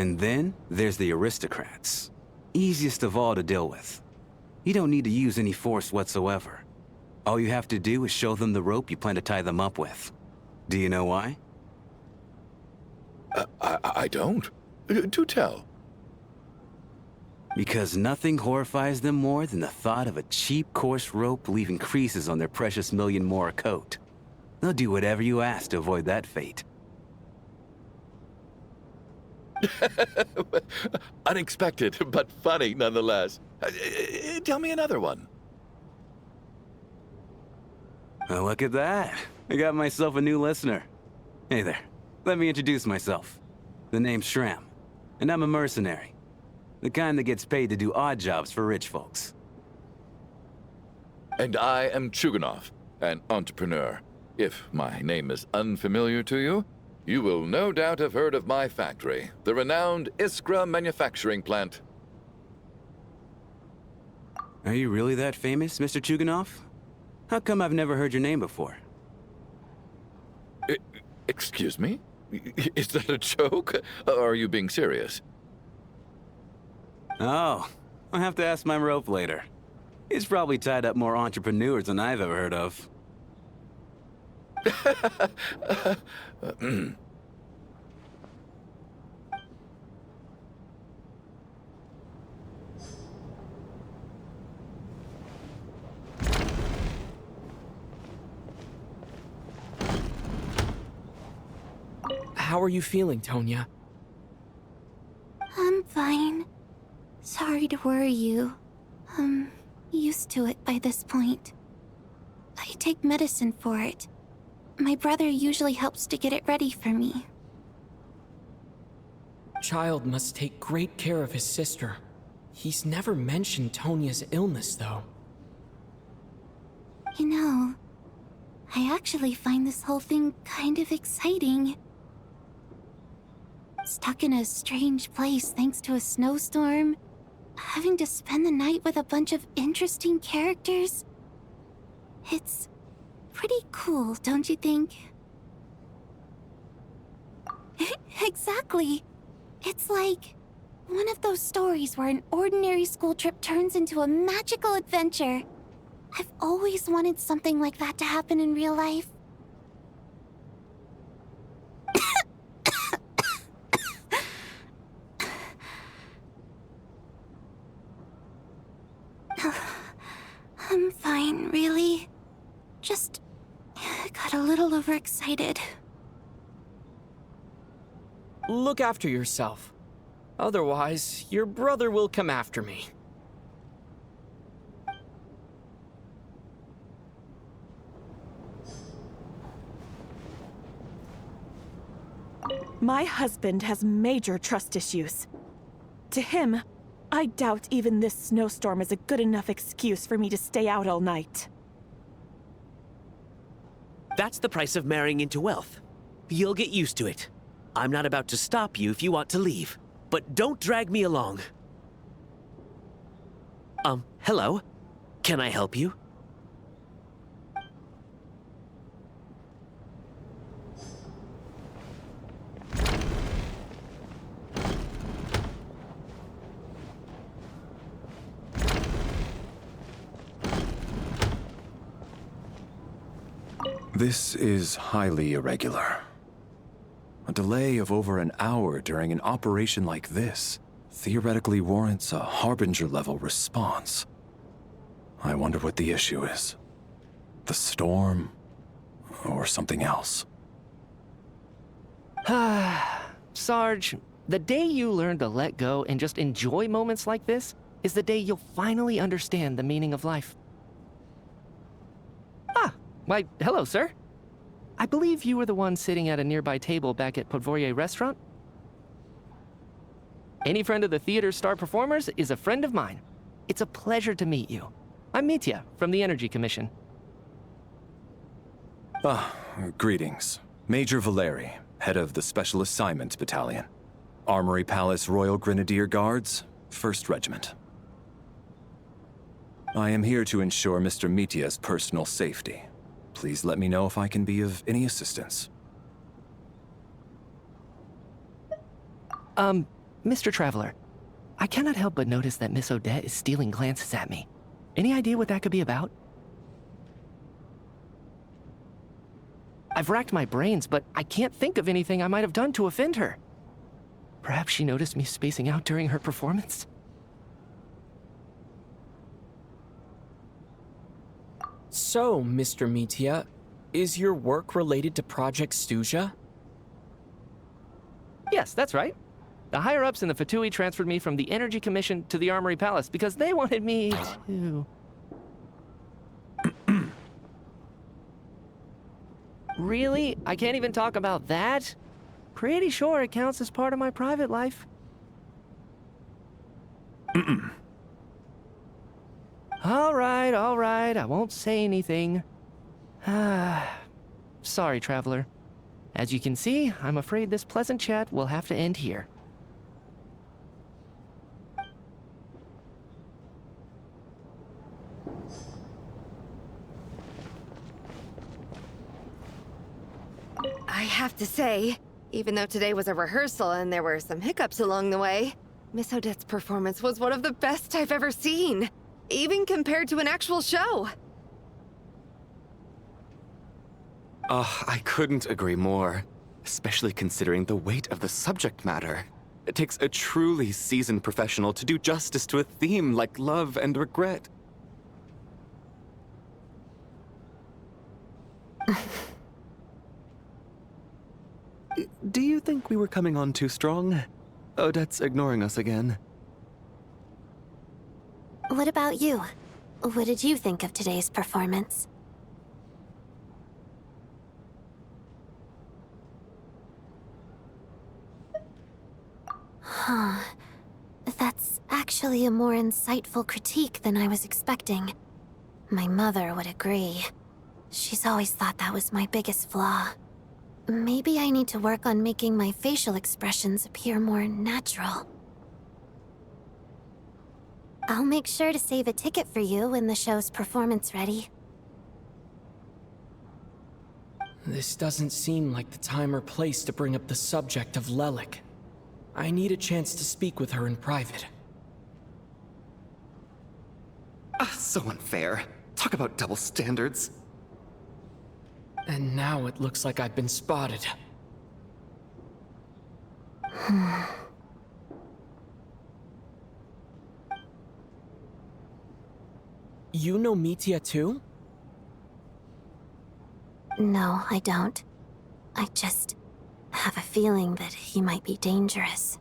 And then there's the aristocrats. Easiest of all to deal with. You don't need to use any force whatsoever. All you have to do is show them the rope you plan to tie them up with. Do you know why? I don't. Do tell. Because nothing horrifies them more than the thought of a cheap, coarse rope leaving creases on their precious million more coat. They'll do whatever you ask to avoid that fate. Unexpected, but funny nonetheless. Tell me another one. Oh, look at that. I got myself a new listener. Hey there. Let me introduce myself. The name's Shram, and I'm a mercenary. The kind that gets paid to do odd jobs for rich folks. And I am Chuganov, an entrepreneur. If my name is unfamiliar to you, you will no doubt have heard of my factory, the renowned Iskra manufacturing plant. Are you really that famous, Mr. Chuganov? How come I've never heard your name before? Excuse me? Is that a joke? Or are you being serious? Oh, I'll have to ask my rope later. He's probably tied up more entrepreneurs than I've ever heard of. How are you feeling, Tonya? I'm fine. Sorry to worry you. I'm used to it by this point. I take medicine for it. My brother usually helps to get it ready for me. Child must take great care of his sister. He's never mentioned Tonya's illness, though. You know, I actually find this whole thing kind of exciting. Stuck in a strange place thanks to a snowstorm, having to spend the night with a bunch of interesting characters. It's pretty cool, don't you think? Exactly. It's like one of those stories where an ordinary school trip turns into a magical adventure. I've always wanted something like that to happen in real life. I'm fine, really. Just got a little overexcited. Look after yourself. Otherwise, your brother will come after me. My husband has major trust issues. To him, I doubt even this snowstorm is a good enough excuse for me to stay out all night. That's the price of marrying into wealth. You'll get used to it. I'm not about to stop you if you want to leave, but don't drag me along. Hello? Can I help you? This is highly irregular. A delay of over an hour during an operation like this theoretically warrants a Harbinger-level response. I wonder what the issue is. The storm, or something else. Sarge, the day you learn to let go and just enjoy moments like this is the day you'll finally understand the meaning of life. Why, hello, sir. I believe you were the one sitting at a nearby table back at Podvorye restaurant. Any friend of the theater's star performers is a friend of mine. It's a pleasure to meet you. I'm Mitya from the Energy Commission. Greetings. Major Valeri, head of the Special Assignment Battalion. Armory Palace Royal Grenadier Guards, 1st Regiment. I am here to ensure Mr. Mitya's personal safety. Please let me know if I can be of any assistance. Mr. Traveler, I cannot help but notice that Miss Odette is stealing glances at me. Any idea what that could be about? I've racked my brains, but I can't think of anything I might have done to offend her. Perhaps she noticed me spacing out during her performance? So, Mr. Mitia, is your work related to Project Stuja? Yes, that's right. The higher-ups in the Fatui transferred me from the Energy Commission to the Armory Palace because they wanted me to... Really? I can't even talk about that? Pretty sure it counts as part of my private life. All right, I won't say anything. Sorry, Traveler. As you can see, I'm afraid this pleasant chat will have to end here. I have to say, even though today was a rehearsal and there were some hiccups along the way, Miss Odette's performance was one of the best I've ever seen, even compared to an actual show. I couldn't agree more, especially considering the weight of the subject matter. It takes a truly seasoned professional to do justice to a theme like love and regret. Do you think we were coming on too strong? Odette's ignoring us again. What about you? What did you think of today's performance? Huh. That's actually a more insightful critique than I was expecting. My mother would agree. She's always thought that was my biggest flaw. Maybe I need to work on making my facial expressions appear more natural. I'll make sure to save a ticket for you when the show's performance ready. This doesn't seem like the time or place to bring up the subject of Lelik. I need a chance to speak with her in private. So unfair. Talk about double standards. And now it looks like I've been spotted. You know Mitia too? No, I don't. I just have a feeling that he might be dangerous.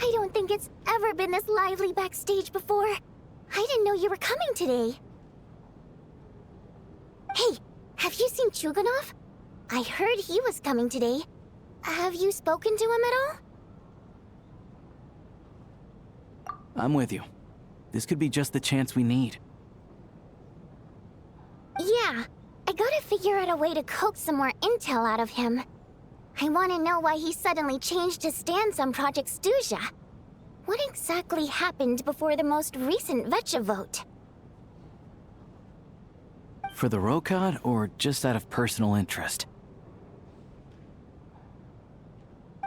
I don't think it's ever been this lively backstage before. I didn't know you were coming today. Hey, have you seen Chuganov? I heard he was coming today. Have you spoken to him at all? I'm with you. This could be just the chance we need. Yeah, I gotta figure out a way to coax some more intel out of him. I want to know why he suddenly changed his stance on Project Stuja. What exactly happened before the most recent Vecha vote? For the Rokad, or just out of personal interest?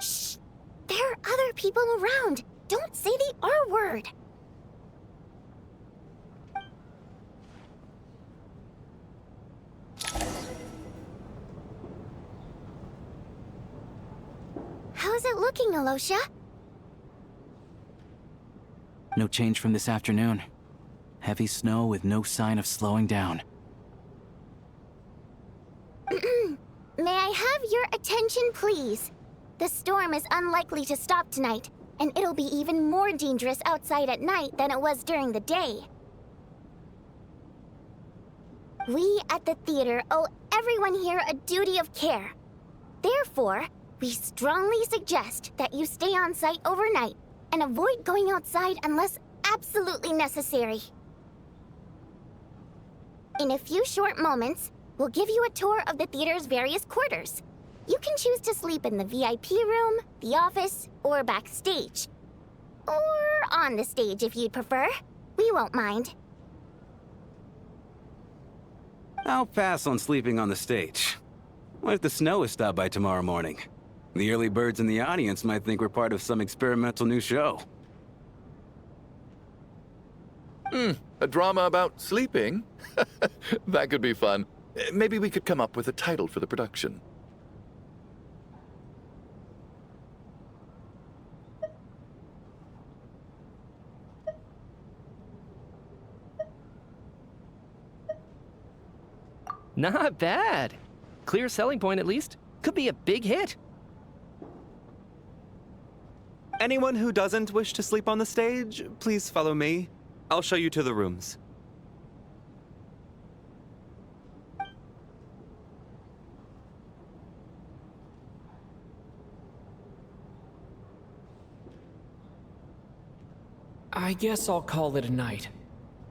Shh! There are other people around. Don't say the R word. How's it looking, Alosha? No change from this afternoon. Heavy snow with no sign of slowing down. May I have your attention, please? The storm is unlikely to stop tonight, and it'll be even more dangerous outside at night than it was during the day. We at the theater owe everyone here a duty of care. Therefore, we strongly suggest that you stay on site overnight and avoid going outside unless absolutely necessary. In a few short moments, we'll give you a tour of the theater's various quarters. You can choose to sleep in the VIP room, the office, or backstage. Or on the stage if you'd prefer. We won't mind. I'll pass on sleeping on the stage. What if the snow is stopped by tomorrow morning? The early birds in the audience might think we're part of some experimental new show. A drama about sleeping? That could be fun. Maybe we could come up with a title for the production. Not bad. Clear selling point, at least. Could be a big hit. Anyone who doesn't wish to sleep on the stage, please follow me. I'll show you to the rooms. I guess I'll call it a night.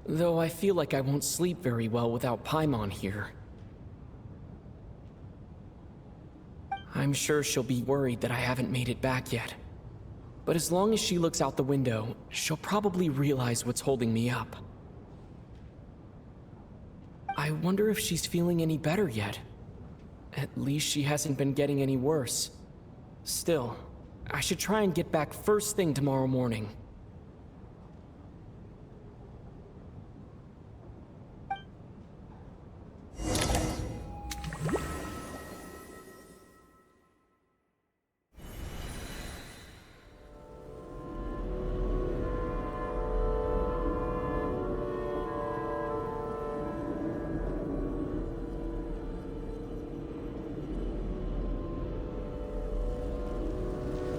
Though I feel like I won't sleep very well without Paimon here. I'm sure she'll be worried that I haven't made it back yet. But as long as she looks out the window, she'll probably realize what's holding me up. I wonder if she's feeling any better yet. At least she hasn't been getting any worse. Still, I should try and get back first thing tomorrow morning.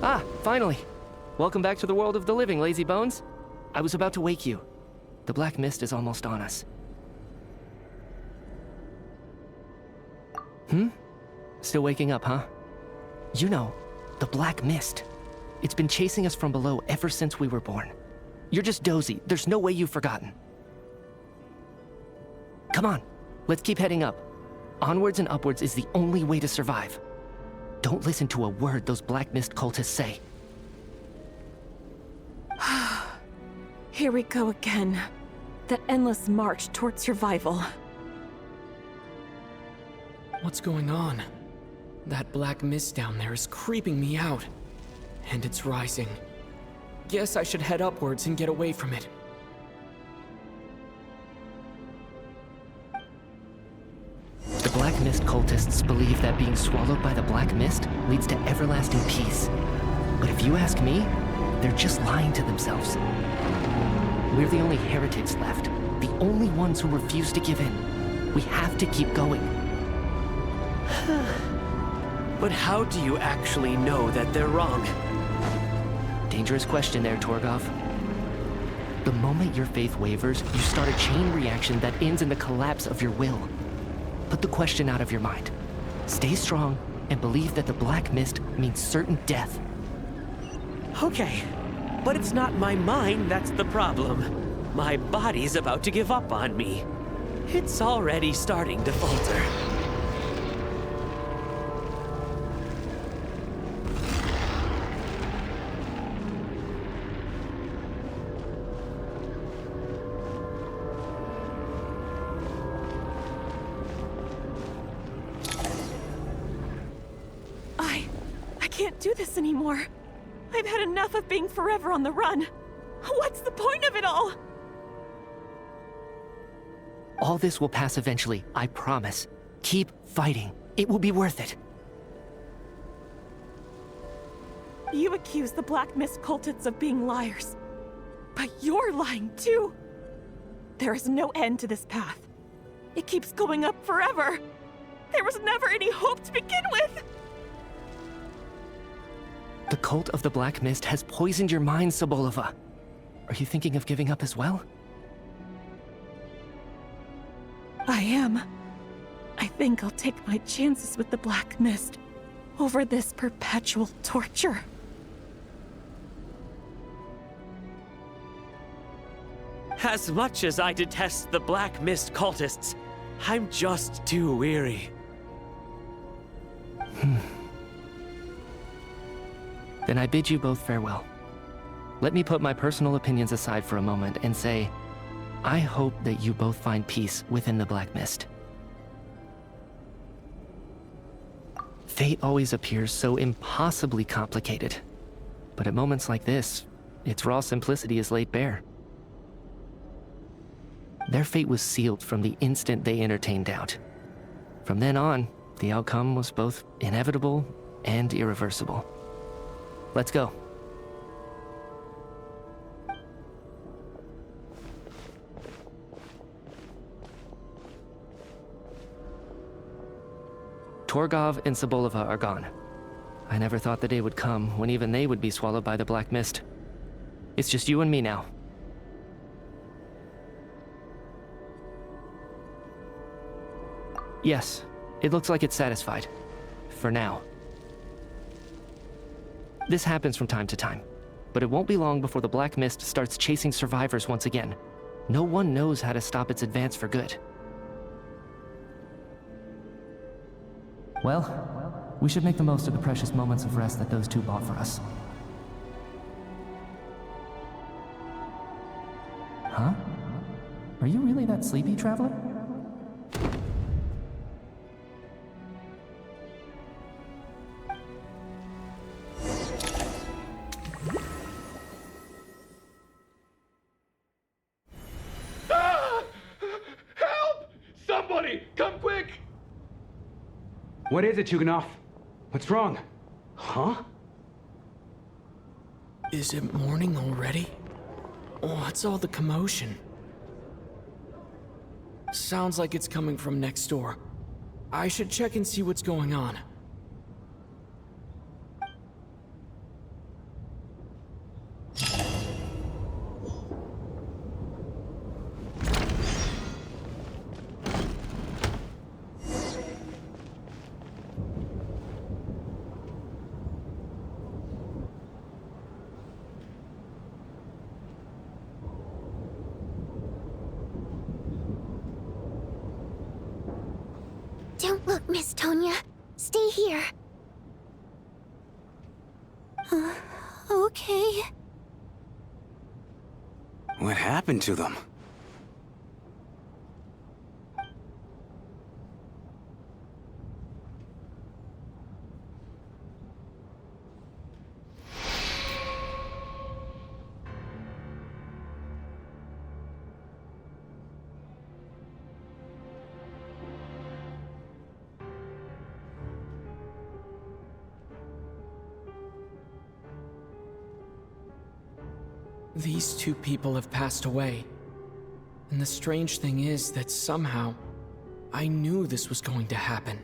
Ah, finally. Welcome back to the world of the living, lazy bones. I was about to wake you. The black mist is almost on us. Still waking up, huh? You know, the black mist. It's been chasing us from below ever since we were born. You're just dozy. There's no way you've forgotten. Come on, let's keep heading up. Onwards and upwards is the only way to survive. Don't listen to a word those black mist cultists say. Here we go again. The endless march toward survival. What's going on? That black mist down there is creeping me out. And it's rising. Guess I should head upwards and get away from it. The black mist cultists believe that being swallowed by the black mist leads to everlasting peace. But if you ask me, they're just lying to themselves. We're the only heretics left, the only ones who refuse to give in. We have to keep going. But how do you actually know that they're wrong? Dangerous question there, Torgov. The moment your faith wavers, you start a chain reaction that ends in the collapse of your will. Put the question out of your mind. Stay strong and believe that the black mist means certain death. Okay, but it's not my mind that's the problem. My body's about to give up on me. It's already starting to falter. I can't do this anymore. I've had enough of being forever on the run. What's the point of it all? All this will pass eventually, I promise. Keep fighting. It will be worth it. You accuse the Black Mist cultists of being liars. But you're lying too. There is no end to this path. It keeps going up forever. There was never any hope to begin with. The cult of the Black Mist has poisoned your mind, Sobolova. Are you thinking of giving up as well? I am. I think I'll take my chances with the Black Mist over this perpetual torture. As much as I detest the Black Mist cultists, I'm just too weary. Then I bid you both farewell. Let me put my personal opinions aside for a moment and say, I hope that you both find peace within the Black Mist. Fate always appears so impossibly complicated. But at moments like this, its raw simplicity is laid bare. Their fate was sealed from the instant they entertained doubt. From then on, the outcome was both inevitable and irreversible. Let's go. Torgov and Sobolova are gone. I never thought the day would come when even they would be swallowed by the Black Mist. It's just you and me now. Yes, it looks like it's satisfied. For now. This happens from time to time, but it won't be long before the Black Mist starts chasing survivors once again. No one knows how to stop its advance for good. Well, we should make the most of the precious moments of rest that those two bought for us. Huh? Are you really that sleepy, traveler? What is it, Chuganov? What's wrong? Huh? Is it morning already? What's all the commotion? Sounds like it's coming from next door. I should check and see what's going on. Don't look, Miss Tonya. Stay here. Okay. What happened to them? These two people have passed away. And the strange thing is that somehow, I knew this was going to happen.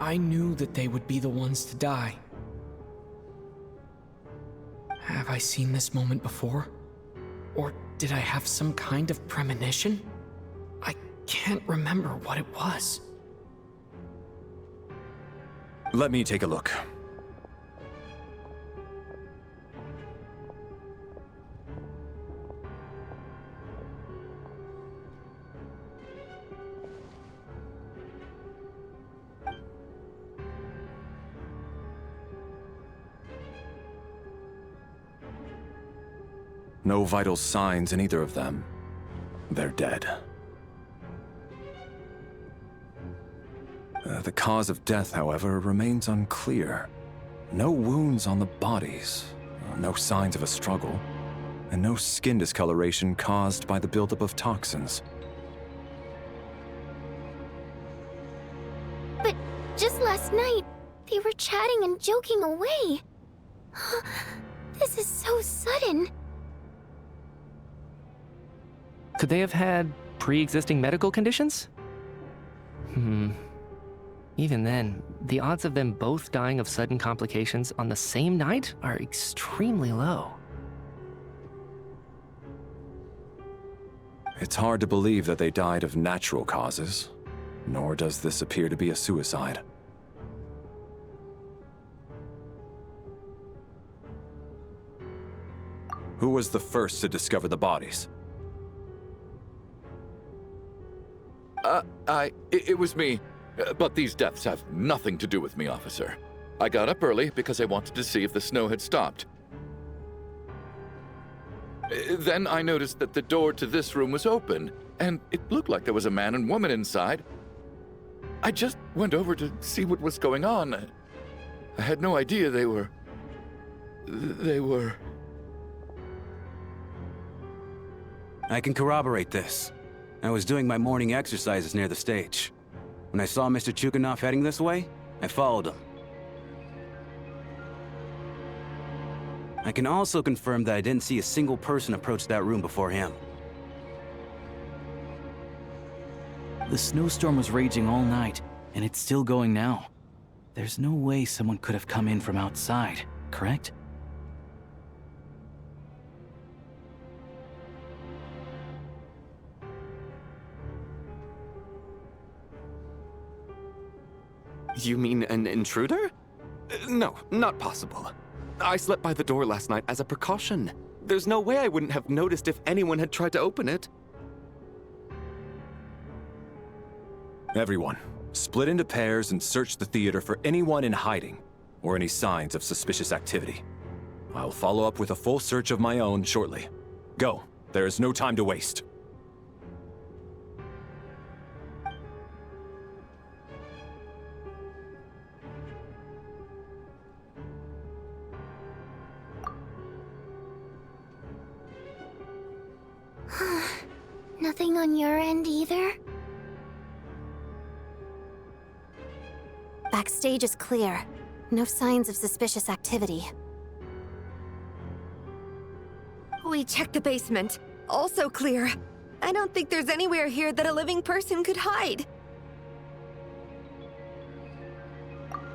I knew that they would be the ones to die. Have I seen this moment before? Or did I have some kind of premonition? I can't remember what it was. Let me take a look. No vital signs in either of them. They're dead. The cause of death, however, remains unclear. No wounds on the bodies, no signs of a struggle, and no skin discoloration caused by the buildup of toxins. But just last night, they were chatting and joking away. This is so sudden. Could they have had pre-existing medical conditions? Even then, the odds of them both dying of sudden complications on the same night are extremely low. It's hard to believe that they died of natural causes, nor does this appear to be a suicide. Who was the first to discover the bodies? It was me. But these deaths have nothing to do with me, officer. I got up early because I wanted to see if the snow had stopped. Then I noticed that the door to this room was open, and it looked like there was a man and woman inside. I just went over to see what was going on. I had no idea they were... I can corroborate this. I was doing my morning exercises near the stage. When I saw Mr. Chuganov heading this way, I followed him. I can also confirm that I didn't see a single person approach that room before him. The snowstorm was raging all night, and it's still going now. There's no way someone could have come in from outside, correct? You mean an intruder? No, not possible. I slept by the door last night as a precaution. There's no way I wouldn't have noticed if anyone had tried to open it. Everyone, split into pairs and search the theater for anyone in hiding, or any signs of suspicious activity. I'll follow up with a full search of my own shortly. Go, there is no time to waste. Nothing on your end either? Backstage is clear. No signs of suspicious activity. We checked the basement. Also clear. I don't think there's anywhere here that a living person could hide.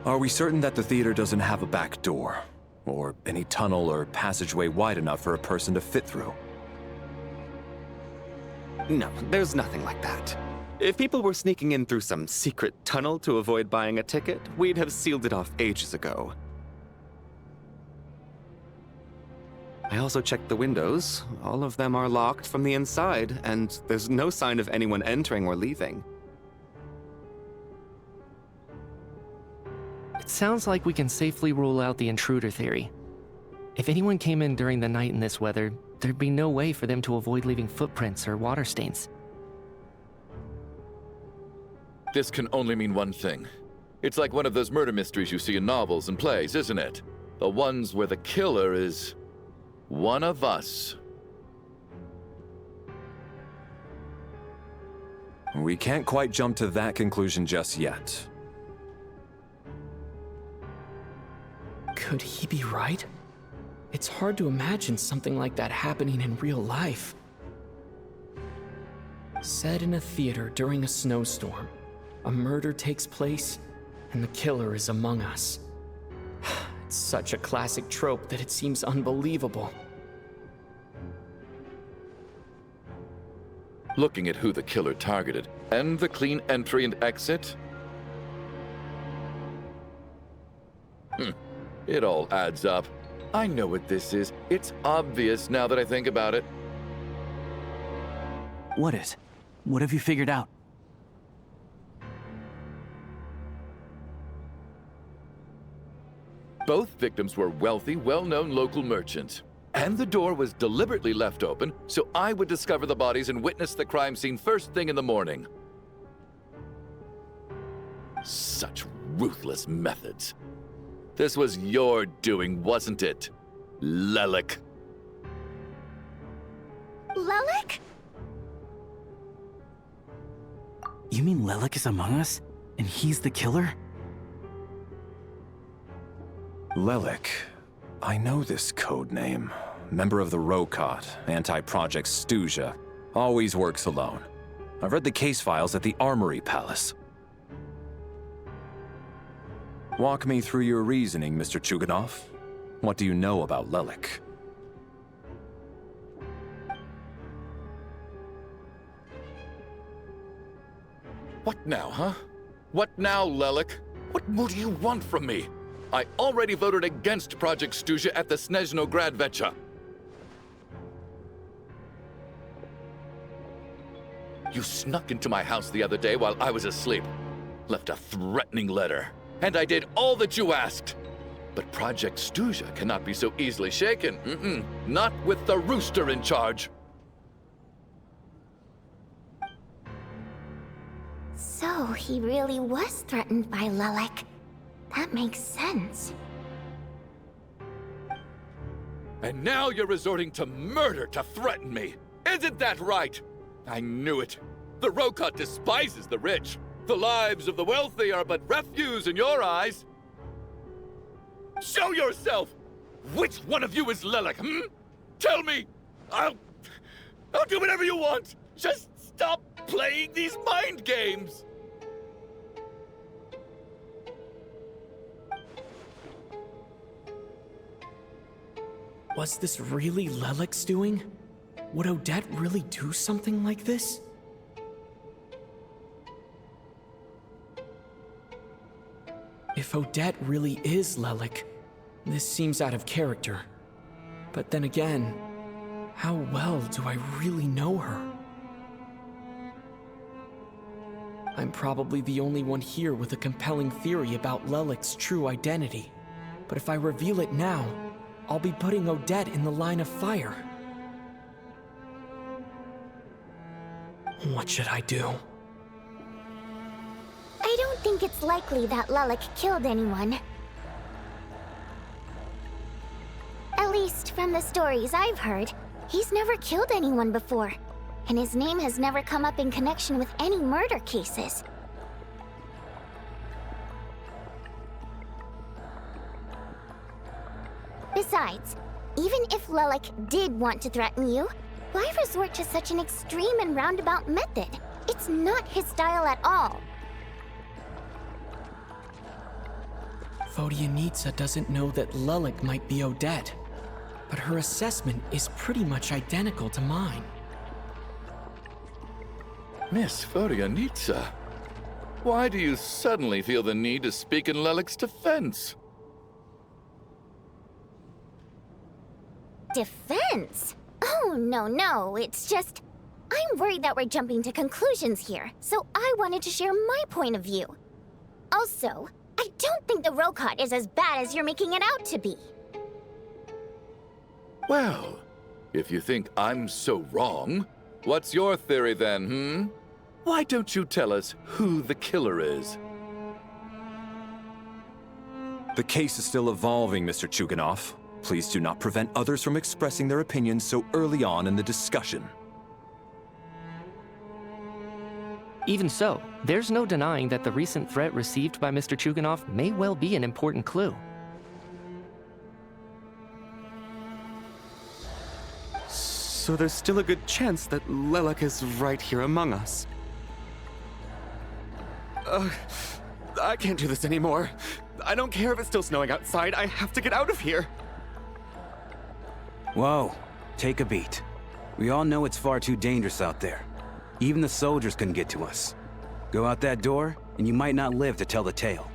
Are we certain that the theater doesn't have a back door? Or any tunnel or passageway wide enough for a person to fit through? No, there's nothing like that. If people were sneaking in through some secret tunnel to avoid buying a ticket, we'd have sealed it off ages ago. I also checked the windows. All of them are locked from the inside, and there's no sign of anyone entering or leaving. It sounds like we can safely rule out the intruder theory. If anyone came in during the night in this weather, there'd be no way for them to avoid leaving footprints or water stains. This can only mean one thing. It's like one of those murder mysteries you see in novels and plays, isn't it? The ones where the killer is one of us. We can't quite jump to that conclusion just yet. Could he be right? It's hard to imagine something like that happening in real life. Set in a theater during a snowstorm, a murder takes place, and the killer is among us. It's such a classic trope that it seems unbelievable. Looking at who the killer targeted, and the clean entry and exit, it all adds up. I know what this is. It's obvious now that I think about it. What is? What have you figured out? Both victims were wealthy, well-known local merchants. And the door was deliberately left open so I would discover the bodies and witness the crime scene first thing in the morning. Such ruthless methods. This was your doing, wasn't it, Lelik? Lelik? You mean Lelik is among us? And he's the killer? Lelik. I know this code name. Member of the Rokot, anti-Project Stuja. Always works alone. I've read the case files at the Armory Palace. Walk me through your reasoning, Mr. Chuganov. What do you know about Lelik? What now, huh? What now, Lelik? What more do you want from me? I already voted against Project Stuja at the Snezhnograd Vecha. You snuck into my house the other day while I was asleep. Left a threatening letter. and I did all that you asked. But Project Stuja cannot be so easily shaken. Not with the rooster in charge. So he really was threatened by Lelek. That makes sense. And now you're resorting to murder to threaten me. Isn't that right? I knew it. The Rokot despises the rich. The lives of the wealthy are but refuse in your eyes. Show yourself! Which one of you is Lelek, Tell me! I'll do whatever you want! Just stop playing these mind games! Was this really Lelek's doing? Would Odette really do something like this? If Odette really is Lelek, this seems out of character. But then again, how well do I really know her? I'm probably the only one here with a compelling theory about Lelek's true identity. But if I reveal it now, I'll be putting Odette in the line of fire. What should I do? I don't think it's likely that Lelek killed anyone. At least from the stories I've heard, he's never killed anyone before. And his name has never come up in connection with any murder cases. Besides, even if Lelek did want to threaten you, why resort to such an extreme and roundabout method? It's not his style at all. Vodyanitsa doesn't know that Lelek might be Odette, but her assessment is pretty much identical to mine. Miss Vodyanitsa, why do you suddenly feel the need to speak in Lelek's defense? Defense? Oh, no, it's just... I'm worried that we're jumping to conclusions here, so I wanted to share my point of view. Also, I don't think the Rokot is as bad as you're making it out to be. Well, if you think I'm so wrong, what's your theory then, Why don't you tell us who the killer is? The case is still evolving, Mr. Chuganov. Please do not prevent others from expressing their opinions so early on in the discussion. Even so, there's no denying that the recent threat received by Mr. Chuganov may well be an important clue. So there's still a good chance that Lelek is right here among us. I can't do this anymore. I don't care if it's still snowing outside. I have to get out of here. Whoa, take a beat. We all know it's far too dangerous out there. Even the soldiers couldn't get to us. Go out that door, and you might not live to tell the tale.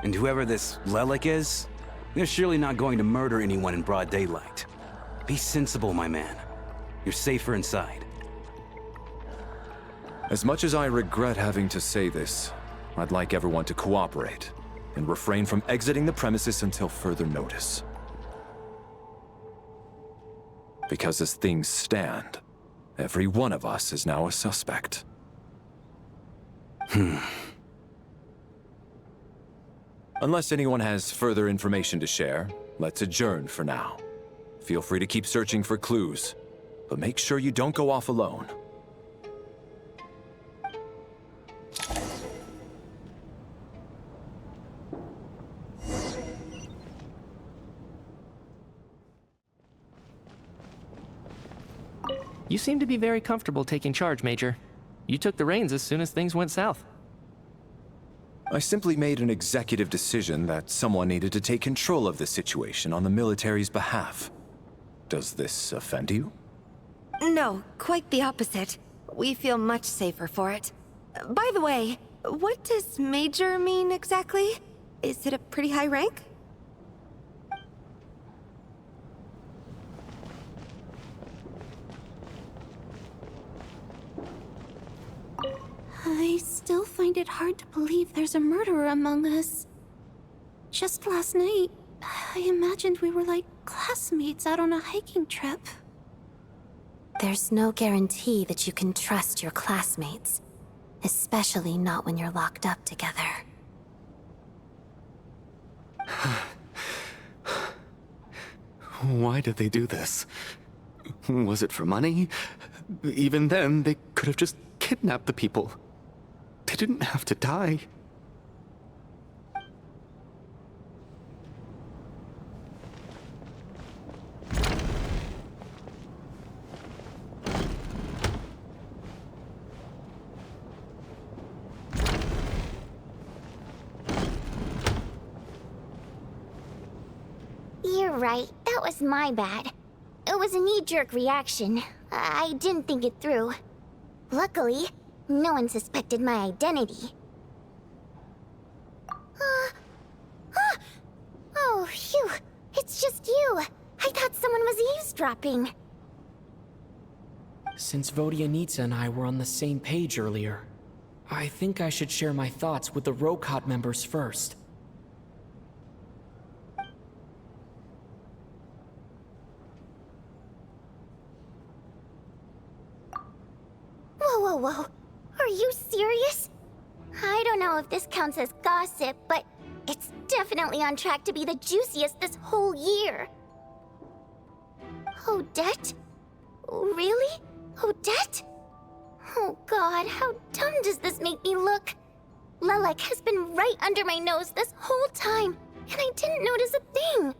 And whoever this Lelek is, they're surely not going to murder anyone in broad daylight. Be sensible, my man. You're safer inside. As much as I regret having to say this, I'd like everyone to cooperate and refrain from exiting the premises until further notice. Because as things stand, every one of us is now a suspect. Unless anyone has further information to share, let's adjourn for now. Feel free to keep searching for clues, but make sure you don't go off alone. You seem to be very comfortable taking charge, Major. You took the reins as soon as things went south. I simply made an executive decision that someone needed to take control of the situation on the military's behalf. Does this offend you? No, quite the opposite. We feel much safer for it. By the way, what does Major mean exactly? Is it a pretty high rank? I I still find it hard to believe there's a murderer among us. Just last night, I imagined we were like classmates out on a hiking trip. There's no guarantee that you can trust your classmates, especially not when you're locked up together. Why did they do this? Was it for money? Even then, they could have just kidnapped the people. They didn't have to die. You're right, that was my bad. It was a knee-jerk reaction. I didn't think it through. Luckily, no one suspected my identity. Oh, phew. It's just you. I thought someone was eavesdropping. Since Vodianitsa and I were on the same page earlier, I think I should share my thoughts with the Rokot members first. Whoa. Are you serious? I don't know if this counts as gossip, but it's definitely on track to be the juiciest this whole year. Odette? Really? Odette? Oh god, how dumb does this make me look? Lelek has been right under my nose this whole time, and I didn't notice a thing.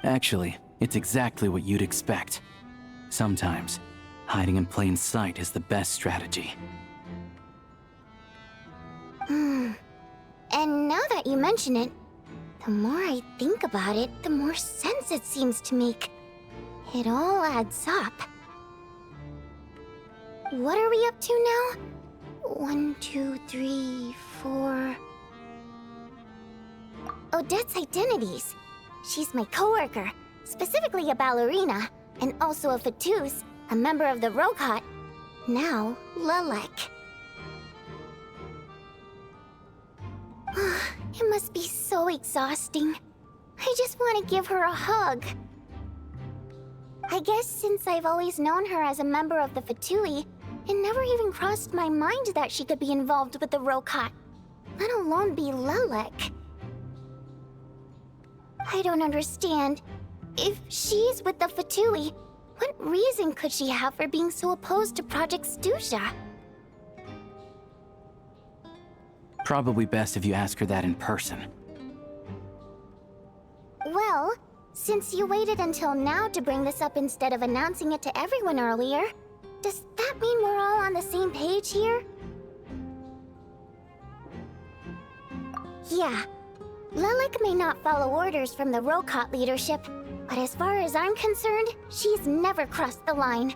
Actually, it's exactly what you'd expect. Sometimes, hiding in plain sight is the best strategy. And now that you mention it, the more I think about it, the more sense it seems to make. It all adds up. What are we up to now? 1, 2, 3, 4... Odette's identities. She's my coworker, specifically a ballerina, and also a Fatuz, a member of the Rokot. Now, Lelek. It must be so exhausting. I just want to give her a hug. I guess since I've always known her as a member of the Fatui, it never even crossed my mind that she could be involved with the Rokot, let alone be Lelek. I don't understand. If she's with the Fatui, what reason could she have for being so opposed to Project Stusha? Probably best if you ask her that in person. Well, since you waited until now to bring this up instead of announcing it to everyone earlier, does that mean we're all on the same page here? Yeah. Lelek may not follow orders from the Rokot leadership, but as far as I'm concerned, she's never crossed the line.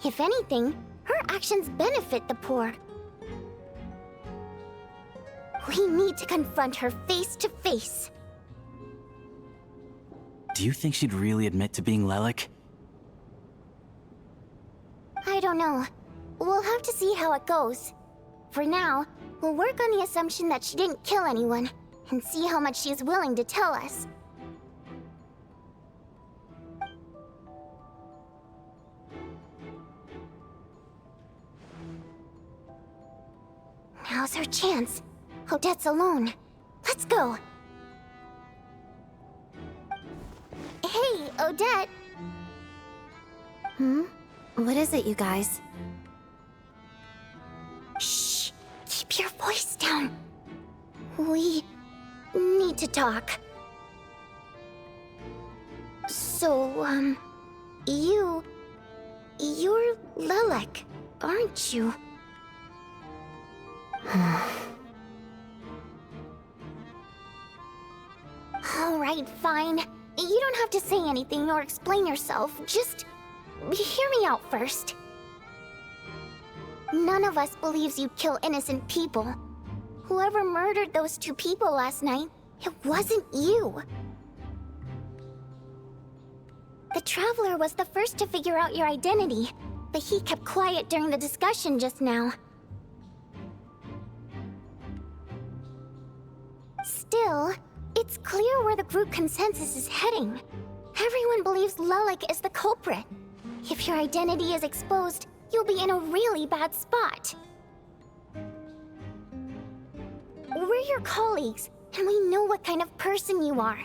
If anything, her actions benefit the poor. We need to confront her face to face. Do you think she'd really admit to being Lelek? I don't know. We'll have to see how it goes. For now, we'll work on the assumption that she didn't kill anyone, and see how much she's willing to tell us. Now's her chance. Odette's alone. Let's go. Hey, Odette. What is it, you guys? Shh. Keep your voice down. We need to talk. So, you're Lelek, aren't you? Alright, fine. You don't have to say anything or explain yourself. Just hear me out first. None of us believes you'd kill innocent people. Whoever murdered those 2 people last night, it wasn't you. The Traveler was the first to figure out your identity, but he kept quiet during the discussion just now. Still, it's clear where the group consensus is heading. Everyone believes Lelik is the culprit. If your identity is exposed, you'll be in a really bad spot. We're your colleagues, and we know what kind of person you are.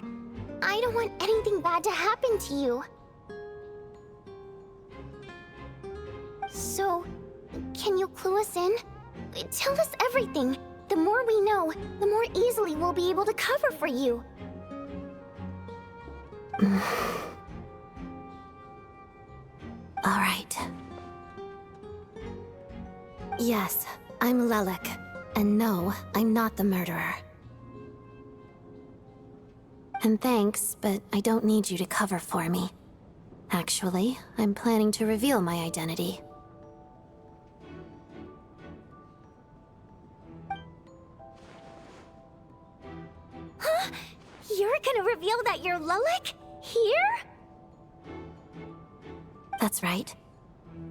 I don't want anything bad to happen to you. So, can you clue us in? Tell us everything. The more we know, the more easily we'll be able to cover for you. All right. Yes, I'm Lelik. And no, I'm not the murderer. And thanks, but I don't need you to cover for me. Actually, I'm planning to reveal my identity. Huh? You're gonna reveal that you're Lelik? Here? That's right.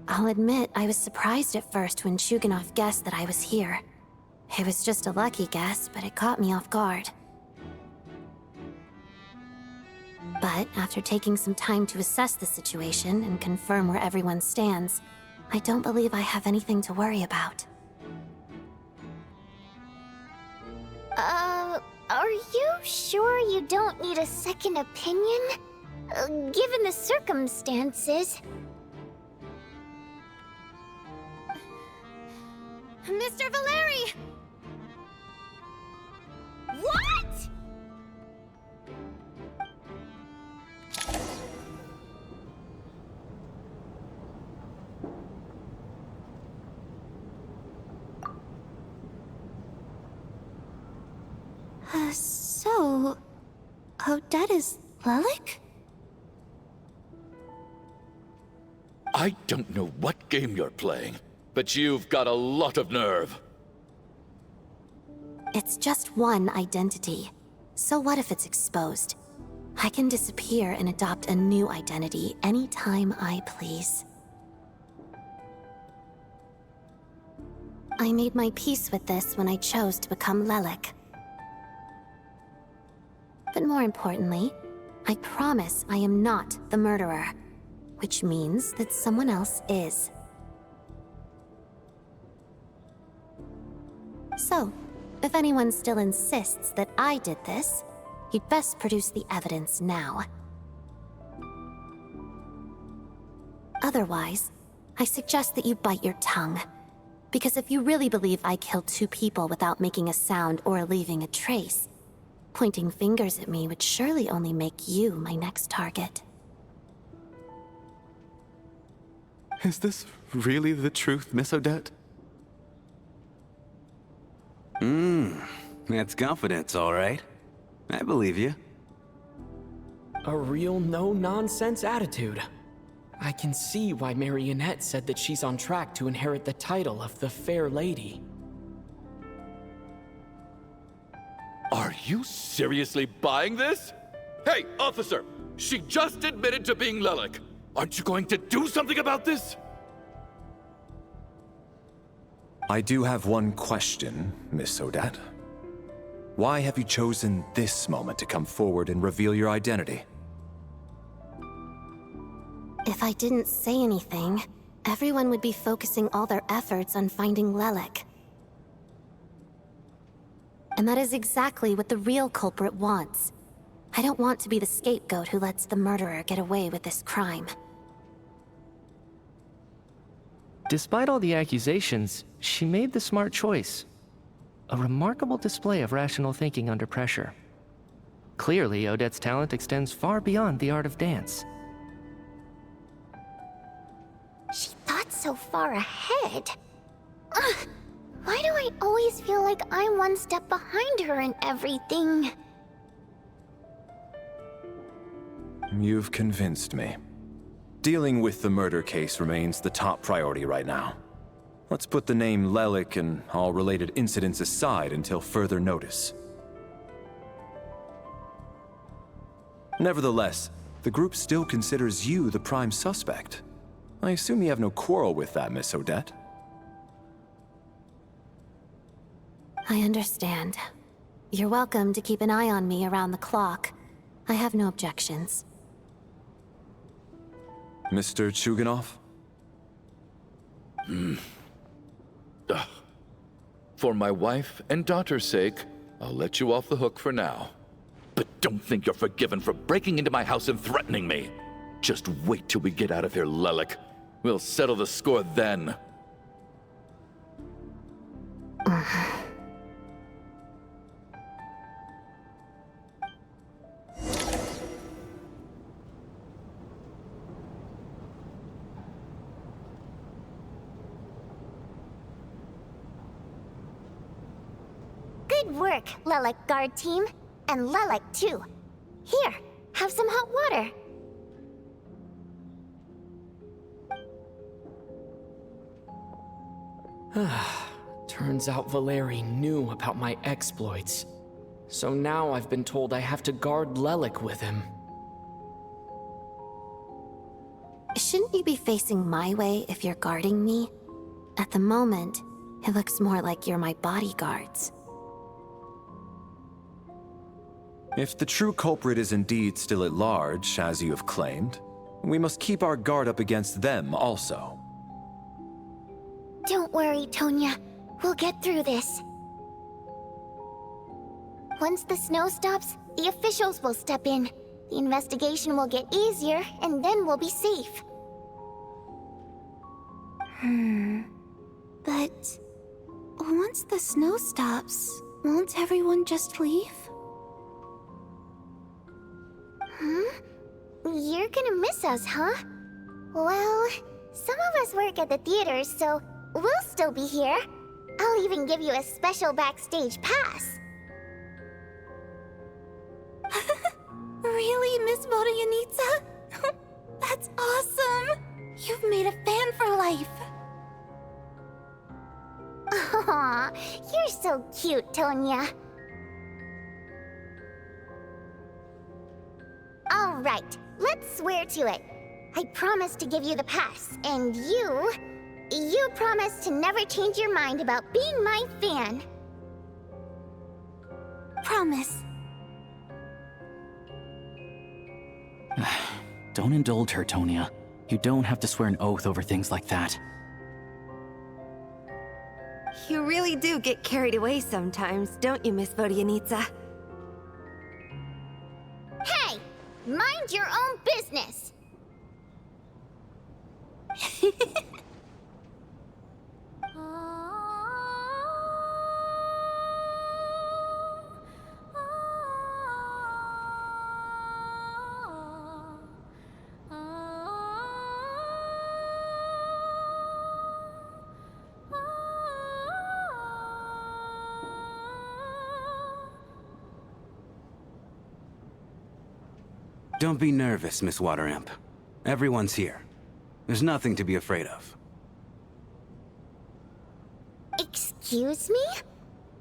I'll admit I was surprised at first when Shuganov guessed that I was here. It was just a lucky guess, but it caught me off guard. But after taking some time to assess the situation and confirm where everyone stands, I don't believe I have anything to worry about. Are you sure you don't need a second opinion? Given the circumstances. Mr. Valeri! What?! So... Odette is Lelik? I don't know what game you're playing, but you've got a lot of nerve. It's just one identity. So what if it's exposed? I can disappear and adopt a new identity anytime I please. I made my peace with this when I chose to become Lelik. But more importantly, I promise I am not the murderer, which means that someone else is. So, if anyone still insists that I did this, you'd best produce the evidence now. Otherwise, I suggest that you bite your tongue. Because if you really believe I killed 2 people without making a sound or leaving a trace, pointing fingers at me would surely only make you my next target. Is this really the truth, Miss Odette? That's confidence, all right. I believe you. A real no-nonsense attitude. I can see why Marionette said that she's on track to inherit the title of the Fair Lady. Are you seriously buying this? Hey, officer! She just admitted to being Lelik. Aren't you going to do something about this? I do have one question, Miss Odette. Why have you chosen this moment to come forward and reveal your identity? If I didn't say anything, everyone would be focusing all their efforts on finding Lelik. And that is exactly what the real culprit wants. I don't want to be the scapegoat who lets the murderer get away with this crime. Despite all the accusations, she made the smart choice. A remarkable display of rational thinking under pressure. Clearly, Odette's talent extends far beyond the art of dance. She thought so far ahead. Ugh, why do I always feel like I'm one step behind her in everything? You've convinced me. Dealing with the murder case remains the top priority right now. Let's put the name Lelik and all related incidents aside until further notice. Nevertheless, the group still considers you the prime suspect. I assume you have no quarrel with that, Miss Odette? I understand. You're welcome to keep an eye on me around the clock. I have no objections. Mr. Chuganov? For my wife and daughter's sake, I'll let you off the hook for now. But don't think you're forgiven for breaking into my house and threatening me. Just wait till we get out of here, Lelik. We'll settle the score then. Good work, Lelik guard team. And Lelik too. Here, have some hot water. Turns out Valeri knew about my exploits. So now I've been told I have to guard Lelik with him. Shouldn't you be facing my way if you're guarding me? At the moment, it looks more like you're my bodyguards. If the true culprit is indeed still at large, as you have claimed, we must keep our guard up against them also. Don't worry, Tonya. We'll get through this. Once the snow stops, the officials will step in. The investigation will get easier, and then we'll be safe. But once the snow stops, won't everyone just leave? You're gonna miss us, huh? Well, some of us work at the theaters, so we'll still be here. I'll even give you a special backstage pass. Really, Miss Vodyanitsa? That's awesome! You've made a fan for life. Aw, you're so cute, Tonya. All right, let's swear to it. I promise to give you the pass, and you promise to never change your mind about being my fan. Promise. Don't indulge her, Tonya. You don't have to swear an oath over things like that. You really do get carried away sometimes, don't you, Miss Vodyanitsa? Hey! Mind your own business! Don't be nervous, Miss Water Imp. Everyone's here. There's nothing to be afraid of. Excuse me?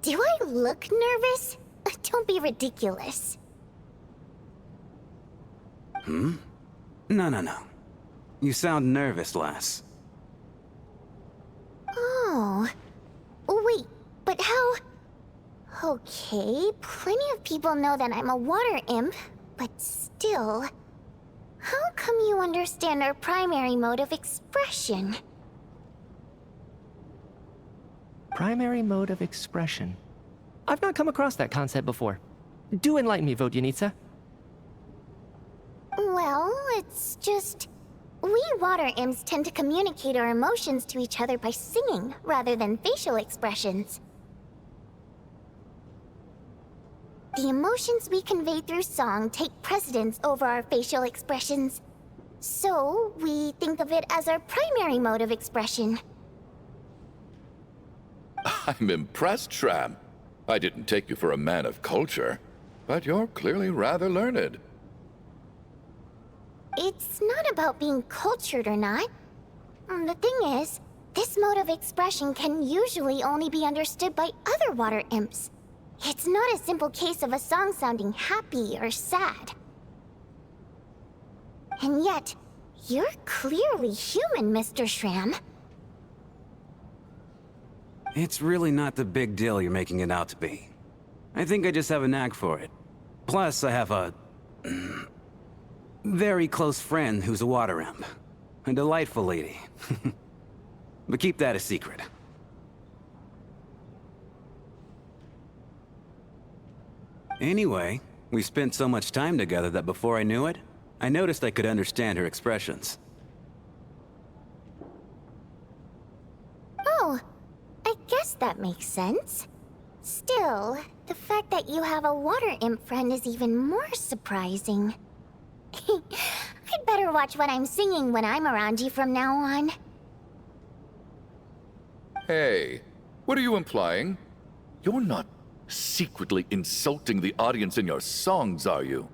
Do I look nervous? Don't be ridiculous. No, no. You sound nervous, lass. Oh. Wait, but how... Okay, plenty of people know that I'm a water imp, but still... How come you understand our primary mode of expression? Primary mode of expression. I've not come across that concept before. Do enlighten me, Vodyanitsa. Well, it's just... We water imps tend to communicate our emotions to each other by singing, rather than facial expressions. The emotions we convey through song take precedence over our facial expressions. So, we think of it as our primary mode of expression. I'm impressed, Shram. I didn't take you for a man of culture, but you're clearly rather learned. It's not about being cultured or not. The thing is, this mode of expression can usually only be understood by other water imps. It's not a simple case of a song sounding happy or sad. And yet, you're clearly human, Mr. Shram. It's really not the big deal you're making it out to be. I think I just have a knack for it. Plus, I have a very close friend who's a water imp. A delightful lady. But keep that a secret. Anyway, we spent so much time together that before I knew it, I noticed I could understand her expressions. Oh, I guess that makes sense. Still, the fact that you have a water imp friend is even more surprising. I'd better watch what I'm singing when I'm around you from now on. Hey, what are you implying? You're not secretly insulting the audience in your songs, are you?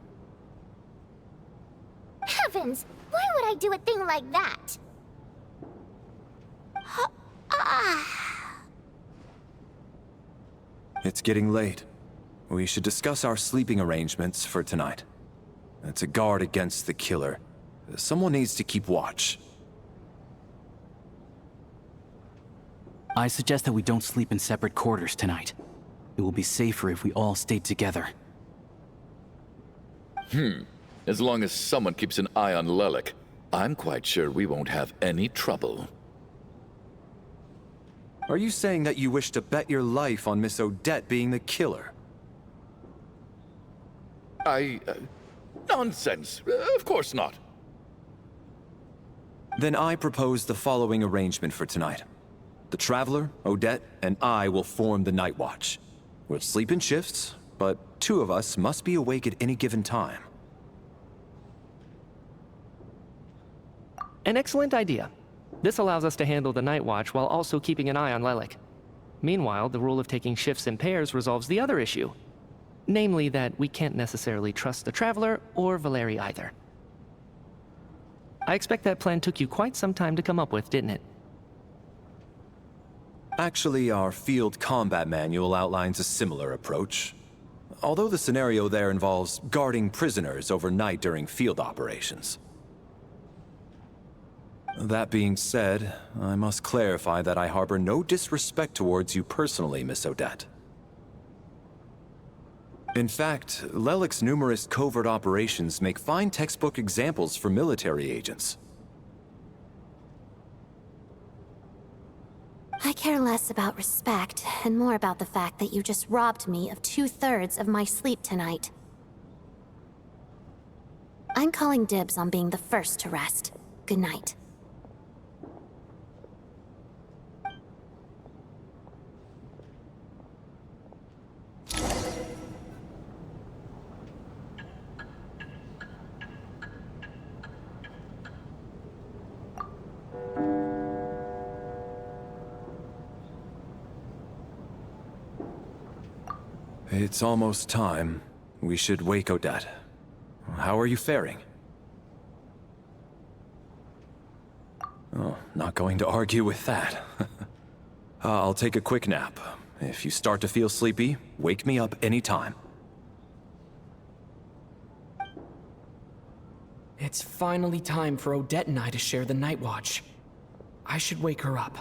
Heavens, why would I do a thing like that? It's getting late. We should discuss our sleeping arrangements for tonight. To guard against the killer, someone needs to keep watch. I suggest that we don't sleep in separate quarters tonight. It will be safer if we all stay together. As long as someone keeps an eye on Lelik, I'm quite sure we won't have any trouble. Are you saying that you wish to bet your life on Miss Odette being the killer? Nonsense. Of course not. Then I propose the following arrangement for tonight. The Traveler, Odette, and I will form the Night Watch. We'll sleep in shifts, but 2 of us must be awake at any given time. An excellent idea. This allows us to handle the Night Watch while also keeping an eye on Lelik. Meanwhile, the rule of taking shifts in pairs resolves the other issue. Namely that we can't necessarily trust the Traveler or Valeri either. I expect that plan took you quite some time to come up with, didn't it? Actually, our field combat manual outlines a similar approach. Although the scenario there involves guarding prisoners overnight during field operations. That being said, I must clarify that I harbor no disrespect towards you personally, Miss Odette. In fact, Lelik's numerous covert operations make fine textbook examples for military agents. I care less about respect and more about the fact that you just robbed me of 2/3 of my sleep tonight. I'm calling dibs on being the first to rest. Good night. It's almost time. We should wake Odette. How are you faring? Oh, not going to argue with that. I'll take a quick nap. If you start to feel sleepy, wake me up anytime. It's finally time for Odette and I to share the Night Watch. I should wake her up.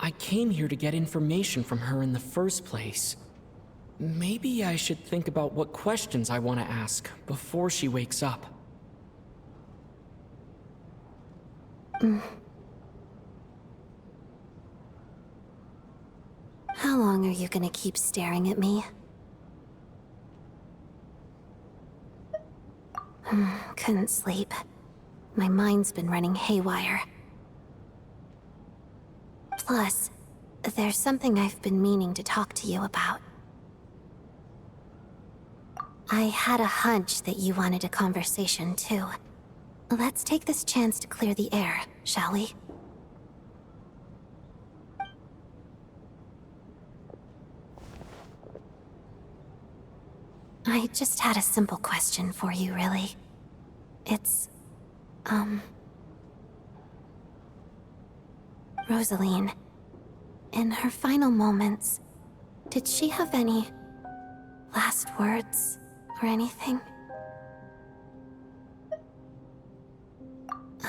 I came here to get information from her in the first place. Maybe I should think about what questions I want to ask before she wakes up. How long are you gonna keep staring at me? Couldn't sleep. My mind's been running haywire. Plus, there's something I've been meaning to talk to you about. I had a hunch that you wanted a conversation, too. Let's take this chance to clear the air, shall we? I just had a simple question for you, really. It's, Rosaline, in her final moments, did she have any last words or anything?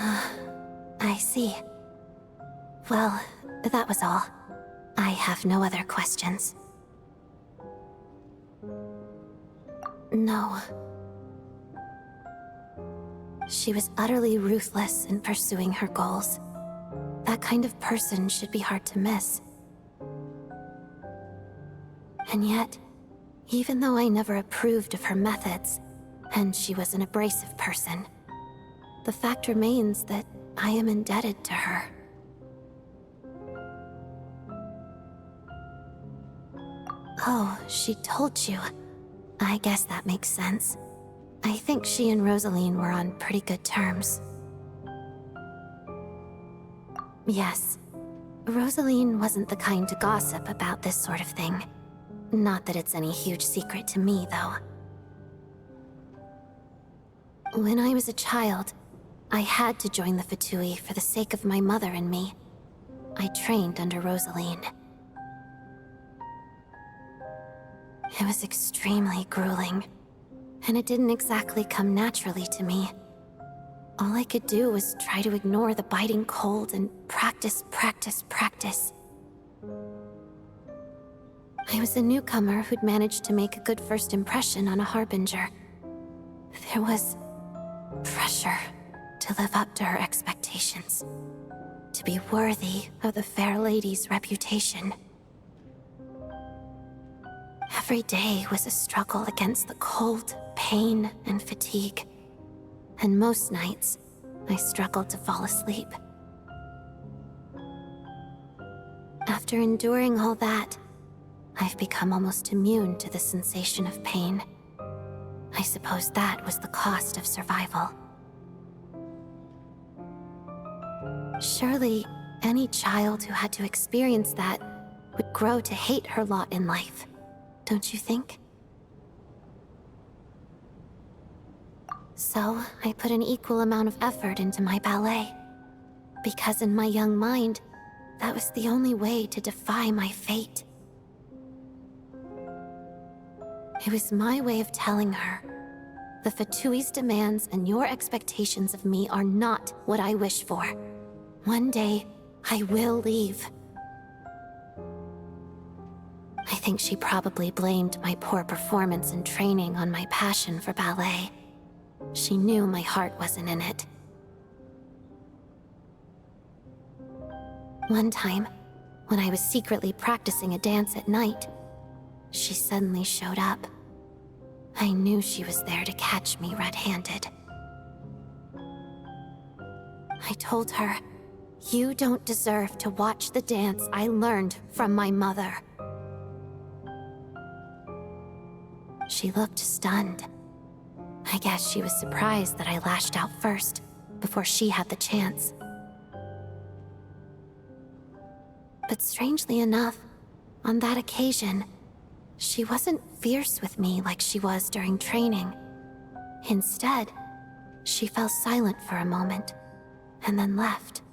I see. Well, that was all. I have no other questions. No. She was utterly ruthless in pursuing her goals. That kind of person should be hard to miss. And yet, even though I never approved of her methods, and she was an abrasive person, the fact remains that I am indebted to her. Oh, she told you. I guess that makes sense. I think she and Rosaline were on pretty good terms. Yes. Rosaline wasn't the kind to gossip about this sort of thing. Not that it's any huge secret to me, though. When I was a child, I had to join the Fatui for the sake of my mother and me. I trained under Rosaline. It was extremely grueling, and it didn't exactly come naturally to me. All I could do was try to ignore the biting cold and practice, practice, practice. I was a newcomer who'd managed to make a good first impression on a harbinger. There was pressure to live up to her expectations, to be worthy of the fair lady's reputation. Every day was a struggle against the cold, pain, and fatigue. And most nights, I struggled to fall asleep. After enduring all that, I've become almost immune to the sensation of pain. I suppose that was the cost of survival. Surely, any child who had to experience that would grow to hate her lot in life, don't you think? So, I put an equal amount of effort into my ballet. Because in my young mind, that was the only way to defy my fate. It was my way of telling her, the Fatui's demands and your expectations of me are not what I wish for. One day, I will leave. I think she probably blamed my poor performance in training on my passion for ballet. She knew my heart wasn't in it. One time, when I was secretly practicing a dance at night, she suddenly showed up. I knew she was there to catch me red-handed. I told her, "You don't deserve to watch the dance I learned from my mother." She looked stunned. I guess she was surprised that I lashed out first, before she had the chance. But strangely enough, on that occasion, she wasn't fierce with me like she was during training. Instead, she fell silent for a moment, and then left.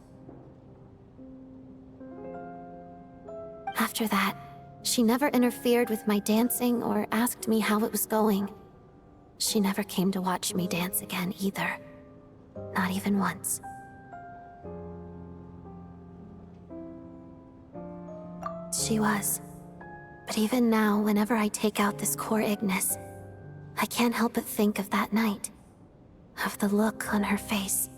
After that, she never interfered with my dancing or asked me how it was going. She never came to watch me dance again either. Not even once. She was. But even now, whenever I take out this core Ignis, I can't help but think of that night. Of the look on her face.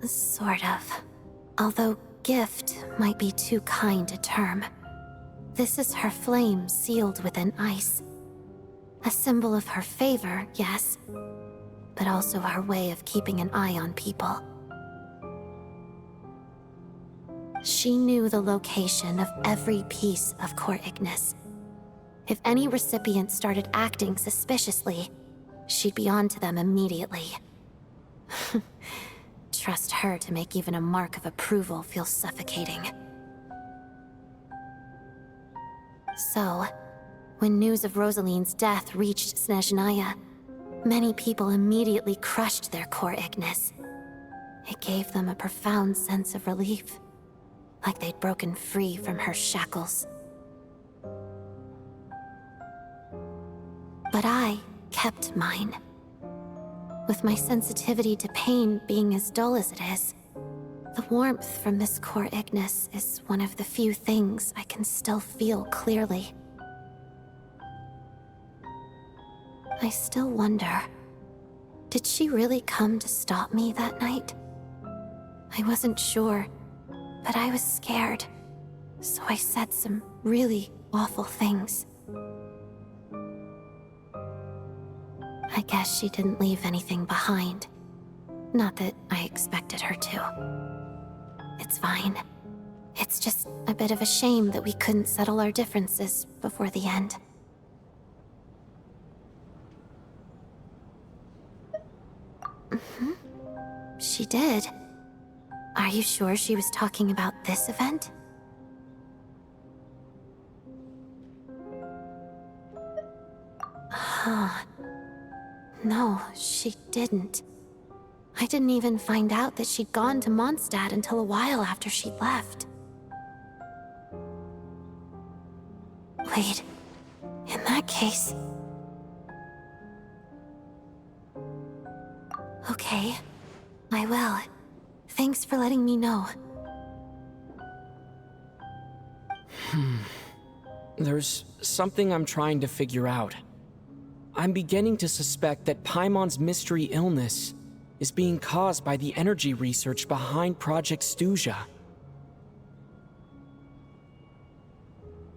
Sort of. Although gift might be too kind a term. This is her flame sealed within ice. A symbol of her favor, yes, but also her way of keeping an eye on people. She knew the location of every piece of Core Ignis. If any recipient started acting suspiciously, she'd be on to them immediately. Trust her to make even a mark of approval feel suffocating. So, when news of Rosaline's death reached Snezhnaya, many people immediately crushed their core Ignis. It gave them a profound sense of relief, like they'd broken free from her shackles. But I kept mine. With my sensitivity to pain being as dull as it is, the warmth from this core Ignis is one of the few things I can still feel clearly. I still wonder, did she really come to stop me that night? I wasn't sure, but I was scared, so I said some really awful things. I guess she didn't leave anything behind. Not that I expected her to. It's fine. It's just a bit of a shame that we couldn't settle our differences before the end. She did. Are you sure she was talking about this event? Huh. No, she didn't. I didn't even find out that she'd gone to Mondstadt until a while after she left. Wait, in that case... Okay, I will. Thanks for letting me know. There's something I'm trying to figure out. I'm beginning to suspect that Paimon's mystery illness is being caused by the energy research behind Project Stuja.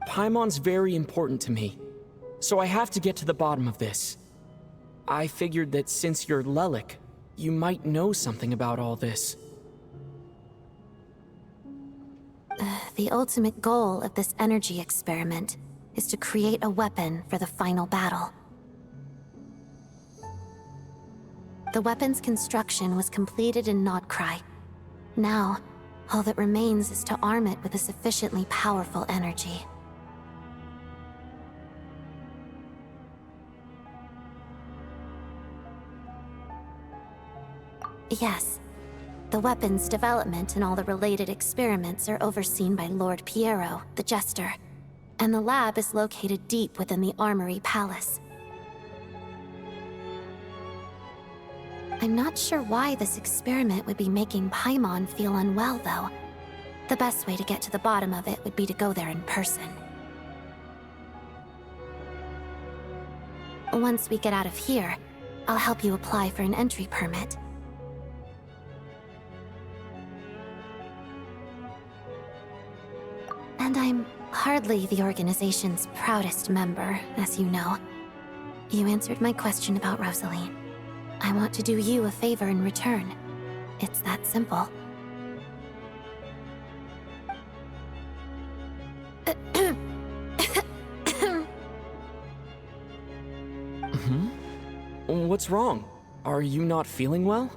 Paimon's very important to me, so I have to get to the bottom of this. I figured that since you're Lelik, you might know something about all this. The ultimate goal of this energy experiment is to create a weapon for the final battle. The weapon's construction was completed in Nodkrai. Now, all that remains is to arm it with a sufficiently powerful energy. Yes. The weapon's development and all the related experiments are overseen by Lord Piero, the Jester, and the lab is located deep within the Armory Palace. I'm not sure why this experiment would be making Paimon feel unwell, though. The best way to get to the bottom of it would be to go there in person. Once we get out of here, I'll help you apply for an entry permit. And I'm hardly the organization's proudest member, as you know. You answered my question about Rosaline. I want to do you a favor in return. It's that simple. What's wrong? Are you not feeling well?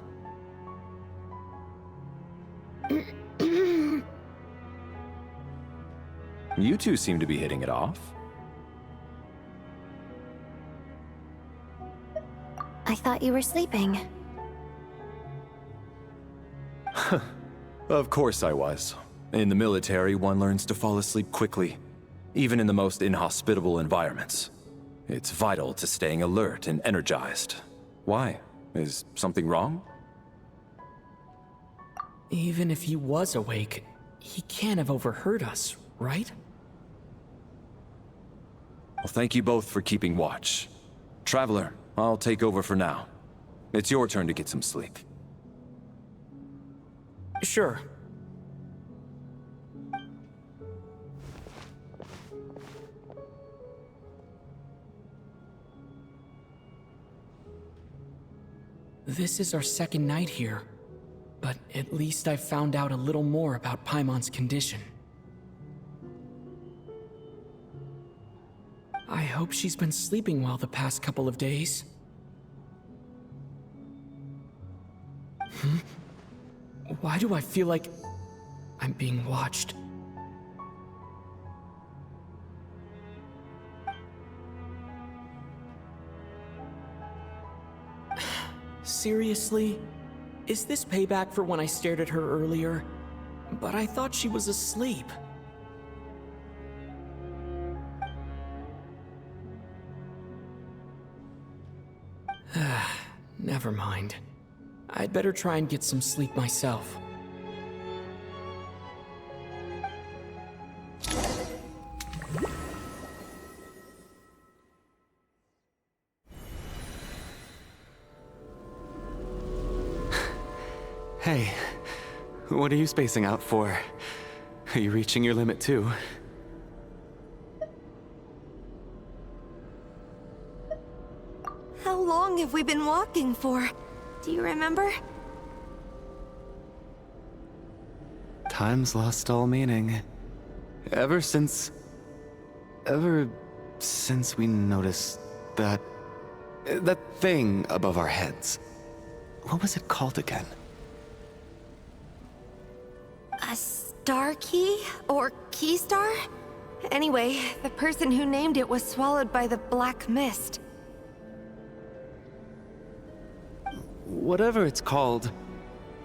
You two seem to be hitting it off. I thought you were sleeping. Of course I was. In the military, one learns to fall asleep quickly, even in the most inhospitable environments. It's vital to staying alert and energized. Why? Is something wrong? Even if he was awake, he can't have overheard us, right? Well, thank you both for keeping watch. Traveler, I'll take over for now. It's your turn to get some sleep. Sure. This is our second night here, but at least I've found out a little more about Paimon's condition. I hope she's been sleeping well the past couple of days. Why do I feel like I'm being watched? Seriously? Is this payback for when I stared at her earlier? But I thought she was asleep. Never mind. I'd better try and get some sleep myself. Hey, what are you spacing out for? Are you reaching your limit too? How long have we been walking for? Do you remember? Time's lost all meaning. Ever since we noticed that thing above our heads. What was it called again? A star key? Or key star? Anyway, the person who named it was swallowed by the black mist. Whatever it's called,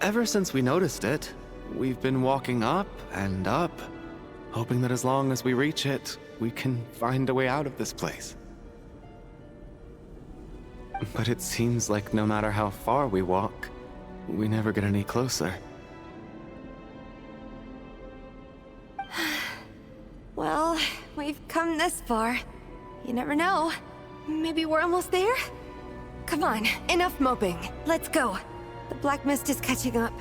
ever since we noticed it, we've been walking up and up, hoping that as long as we reach it, we can find a way out of this place. But it seems like no matter how far we walk, we never get any closer. Well, we've come this far. You never know. Maybe we're almost there? Come on, enough moping. Let's go. The black mist is catching up.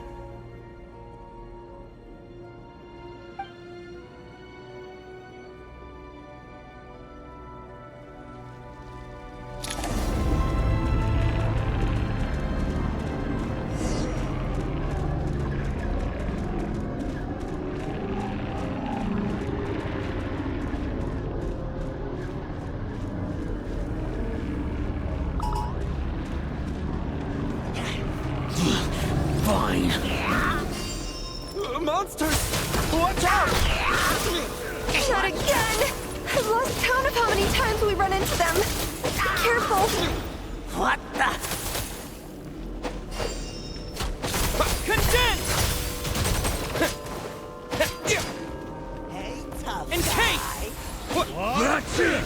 Monsters! Watch out! Not again! I've lost count of how many times we run into them. Be careful! What the? Condense! Hey, tough Encase! That's it!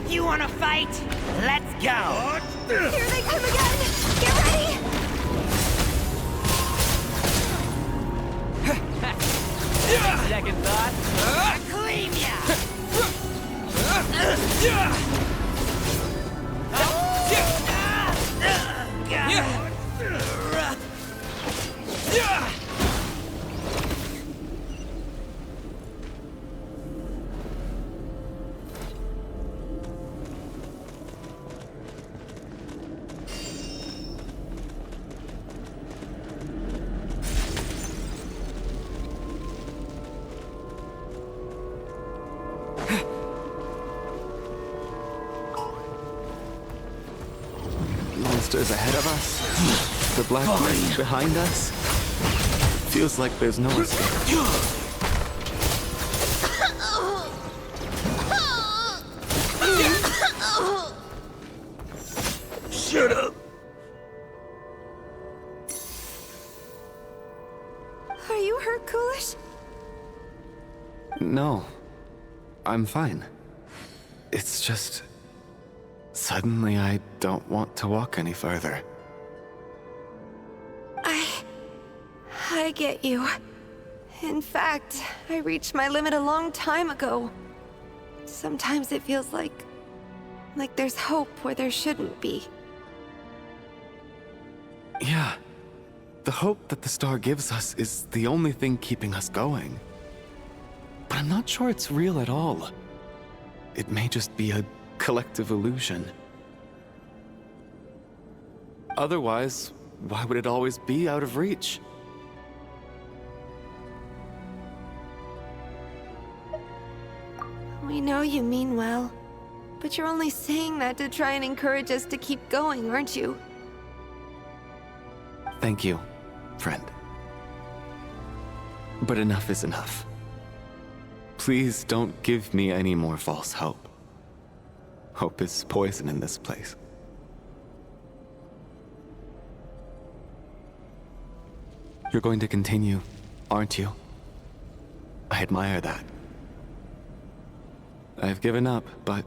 You wanna fight? Let's go! Here they come again! Get ready! Second thought? Claim ya! Monsters ahead of us. The black mist behind us. Feels like there's no escape. Shut up! Are you hurt, Coolish? No. I'm fine. It's just... suddenly I don't want to walk any further. I get you. In fact, I reached my limit a long time ago. Sometimes it feels like there's hope where there shouldn't be. Yeah. The hope that the star gives us is the only thing keeping us going. But I'm not sure it's real at all. It may just be a collective illusion. Otherwise, why would it always be out of reach? We know you mean well, but you're only saying that to try and encourage us to keep going, aren't you? Thank you, friend. But enough is enough. Please don't give me any more false hope. Hope is poison in this place. You're going to continue, aren't you? I admire that. I've given up, but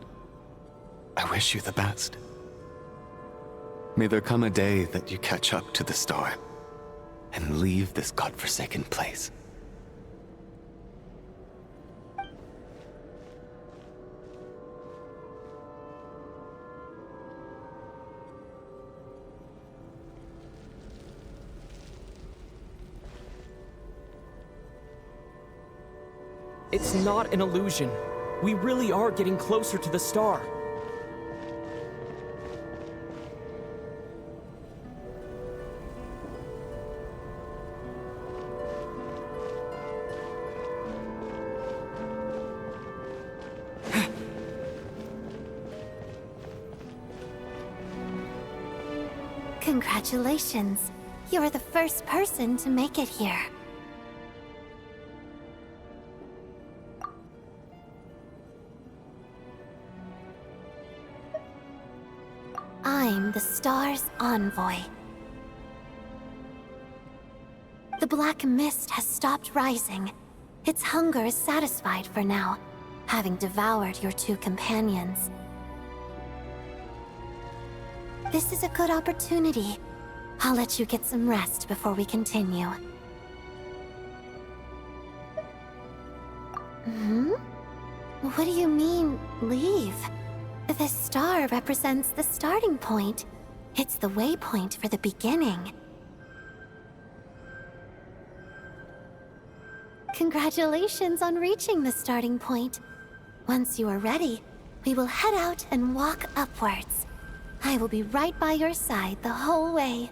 I wish you the best. May there come a day that you catch up to the storm and leave this godforsaken place. It's not an illusion. We really are getting closer to the star. Congratulations. You're the first person to make it here. I'm the star's envoy. The black mist has stopped rising. Its hunger is satisfied for now, having devoured your two companions. This is a good opportunity. I'll let you get some rest before we continue. What do you mean, leave? The star represents the starting point. It's the waypoint for the beginning. Congratulations on reaching the starting point. Once you are ready, we will head out and walk upwards. I will be right by your side the whole way.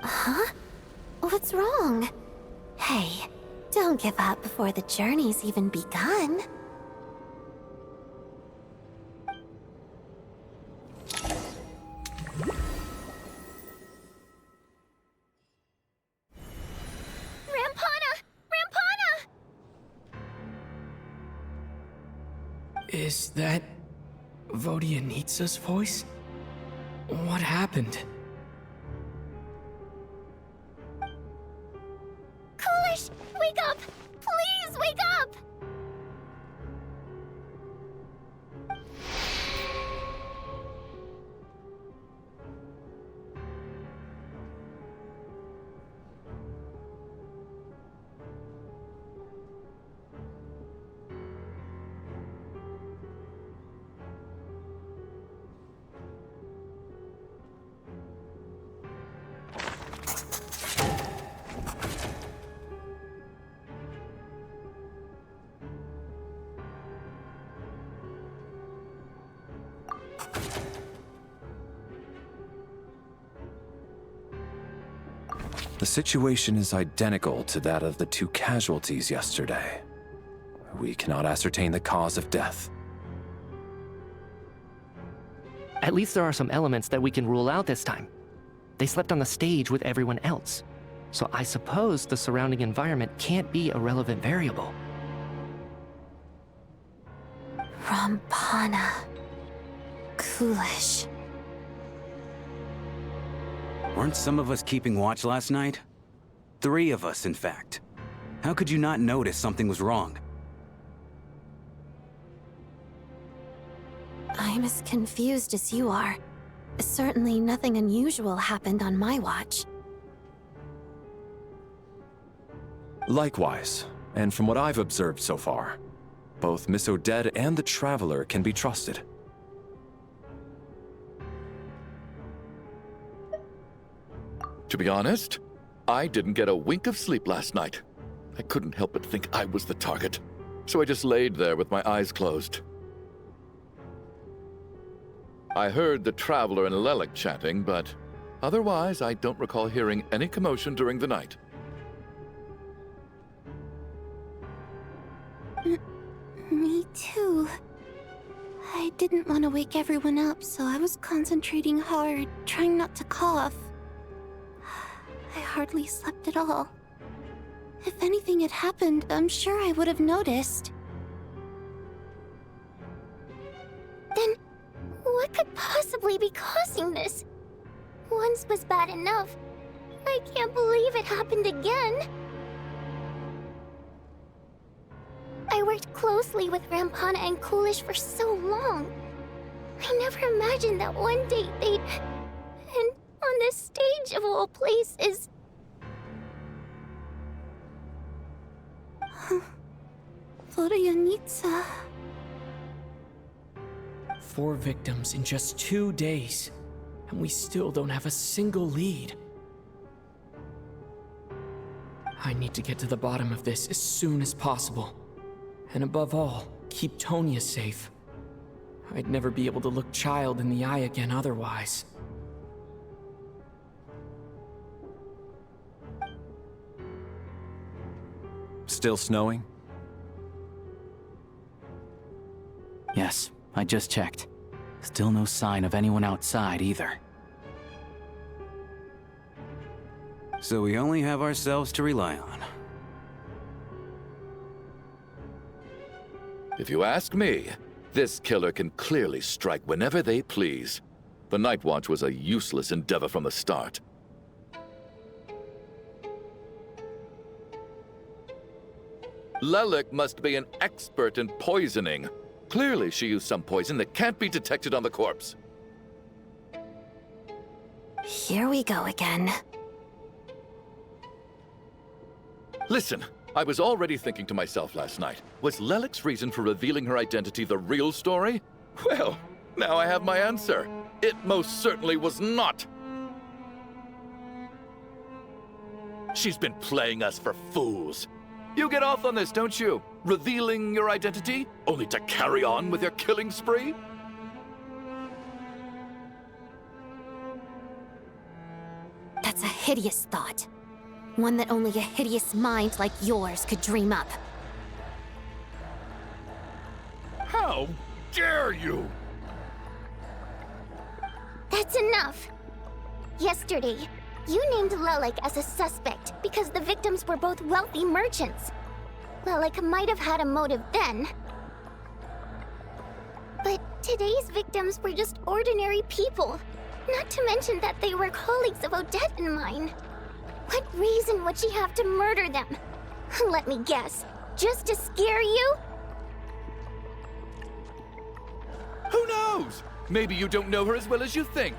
Huh? What's wrong? Hey, don't give up before the journey's even begun. Is that Vodianitsa's voice? What happened? Coolish, wake up! Please wake up! The situation is identical to that of the two casualties yesterday. We cannot ascertain the cause of death. At least there are some elements that we can rule out this time. They slept on the stage with everyone else, so I suppose the surrounding environment can't be a relevant variable. Rampana. Coolish. Weren't some of us keeping watch last night? 3 of us, in fact. How could you not notice something was wrong? I'm as confused as you are. Certainly nothing unusual happened on my watch. Likewise, and from what I've observed so far, both Miss Odette and the Traveler can be trusted. To be honest, I didn't get a wink of sleep last night. I couldn't help but think I was the target, so I just laid there with my eyes closed. I heard the Traveler and Lelik chatting, but otherwise I don't recall hearing any commotion during the night. Me too. I didn't want to wake everyone up, so I was concentrating hard, trying not to cough. I hardly slept at all. If anything had happened, I'm sure I would have noticed. Then, what could possibly be causing this? Once was bad enough. I can't believe it happened again. I worked closely with Rampana and Coolish for so long. I never imagined that one day they'd... And on this stage of all places... Florianitsa... 4 victims in just 2 days, and we still don't have a single lead. I need to get to the bottom of this as soon as possible. And above all, keep Tonya safe. I'd never be able to look Child in the eye again otherwise. Still snowing? Yes, I just checked. Still no sign of anyone outside either. So we only have ourselves to rely on. If you ask me, this killer can clearly strike whenever they please. The Night Watch was a useless endeavor from the start. Lelik must be an expert in poisoning. Clearly she used some poison that can't be detected on the corpse. Here we go again. Listen, I was already thinking to myself last night, was Lelik's reason for revealing her identity the real story? Well, now I have my answer. It most certainly was not. She's been playing us for fools. You get off on this, don't you? Revealing your identity, only to carry on with your killing spree? That's a hideous thought. One that only a hideous mind like yours could dream up. How dare you! That's enough! Yesterday, you named Lelik as a suspect because the victims were both wealthy merchants. Lelik might have had a motive then. But today's victims were just ordinary people. Not to mention that they were colleagues of Odette and mine. What reason would she have to murder them? Let me guess. Just to scare you? Who knows? Maybe you don't know her as well as you think.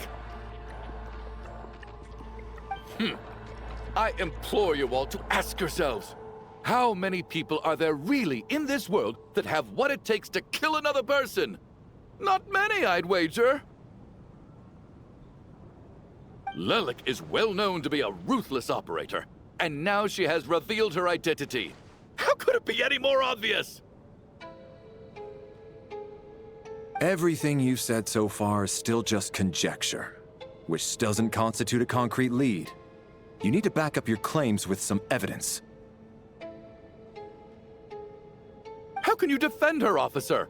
I implore you all to ask yourselves, how many people are there really in this world that have what it takes to kill another person? Not many, I'd wager. Lelik is well known to be a ruthless operator, and now she has revealed her identity. How could it be any more obvious? Everything you've said so far is still just conjecture, which doesn't constitute a concrete lead. You need to back up your claims with some evidence. How can you defend her, officer?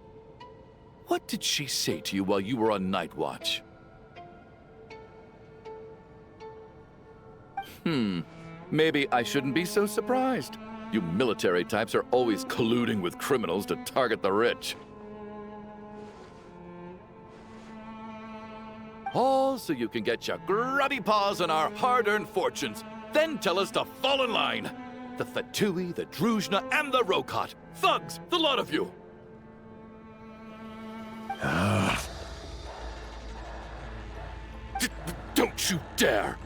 What did she say to you while you were on Night Watch? Maybe I shouldn't be so surprised. You military types are always colluding with criminals to target the rich. All so you can get your grubby paws on our hard-earned fortunes, then tell us to fall in line. The Fatui, the Druzhna, and the Rokot. Thugs, the lot of you. Don't you dare!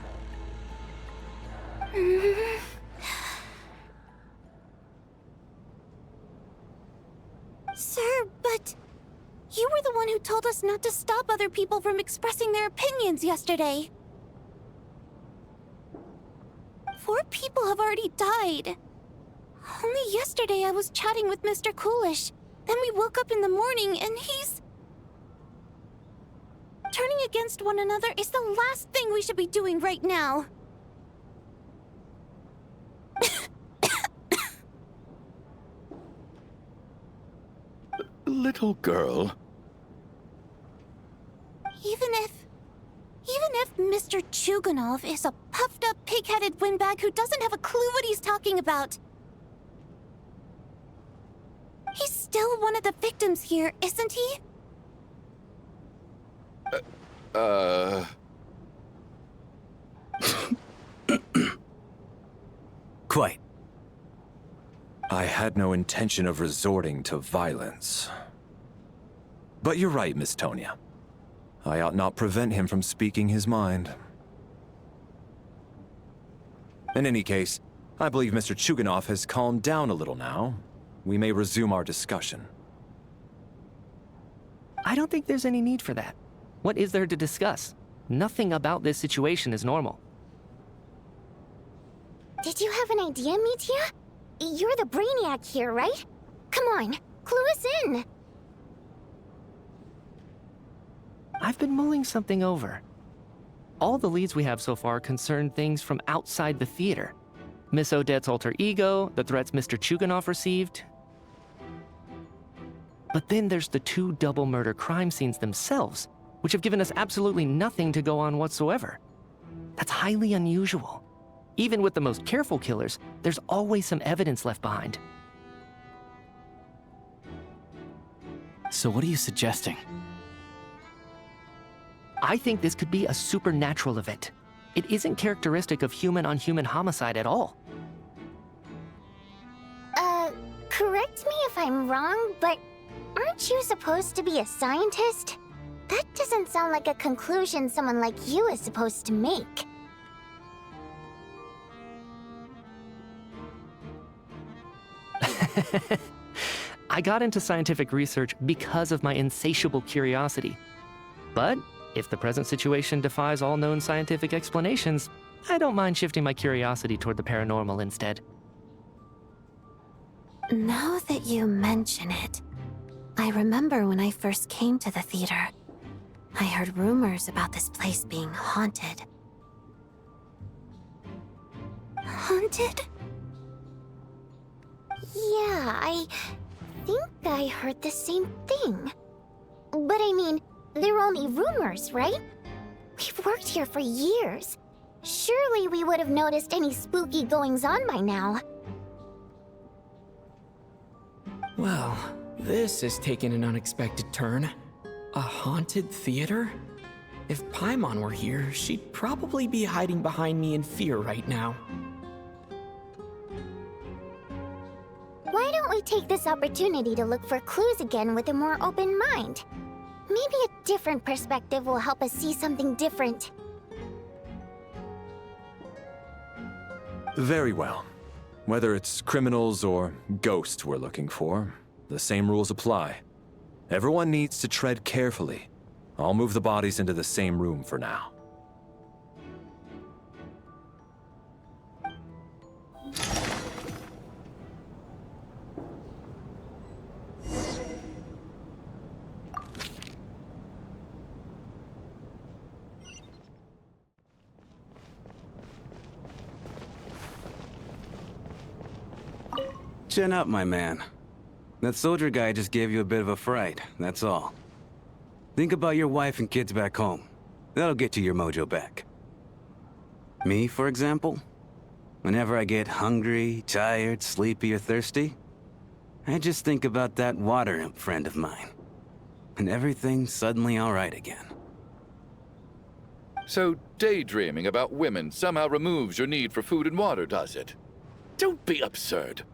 Sir, but... you were the one who told us not to stop other people from expressing their opinions yesterday. 4 people have already died. Only yesterday I was chatting with Mr. Coolish. Then we woke up in the morning and he's... Turning against one another is the last thing we should be doing right now. Little girl. Even if Mr. Chuganov is a puffed-up, pig-headed windbag who doesn't have a clue what he's talking about, he's still one of the victims here, isn't he? Quite. I had no intention of resorting to violence. But you're right, Miss Tonia. I ought not prevent him from speaking his mind. In any case, I believe Mr. Chuganov has calmed down a little now. We may resume our discussion. I don't think there's any need for that. What is there to discuss? Nothing about this situation is normal. Did you have an idea, Mitya? You're the brainiac here, right? Come on, clue us in. I've been mulling something over. All the leads we have so far concern things from outside the theater. Miss Odette's alter ego, the threats Mr. Chuganov received. But then there's the 2 double murder crime scenes themselves, which have given us absolutely nothing to go on whatsoever. That's highly unusual. Even with the most careful killers, there's always some evidence left behind. So what are you suggesting? I think this could be a supernatural event. It isn't characteristic of human-on-human homicide at all. Correct me if I'm wrong, but aren't you supposed to be a scientist? That doesn't sound like a conclusion someone like you is supposed to make. I got into scientific research because of my insatiable curiosity. But if the present situation defies all known scientific explanations, I don't mind shifting my curiosity toward the paranormal instead. Now that you mention it, I remember when I first came to the theater, I heard rumors about this place being haunted. Haunted? Yeah, I think I heard the same thing. But I mean, they're only rumors, right? We've worked here for years. Surely we would have noticed any spooky goings-on by now. Well, this has taken an unexpected turn. A haunted theater? If Paimon were here, she'd probably be hiding behind me in fear right now. Why don't we take this opportunity to look for clues again with a more open mind? Maybe a different perspective will help us see something different. Very well. Whether it's criminals or ghosts we're looking for, the same rules apply. Everyone needs to tread carefully. I'll move the bodies into the same room for now. Chin up, my man. That soldier guy just gave you a bit of a fright, that's all. Think about your wife and kids back home. That'll get you your mojo back. Me, for example? Whenever I get hungry, tired, sleepy, or thirsty, I just think about that water imp friend of mine. And everything's suddenly all right again. So daydreaming about women somehow removes your need for food and water, does it? Don't be absurd.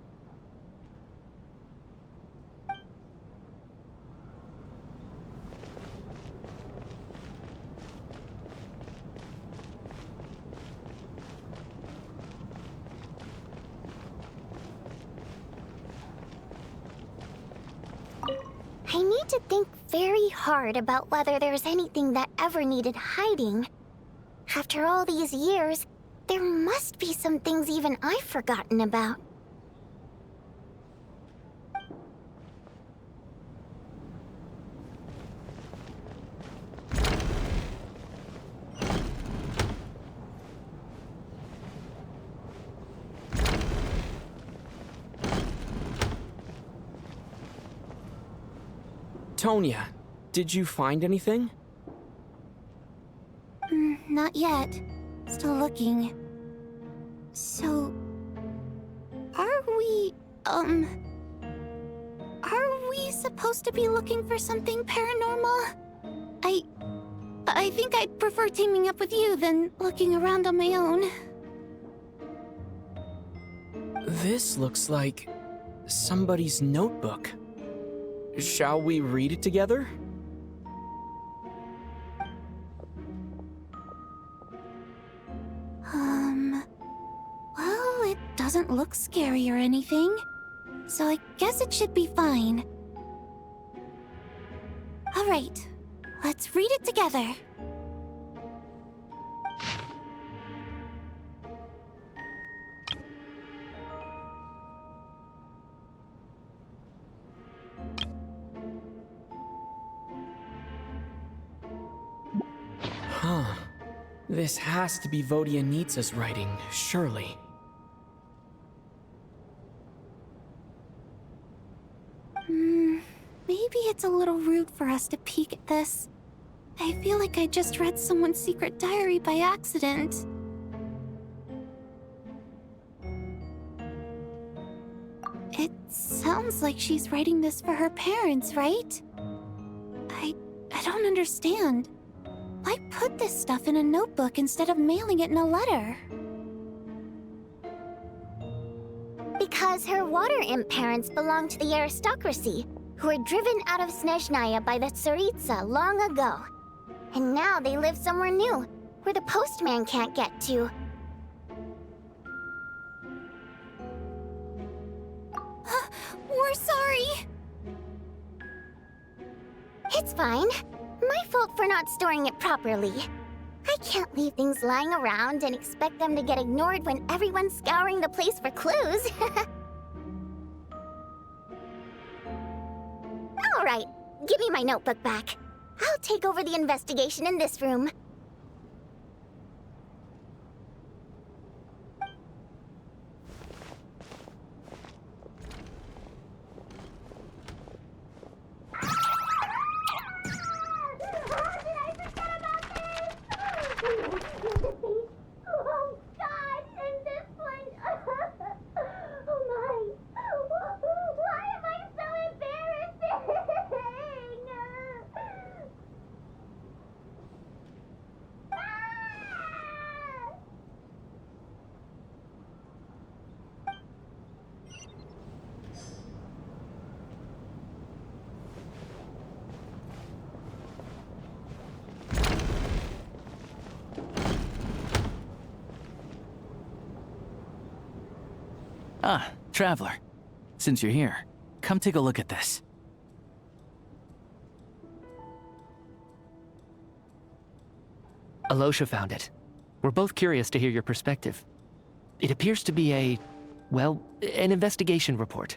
I need to think very hard about whether there's anything that ever needed hiding. After all these years, There must be some things even I've forgotten about. Tonya, did you find anything? Not yet. Still looking. So... Are we supposed to be looking for something paranormal? I think I'd prefer teaming up with you than looking around on my own. This looks like somebody's notebook. Shall we read it together? Well, it doesn't look scary or anything, so I guess it should be fine. All right, let's read it together. Huh. This has to be Vodianitsa's writing, surely. Maybe it's a little rude for us to peek at this. I feel like I just read someone's secret diary by accident. It sounds like she's writing this for her parents, right? I don't understand. Why put this stuff in a notebook instead of mailing it in a letter? Because her water imp parents belonged to the aristocracy, who were driven out of Snezhnaya by the Tsaritsa long ago. And now they live somewhere new, where the postman can't get to. We're sorry! It's fine. My fault for not storing it properly. I can't leave things lying around and expect them to get ignored when everyone's scouring the place for clues. All right, give me my notebook back. I'll take over the investigation in this room. Ah, Traveler. Since you're here, come take a look at this. Alosha found it. We're both curious to hear your perspective. It appears to be an investigation report.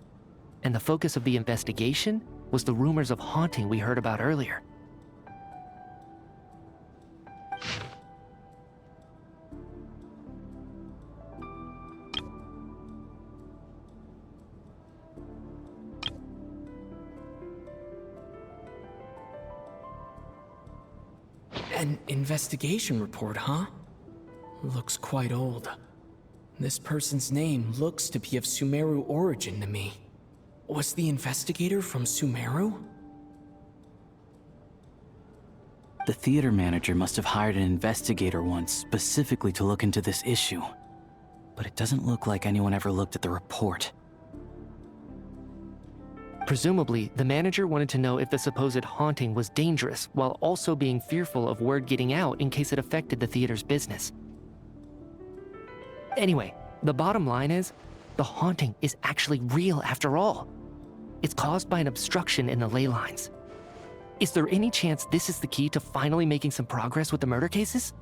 And the focus of the investigation was the rumors of haunting we heard about earlier. An investigation report, huh? Looks quite old. This person's name looks to be of Sumeru origin to me. Was the investigator from Sumeru? The theater manager must have hired an investigator once specifically to look into this issue. But it doesn't look like anyone ever looked at the report. Presumably, the manager wanted to know if the supposed haunting was dangerous, while also being fearful of word getting out in case it affected the theater's business. Anyway, the bottom line is, the haunting is actually real after all. It's caused by an obstruction in the ley lines. Is there any chance this is the key to finally making some progress with the murder cases?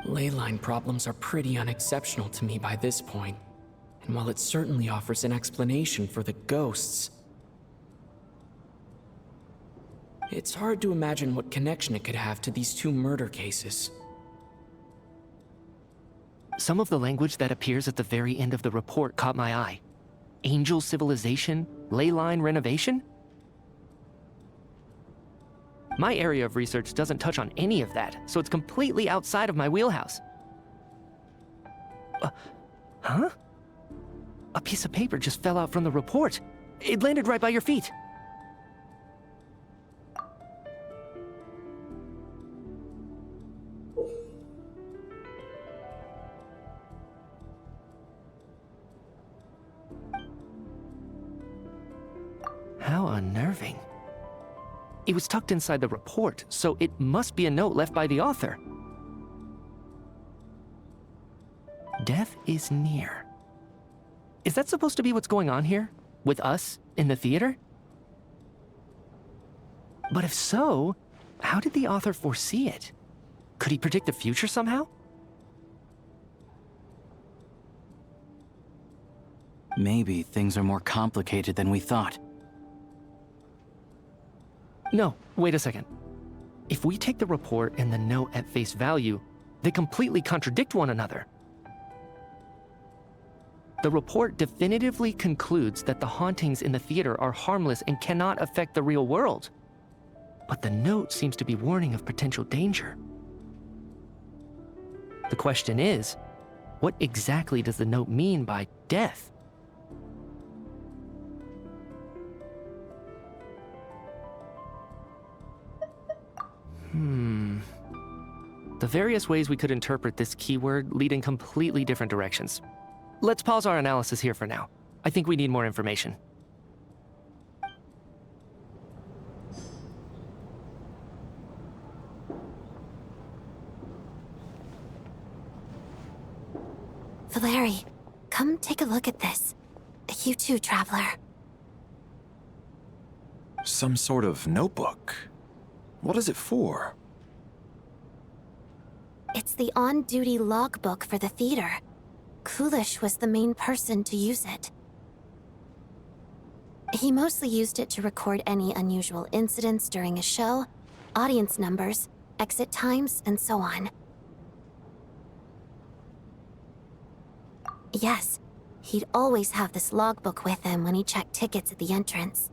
Ley line problems are pretty unexceptional to me by this point, and while it certainly offers an explanation for the ghosts, it's hard to imagine what connection it could have to these two murder cases. Some of the language that appears at the very end of the report caught my eye. Angel civilization, ley line renovation? My area of research doesn't touch on any of that, so it's completely outside of my wheelhouse. Huh? A piece of paper just fell out from the report. It landed right by your feet. How unnerving. It was tucked inside the report, so it must be a note left by the author. Death is near. Is that supposed to be what's going on here? With us in the theater? But if so, how did the author foresee it? Could he predict the future somehow? Maybe things are more complicated than we thought. No, wait a second. If we take the report and the note at face value, they completely contradict one another. The report definitively concludes that the hauntings in the theater are harmless and cannot affect the real world. But the note seems to be warning of potential danger. The question is, what exactly does the note mean by death? The various ways we could interpret this keyword lead in completely different directions. Let's pause our analysis here for now. I think we need more information. Valeri, come take a look at this. You too, traveler. Some sort of notebook. What is it for? It's the on-duty logbook for the theater. Kulish was the main person to use it. He mostly used it to record any unusual incidents during a show, audience numbers, exit times, and so on. Yes, he'd always have this logbook with him when he checked tickets at the entrance.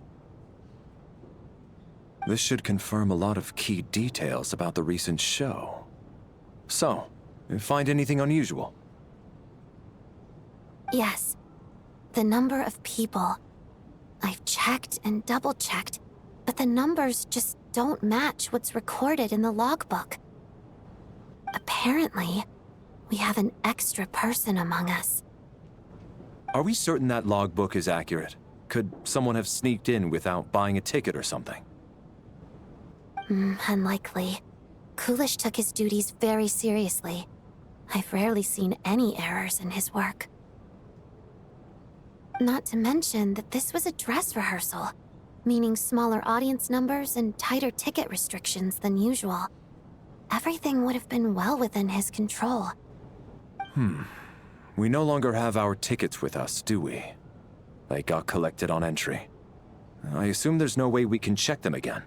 This should confirm a lot of key details about the recent show. So, you find anything unusual? Yes. The number of people. I've checked and double-checked, but the numbers just don't match what's recorded in the logbook. Apparently, we have an extra person among us. Are we certain that logbook is accurate? Could someone have sneaked in without buying a ticket or something? Unlikely. Kulish took his duties very seriously. I've rarely seen any errors in his work. Not to mention that this was a dress rehearsal, meaning smaller audience numbers and tighter ticket restrictions than usual. Everything would have been well within his control. We no longer have our tickets with us, do we? They got collected on entry. I assume there's no way we can check them again.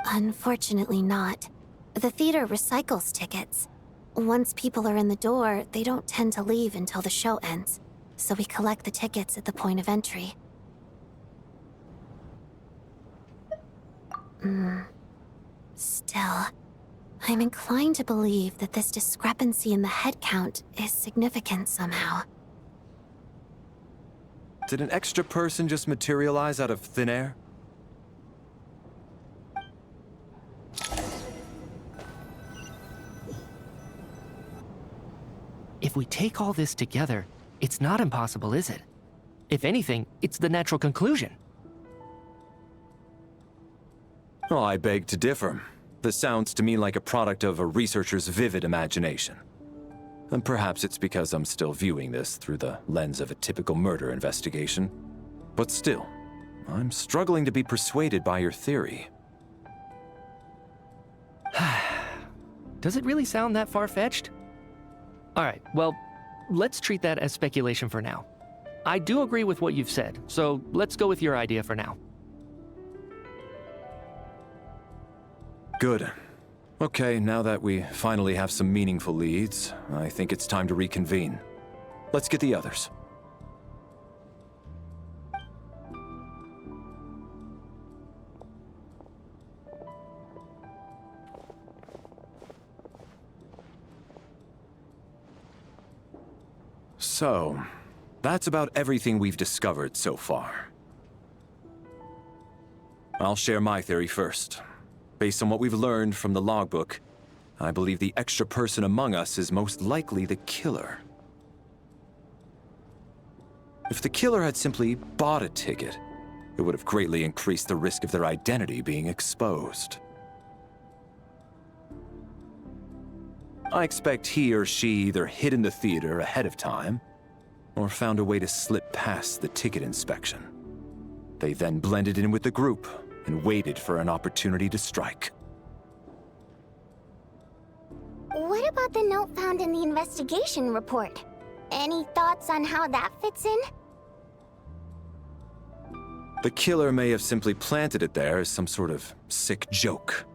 Unfortunately not. The theater recycles tickets. Once people are in the door, they don't tend to leave until the show ends, so we collect the tickets at the point of entry. Still, I'm inclined to believe that this discrepancy in the head count is significant somehow. Did an extra person just materialize out of thin air? If we take all this together, it's not impossible, is it? If anything, it's the natural conclusion. Oh, I beg to differ. This sounds to me like a product of a researcher's vivid imagination. And perhaps it's because I'm still viewing this through the lens of a typical murder investigation. But still, I'm struggling to be persuaded by your theory. Does it really sound that far-fetched? Alright, well, let's treat that as speculation for now. I do agree with what you've said, so let's go with your idea for now. Good. Okay, now that we finally have some meaningful leads, I think it's time to reconvene. Let's get the others. So, that's about everything we've discovered so far. I'll share my theory first. Based on what we've learned from the logbook, I believe the extra person among us is most likely the killer. If the killer had simply bought a ticket, it would have greatly increased the risk of their identity being exposed. I expect he or she either hid in the theater ahead of time, or found a way to slip past the ticket inspection. They then blended in with the group and waited for an opportunity to strike. What about the note found in the investigation report? Any thoughts on how that fits in? The killer may have simply planted it there as some sort of sick joke.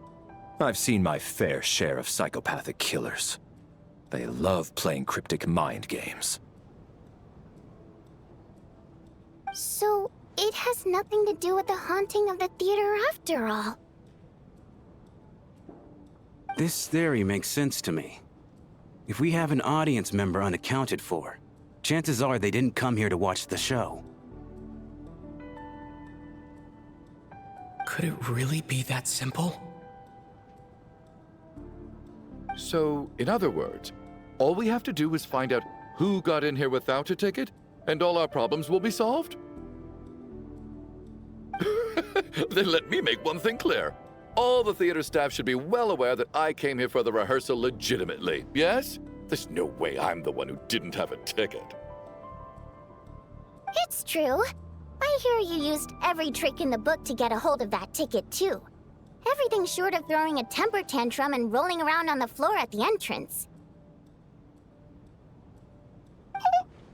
I've seen my fair share of psychopathic killers. They love playing cryptic mind games. So, it has nothing to do with the haunting of the theater after all. This theory makes sense to me. If we have an audience member unaccounted for, chances are they didn't come here to watch the show. Could it really be that simple? So, in other words, all we have to do is find out who got in here without a ticket, and all our problems will be solved? Then let me make one thing clear. All the theater staff should be well aware that I came here for the rehearsal legitimately, yes? There's no way I'm the one who didn't have a ticket. It's true. I hear you used every trick in the book to get a hold of that ticket, too. Everything short of throwing a temper tantrum and rolling around on the floor at the entrance.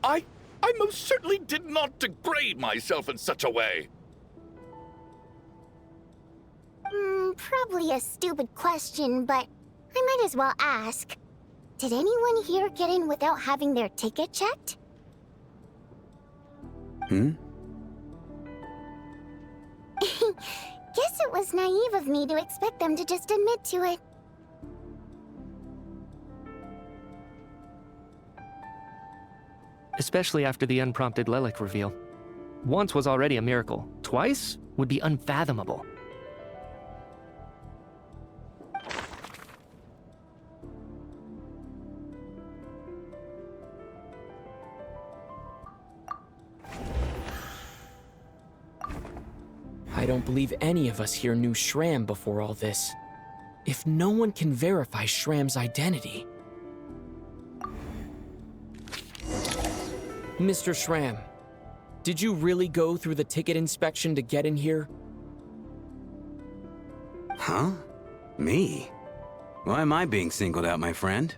I most certainly did not degrade myself in such a way. Probably a stupid question, but I might as well ask. Did anyone here get in without having their ticket checked? Hmm? Guess it was naive of me to expect them to just admit to it. Especially after the unprompted Lelic reveal. Once was already a miracle. Twice would be unfathomable. I don't believe any of us here knew Shram before all this. If no one can verify Shram's identity... Mr. Shram, did you really go through the ticket inspection to get in here? Huh? Me? Why am I being singled out, my friend?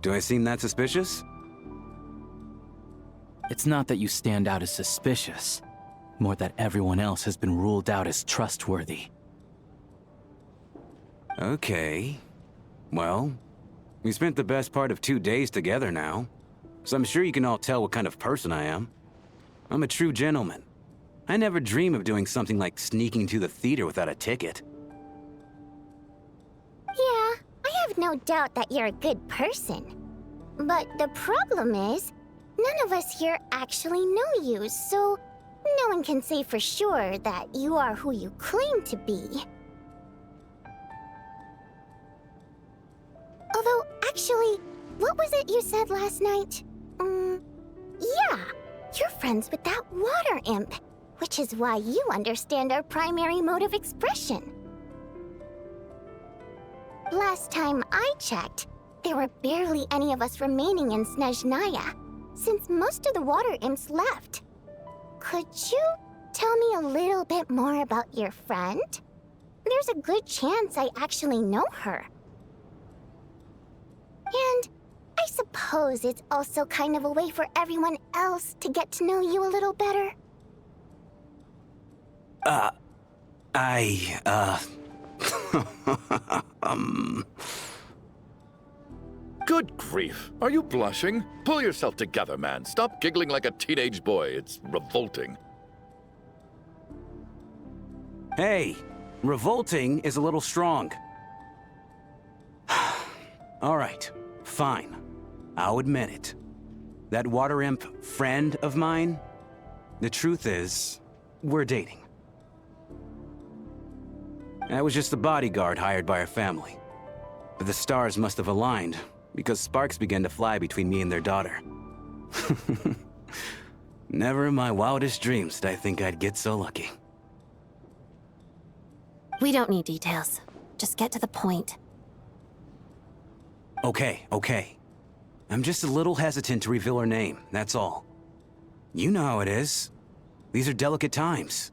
Do I seem that suspicious? It's not that you stand out as suspicious, more that everyone else has been ruled out as trustworthy. Okay. Well, we spent the best part of 2 days together now, so I'm sure you can all tell what kind of person I am. I'm a true gentleman. I never dream of doing something like sneaking to the theater without a ticket. Yeah, I have no doubt that you're a good person. But the problem is, none of us here actually know you, so no one can say for sure that you are who you claim to be. Although, actually, what was it you said last night? Yeah, you're friends with that water imp, which is why you understand our primary mode of expression. Last time I checked, there were barely any of us remaining in Snezhnaya, since most of the water imps left. Could you tell me a little bit more about your friend? There's a good chance I actually know her. And I suppose it's also kind of a way for everyone else to get to know you a little better. Good grief. Are you blushing? Pull yourself together, man. Stop giggling like a teenage boy. It's revolting. Hey, revolting is a little strong. All right, fine. I'll admit it. That water imp friend of mine, the truth is, we're dating. I was just the bodyguard hired by our family. But the stars must have aligned, because sparks began to fly between me and their daughter. Never in my wildest dreams did I think I'd get so lucky. We don't need details. Just get to the point. Okay. I'm just a little hesitant to reveal her name, that's all. You know how it is. These are delicate times.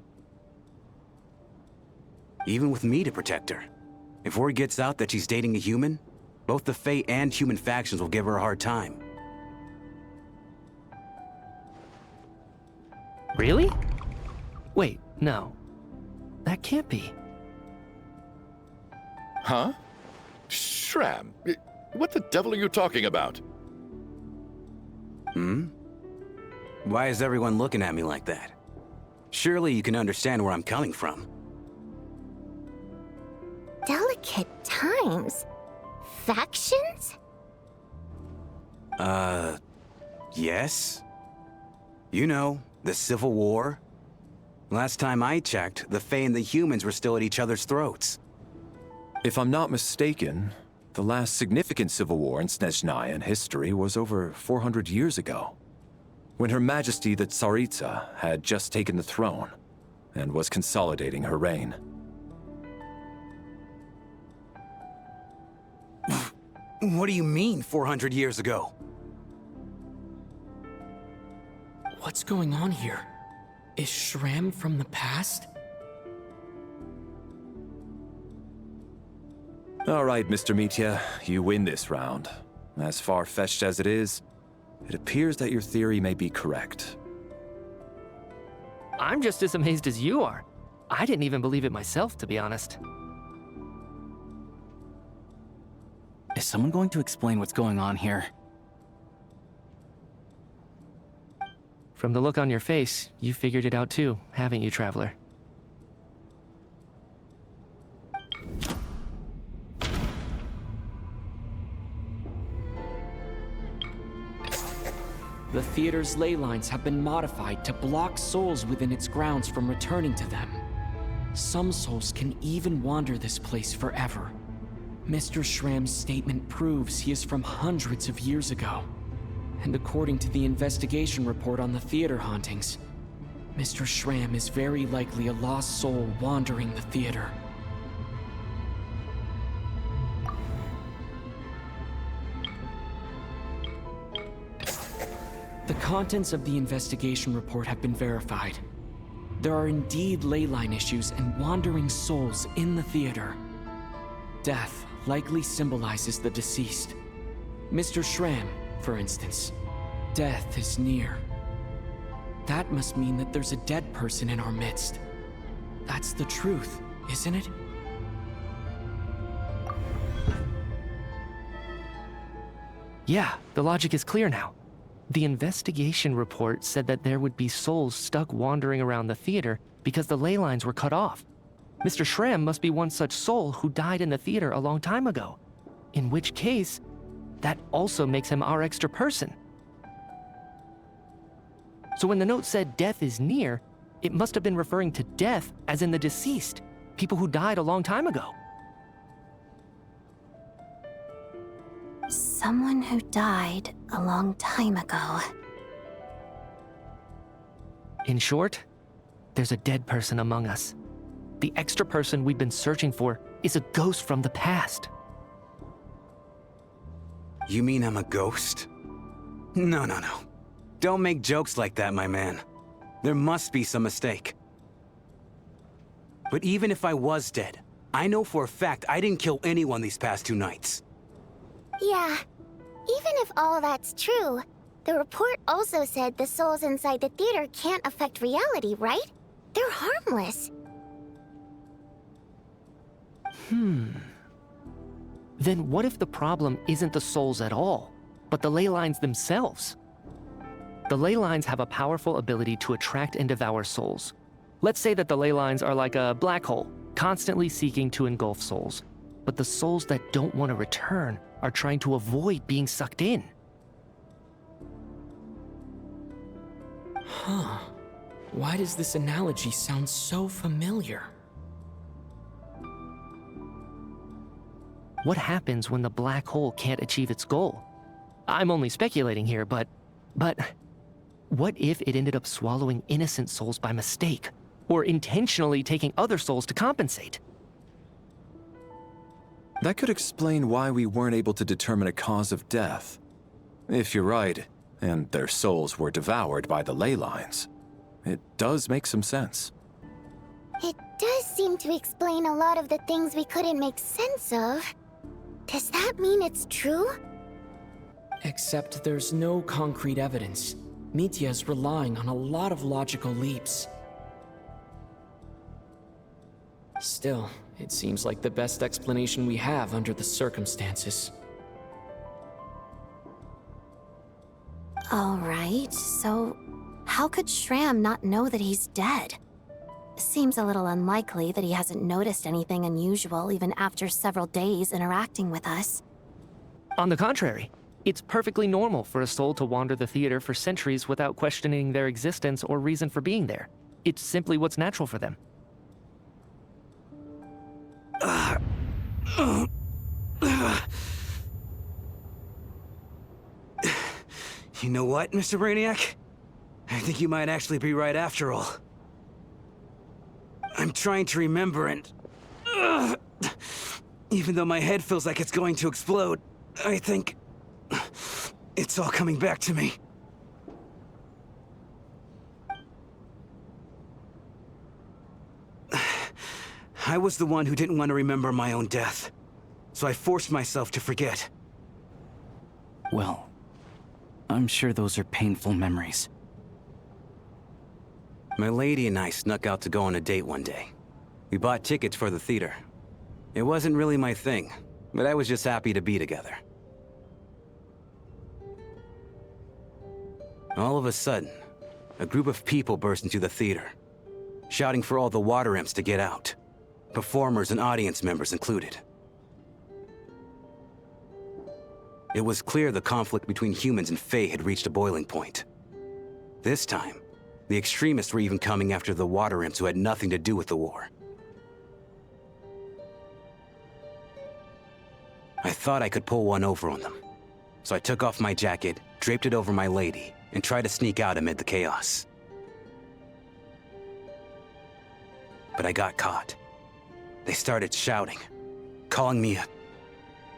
Even with me to protect her. If word gets out that she's dating a human, both the Fae and human factions will give her a hard time. Really? Wait, no. That can't be. Huh? Shram, what the devil are you talking about? Why is everyone looking at me like that? Surely you can understand where I'm coming from. Delicate times? Factions? Yes? You know, the Civil War? Last time I checked, the Fae and the humans were still at each other's throats. If I'm not mistaken, the last significant civil war in Snezhnayan history was over 400 years ago, when Her Majesty the Tsaritsa had just taken the throne and was consolidating her reign. What do you mean, 400 years ago? What's going on here? Is Shram from the past? All right, Mr. Mitya, you win this round. As far-fetched as it is, it appears that your theory may be correct. I'm just as amazed as you are. I didn't even believe it myself, to be honest. Is someone going to explain what's going on here? From the look on your face, you figured it out too, haven't you, Traveler? The theater's ley lines have been modified to block souls within its grounds from returning to them. Some souls can even wander this place forever. Mr. Shram's statement proves he is from hundreds of years ago. And according to the investigation report on the theater hauntings, Mr. Shram is very likely a lost soul wandering the theater. The contents of the investigation report have been verified. There are indeed ley line issues and wandering souls in the theater. Death likely symbolizes the deceased. Mr. Shram, for instance. Death is near. That must mean that there's a dead person in our midst. That's the truth, isn't it? Yeah, the logic is clear now. The investigation report said that there would be souls stuck wandering around the theater because the ley lines were cut off. Mr. Shram must be one such soul who died in the theater a long time ago. In which case, that also makes him our extra person. So when the note said death is near, it must have been referring to death as in the deceased, people who died a long time ago. Someone who died a long time ago. In short, there's a dead person among us. The extra person we've been searching for is a ghost from the past. You mean I'm a ghost? No. Don't make jokes like that, my man. There must be some mistake. But even if I was dead, I know for a fact I didn't kill anyone these past 2 nights. Yeah, if all that's true, the report also said the souls inside the theater can't affect reality, right? They're harmless. Then what if the problem isn't the souls at all, but the ley lines themselves? The ley lines have a powerful ability to attract and devour souls. Let's say that the ley lines are like a black hole, constantly seeking to engulf souls. But the souls that don't want to return are trying to avoid being sucked in. Huh. Why does this analogy sound so familiar? What happens when the black hole can't achieve its goal? I'm only speculating here, but what if it ended up swallowing innocent souls by mistake, or intentionally taking other souls to compensate? That could explain why we weren't able to determine a cause of death. If you're right, and their souls were devoured by the ley lines, it does make some sense. It does seem to explain a lot of the things we couldn't make sense of. Does that mean it's true? Except there's no concrete evidence. Mitya is relying on a lot of logical leaps. Still, it seems like the best explanation we have under the circumstances. All right, so how could Shram not know that he's dead? Seems a little unlikely that he hasn't noticed anything unusual even after several days interacting with us. On the contrary, it's perfectly normal for a soul to wander the theater for centuries without questioning their existence or reason for being there. It's simply what's natural for them. You know what, Mr. Brainiac? I think you might actually be right after all. I'm trying to remember and... even though my head feels like it's going to explode, I think... it's all coming back to me. I was the one who didn't want to remember my own death, so I forced myself to forget. Well, I'm sure those are painful memories. My lady and I snuck out to go on a date one day. We bought tickets for the theater. It wasn't really my thing, but I was just happy to be together. All of a sudden, a group of people burst into the theater, shouting for all the water imps to get out. Performers and audience members included. It was clear the conflict between humans and Fae had reached a boiling point. This time, the extremists were even coming after the water imps who had nothing to do with the war. I thought I could pull one over on them, so I took off my jacket, draped it over my lady, and tried to sneak out amid the chaos. But I got caught. They started shouting, calling me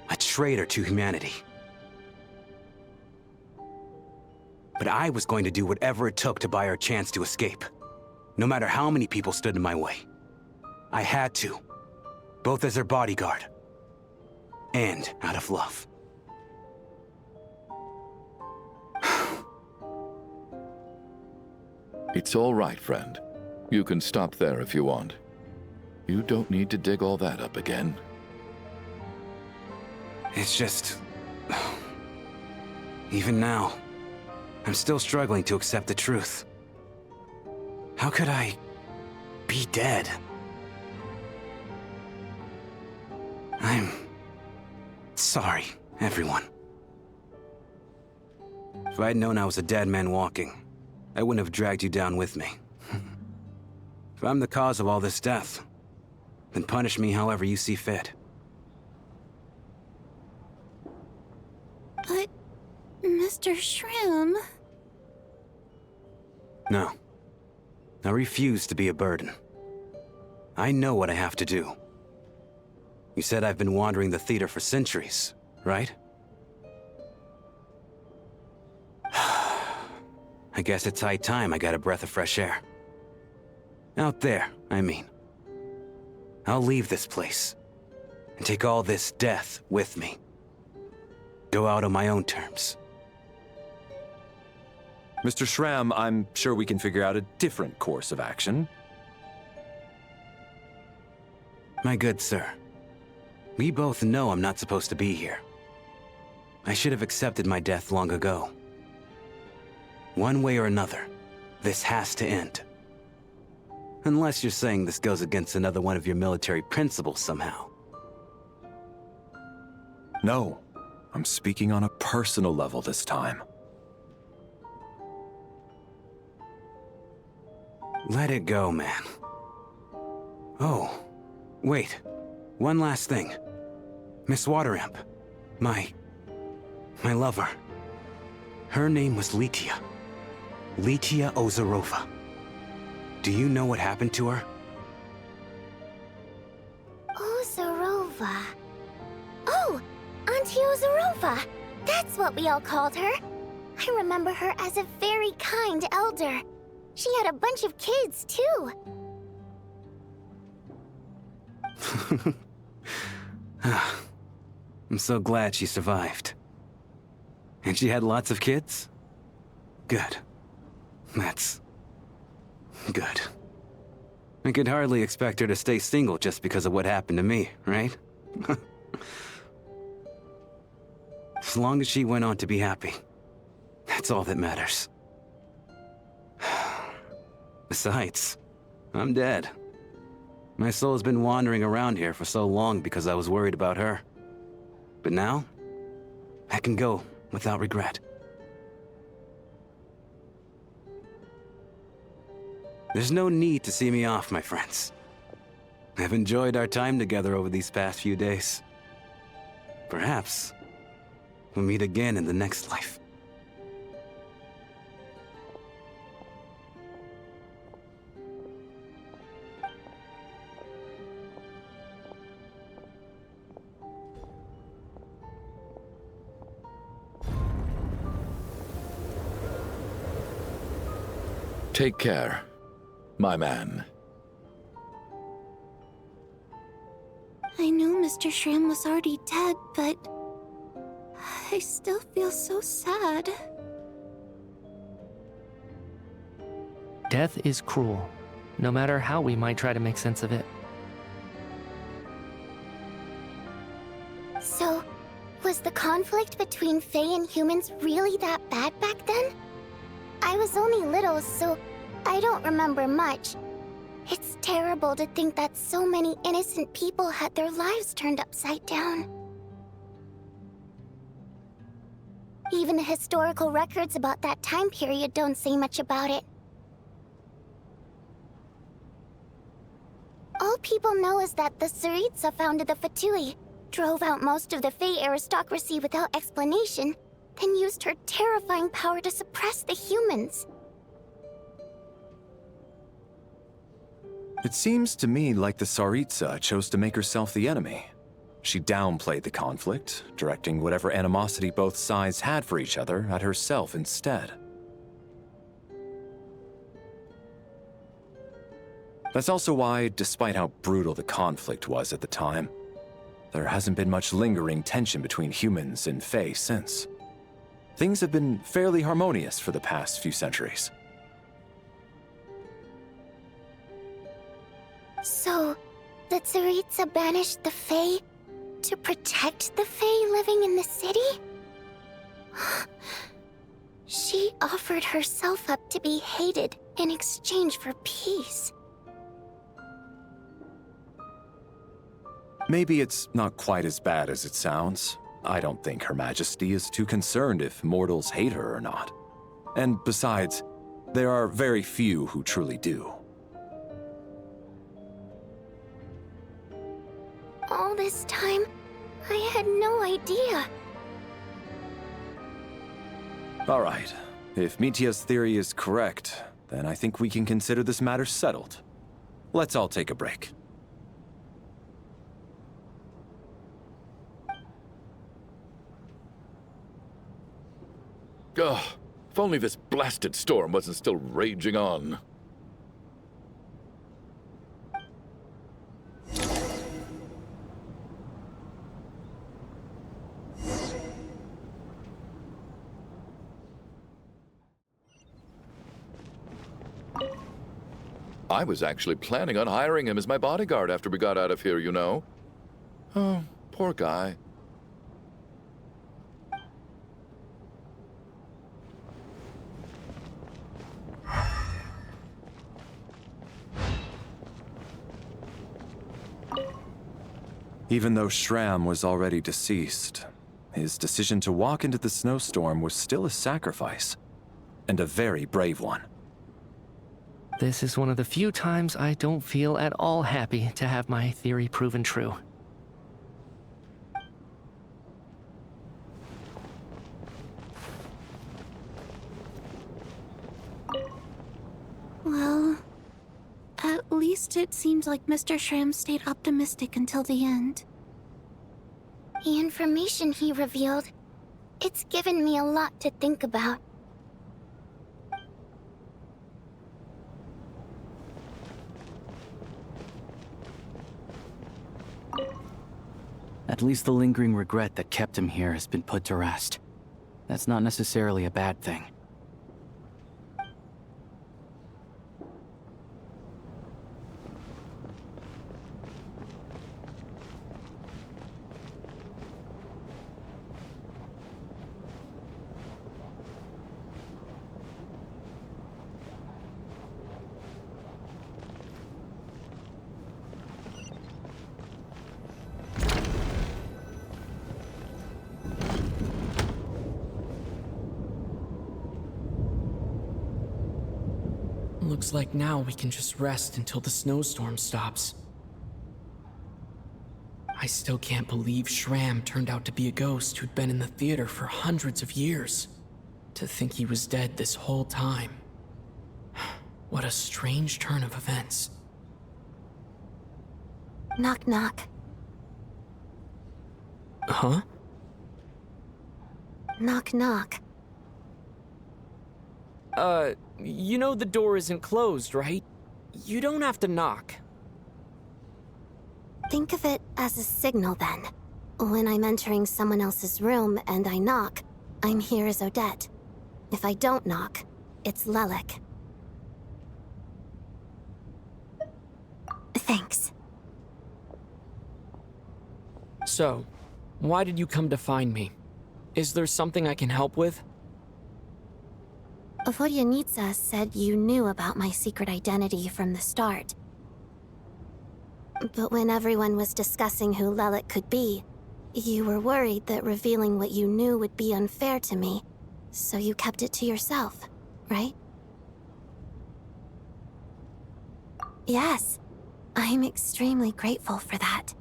a traitor to humanity. But I was going to do whatever it took to buy our chance to escape, no matter how many people stood in my way. I had to, both as their bodyguard and out of love. It's all right, friend. You can stop there if you want. You don't need to dig all that up again. It's just... even now, I'm still struggling to accept the truth. How could I be dead? I'm sorry, everyone. If I'd known I was a dead man walking, I wouldn't have dragged you down with me. If I'm the cause of all this death, then punish me however you see fit. But, Mr. Shroom... No. I refuse to be a burden. I know what I have to do. You said I've been wandering the theater for centuries, right? I guess it's high time I got a breath of fresh air. Out there, I mean. I'll leave this place and take all this death with me. Go out on my own terms. Mr. Schramm, I'm sure we can figure out a different course of action. My good sir, we both know I'm not supposed to be here. I should have accepted my death long ago. One way or another, this has to end. Unless you're saying this goes against another one of your military principles somehow. No, I'm speaking on a personal level this time. Let it go, man. Oh, wait. One last thing. Miss Wateramp. My lover. Her name was Litia. Litia Ozarova. Do you know what happened to her? Ozarova. Oh, Auntie Ozarova. That's what we all called her. I remember her as a very kind elder. She had a bunch of kids, too. I'm so glad she survived. And she had lots of kids? Good. That's good. I could hardly expect her to stay single just because of what happened to me, right? As long as she went on to be happy, that's all that matters. Besides, I'm dead. My soul's been wandering around here for so long because I was worried about her. But now, I can go without regret. There's no need to see me off, my friends. I've enjoyed our time together over these past few days. Perhaps we'll meet again in the next life. Take care, my man. I know Mr. Schramm was already dead, but I still feel so sad. Death is cruel, no matter how we might try to make sense of it. So, was the conflict between Fae and humans really that bad back then? I was only little, so I don't remember much. It's terrible to think that so many innocent people had their lives turned upside down. Even the historical records about that time period don't say much about it. All people know is that the Tsaritsa founded the Fatui, drove out most of the Fae aristocracy without explanation, then used her terrifying power to suppress the humans. It seems to me like the Tsaritsa chose to make herself the enemy. She downplayed the conflict, directing whatever animosity both sides had for each other at herself instead. That's also why, despite how brutal the conflict was at the time, there hasn't been much lingering tension between humans and Fae since. Things have been fairly harmonious for the past few centuries. So, the Tsaritsa banished the Fae to protect the Fae living in the city? She offered herself up to be hated in exchange for peace. Maybe it's not quite as bad as it sounds. I don't think Her Majesty is too concerned if mortals hate her or not. And besides, there are very few who truly do. All this time, I had no idea. All right. If Mitia's theory is correct, then I think we can consider this matter settled. Let's all take a break. Ugh, if only this blasted storm wasn't still raging on. I was actually planning on hiring him as my bodyguard after we got out of here, you know. Oh, poor guy. Even though Shram was already deceased, his decision to walk into the snowstorm was still a sacrifice, and a very brave one. This is one of the few times I don't feel at all happy to have my theory proven true. Well, at least it seems like Mr. Shram stayed optimistic until the end. The information he revealed, it's given me a lot to think about. At least the lingering regret that kept him here has been put to rest. That's not necessarily a bad thing. Looks like now we can just rest until the snowstorm stops. I still can't believe Shram turned out to be a ghost who'd been in the theater for hundreds of years. To think he was dead this whole time. What a strange turn of events. Knock knock. Huh? Knock knock. You know the door isn't closed, right? You don't have to knock. Think of it as a signal then. When I'm entering someone else's room and I knock, I'm here as Odette. If I don't knock, it's Lelik. Thanks. So, why did you come to find me? Is there something I can help with? Vodyanitsa said you knew about my secret identity from the start. But when everyone was discussing who Lelik could be, you were worried that revealing what you knew would be unfair to me, so you kept it to yourself, right? Yes, I'm extremely grateful for that.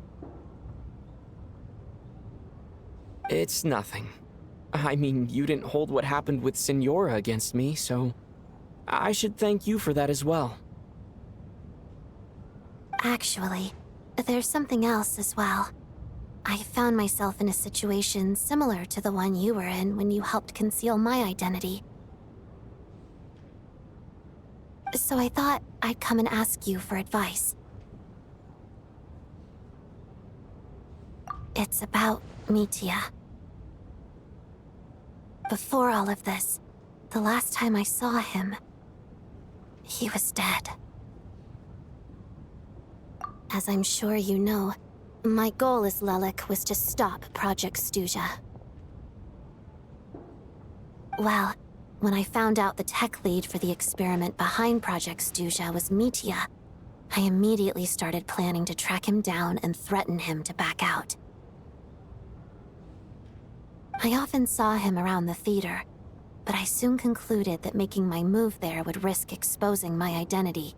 It's nothing. I mean, you didn't hold what happened with Signora against me, so I should thank you for that as well. Actually, there's something else as well. I found myself in a situation similar to the one you were in when you helped conceal my identity. So I thought I'd come and ask you for advice. It's about Mitya. Before all of this, the last time I saw him, he was dead. As I'm sure you know, my goal as Lelik was to stop Project Stuja. Well, when I found out the tech lead for the experiment behind Project Stuja was Mitya, I immediately started planning to track him down and threaten him to back out. I often saw him around the theater, but I soon concluded that making my move there would risk exposing my identity.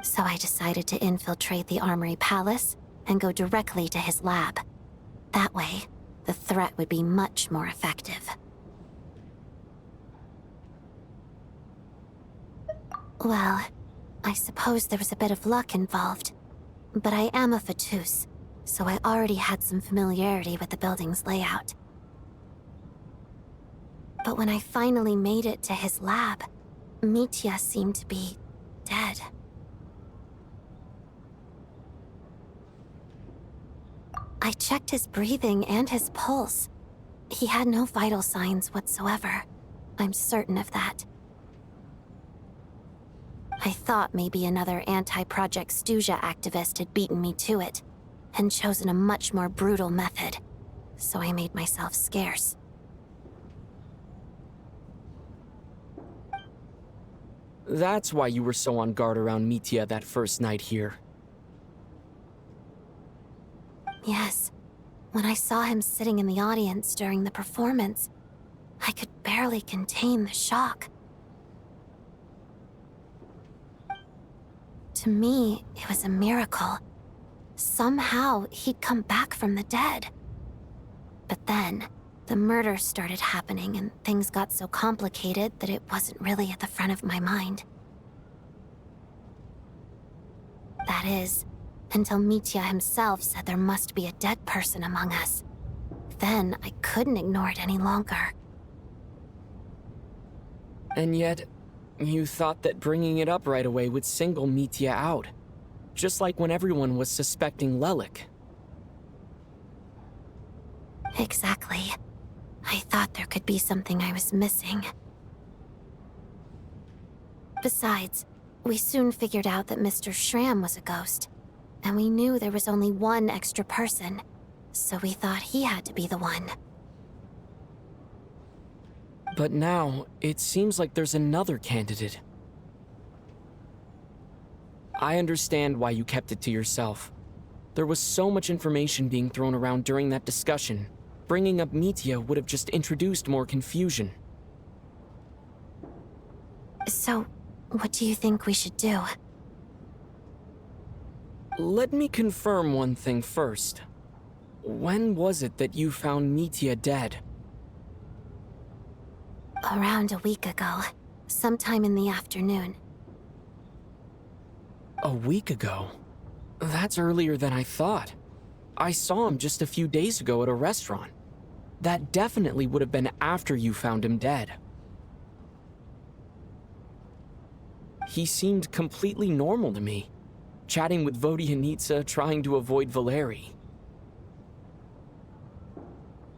So I decided to infiltrate the Armory Palace and go directly to his lab. That way, the threat would be much more effective. Well, I suppose there was a bit of luck involved, but I am a Fatus, so I already had some familiarity with the building's layout. But when I finally made it to his lab, Mitya seemed to be dead. I checked his breathing and his pulse. He had no vital signs whatsoever. I'm certain of that. I thought maybe another anti-Project Stuja activist had beaten me to it, and chosen a much more brutal method, so I made myself scarce. That's why you were so on guard around Mitya that first night here. Yes. When I saw him sitting in the audience during the performance, I could barely contain the shock. To me, it was a miracle. Somehow, he'd come back from the dead. But then, the murders started happening and things got so complicated that it wasn't really at the front of my mind. That is, until Mitya himself said there must be a dead person among us. Then I couldn't ignore it any longer. And yet, you thought that bringing it up right away would single Mitya out. Just like when everyone was suspecting Lelik. Exactly. I thought there could be something I was missing. Besides, we soon figured out that Mr. Schramm was a ghost. And we knew there was only one extra person, so we thought he had to be the one. But now, it seems like there's another candidate. I understand why you kept it to yourself. There was so much information being thrown around during that discussion. Bringing up Mitya would have just introduced more confusion. So, what do you think we should do? Let me confirm one thing first. When was it that you found Mitya dead? Around a week ago, sometime in the afternoon. A week ago? That's earlier than I thought. I saw him just a few days ago at a restaurant. That definitely would have been after you found him dead. He seemed completely normal to me, chatting with Vodyanitsa, trying to avoid Valeri.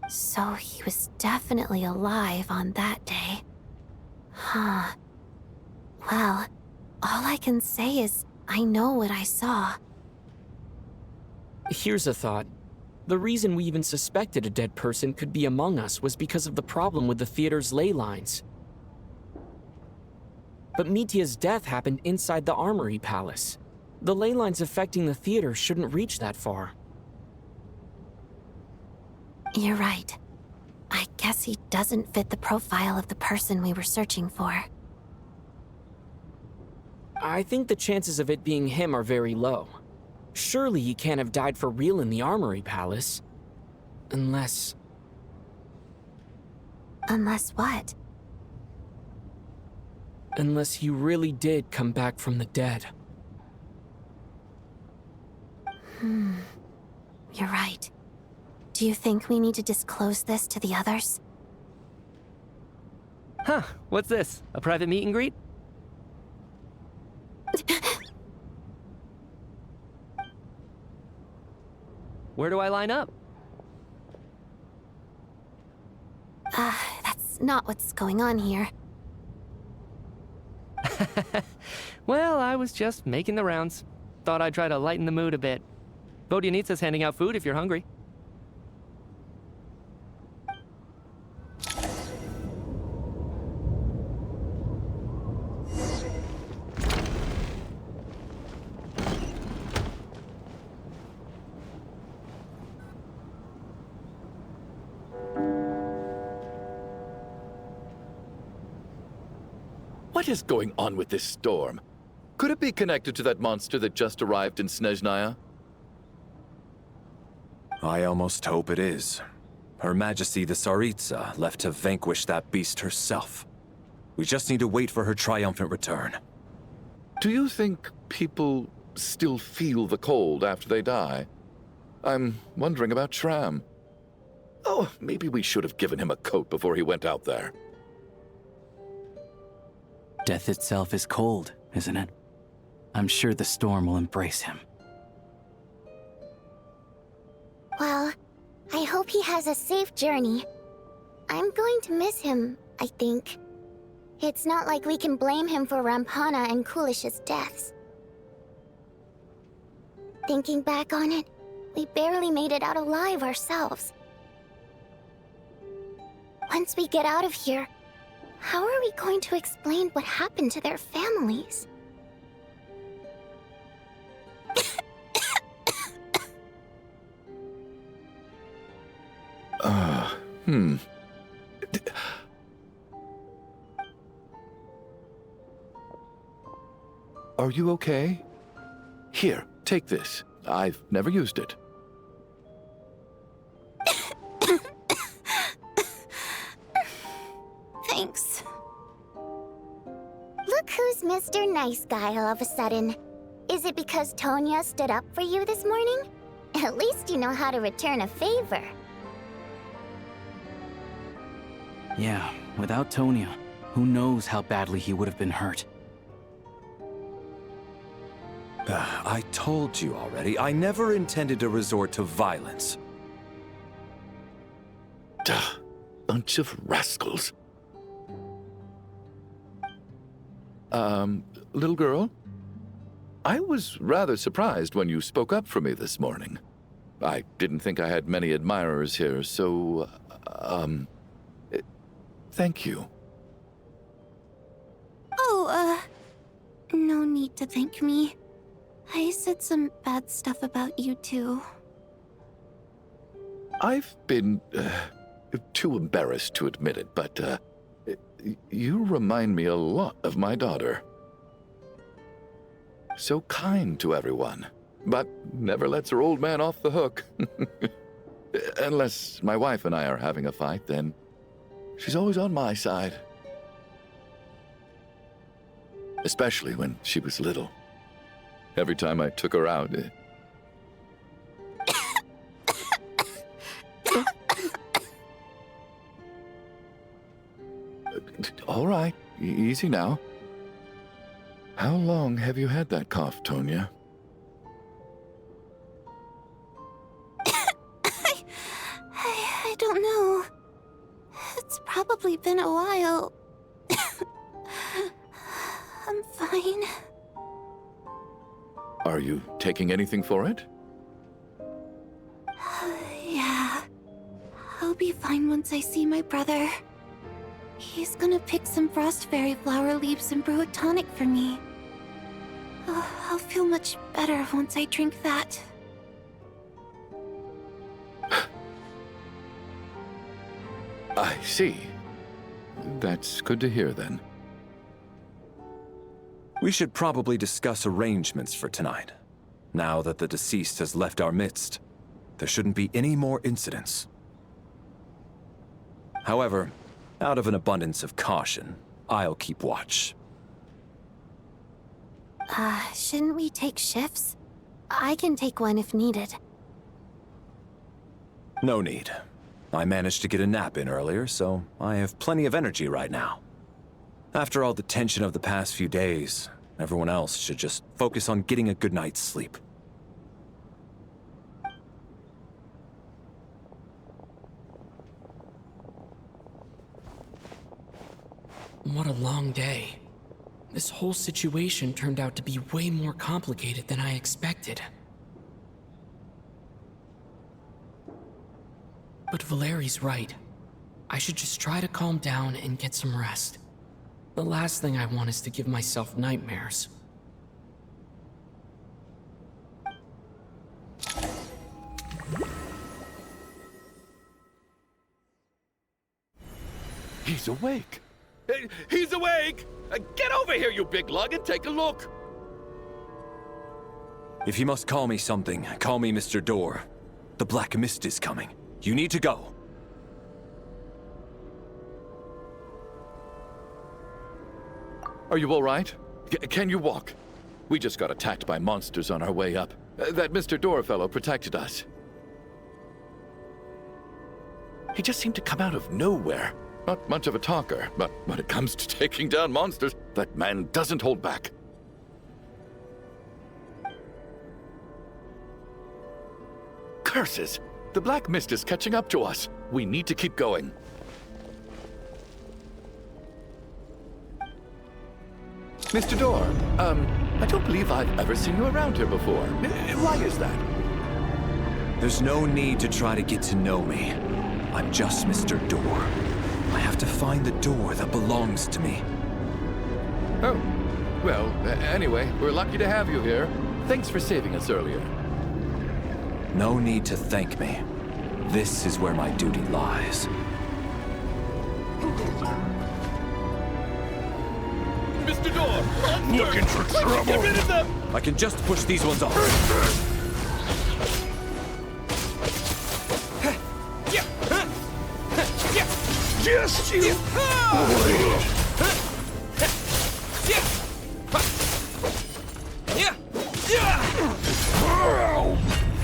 So he was definitely alive on that day. Huh. Well, all I can say is I know what I saw. Here's a thought. The reason we even suspected a dead person could be among us was because of the problem with the theater's ley lines. But Mitya's death happened inside the Armory Palace. The ley lines affecting the theater shouldn't reach that far. You're right. I guess he doesn't fit the profile of the person we were searching for. I think the chances of it being him are very low. Surely he can't have died for real in the Armory Palace. Unless... Unless what? Unless he really did come back from the dead. You're right. Do you think we need to disclose this to the others? Huh, what's this? A private meet and greet? Where do I line up? That's not what's going on here. Well, I was just making the rounds. Thought I'd try to lighten the mood a bit. Vodyanitsa's handing out food if you're hungry. What is going on with this storm? Could it be connected to that monster that just arrived in Snezhnaya? I almost hope it is. Her Majesty the Tsaritsa left to vanquish that beast herself. We just need to wait for her triumphant return. Do you think people still feel the cold after they die? I'm wondering about Schramm. Oh, maybe we should have given him a coat before he went out there. Death itself is cold, isn't it? I'm sure the storm will embrace him. Well, I hope he has a safe journey. I'm going to miss him, I think. It's not like we can blame him for Rampana and Kulish's deaths. Thinking back on it, we barely made it out alive ourselves. Once we get out of here, how are we going to explain what happened to their families? Are you okay? Here, take this. I've never used it. Thanks. Look who's Mr. Nice Guy all of a sudden. Is it because Tonya stood up for you this morning? At least you know how to return a favor. Yeah, without Tonya, who knows how badly he would have been hurt. I told you already, I never intended to resort to violence. Duh, bunch of rascals. Little girl? I was rather surprised when you spoke up for me this morning. I didn't think I had many admirers here, so, thank you. Oh, no need to thank me. I said some bad stuff about you, too. I've been, too embarrassed to admit it, but, you remind me a lot of my daughter. So kind to everyone, but never lets her old man off the hook. Unless my wife and I are having a fight, then she's always on my side. Especially when she was little. Every time I took her out... All right, easy now. How long have you had that cough, Tonya? I don't know. It's probably been a while. I'm fine. Are you taking anything for it? Yeah. I'll be fine once I see my brother. He's gonna pick some frost fairy flower leaves and brew a tonic for me. I'll feel much better once I drink that. I see. That's good to hear, then. We should probably discuss arrangements for tonight. Now that the deceased has left our midst, there shouldn't be any more incidents. However, out of an abundance of caution, I'll keep watch. Shouldn't we take shifts? I can take one if needed. No need. I managed to get a nap in earlier, so I have plenty of energy right now. After all the tension of the past few days, everyone else should just focus on getting a good night's sleep. What a long day. This whole situation turned out to be way more complicated than I expected. But Valeri's right. I should just try to calm down and get some rest. The last thing I want is to give myself nightmares. He's awake! He's awake! Get over here, you big lug, and take a look! If you must call me something, call me Mr. Door. The Black Mist is coming. You need to go. Are you all right? Can you walk? We just got attacked by monsters on our way up. That Mr. Door fellow protected us. He just seemed to come out of nowhere. Not much of a talker, but when it comes to taking down monsters, that man doesn't hold back. Curses! The Black Mist is catching up to us. We need to keep going. Mr. Door, I don't believe I've ever seen you around here before. Why is that? There's no need to try to get to know me. I'm just Mr. Door. I have to find the door that belongs to me. Oh, well, anyway, we're lucky to have you here. Thanks for saving us earlier. No need to thank me. This is where my duty lies. Mr. Door! Monster! Looking for trouble! Get rid of them! I can just push these ones off. Just you!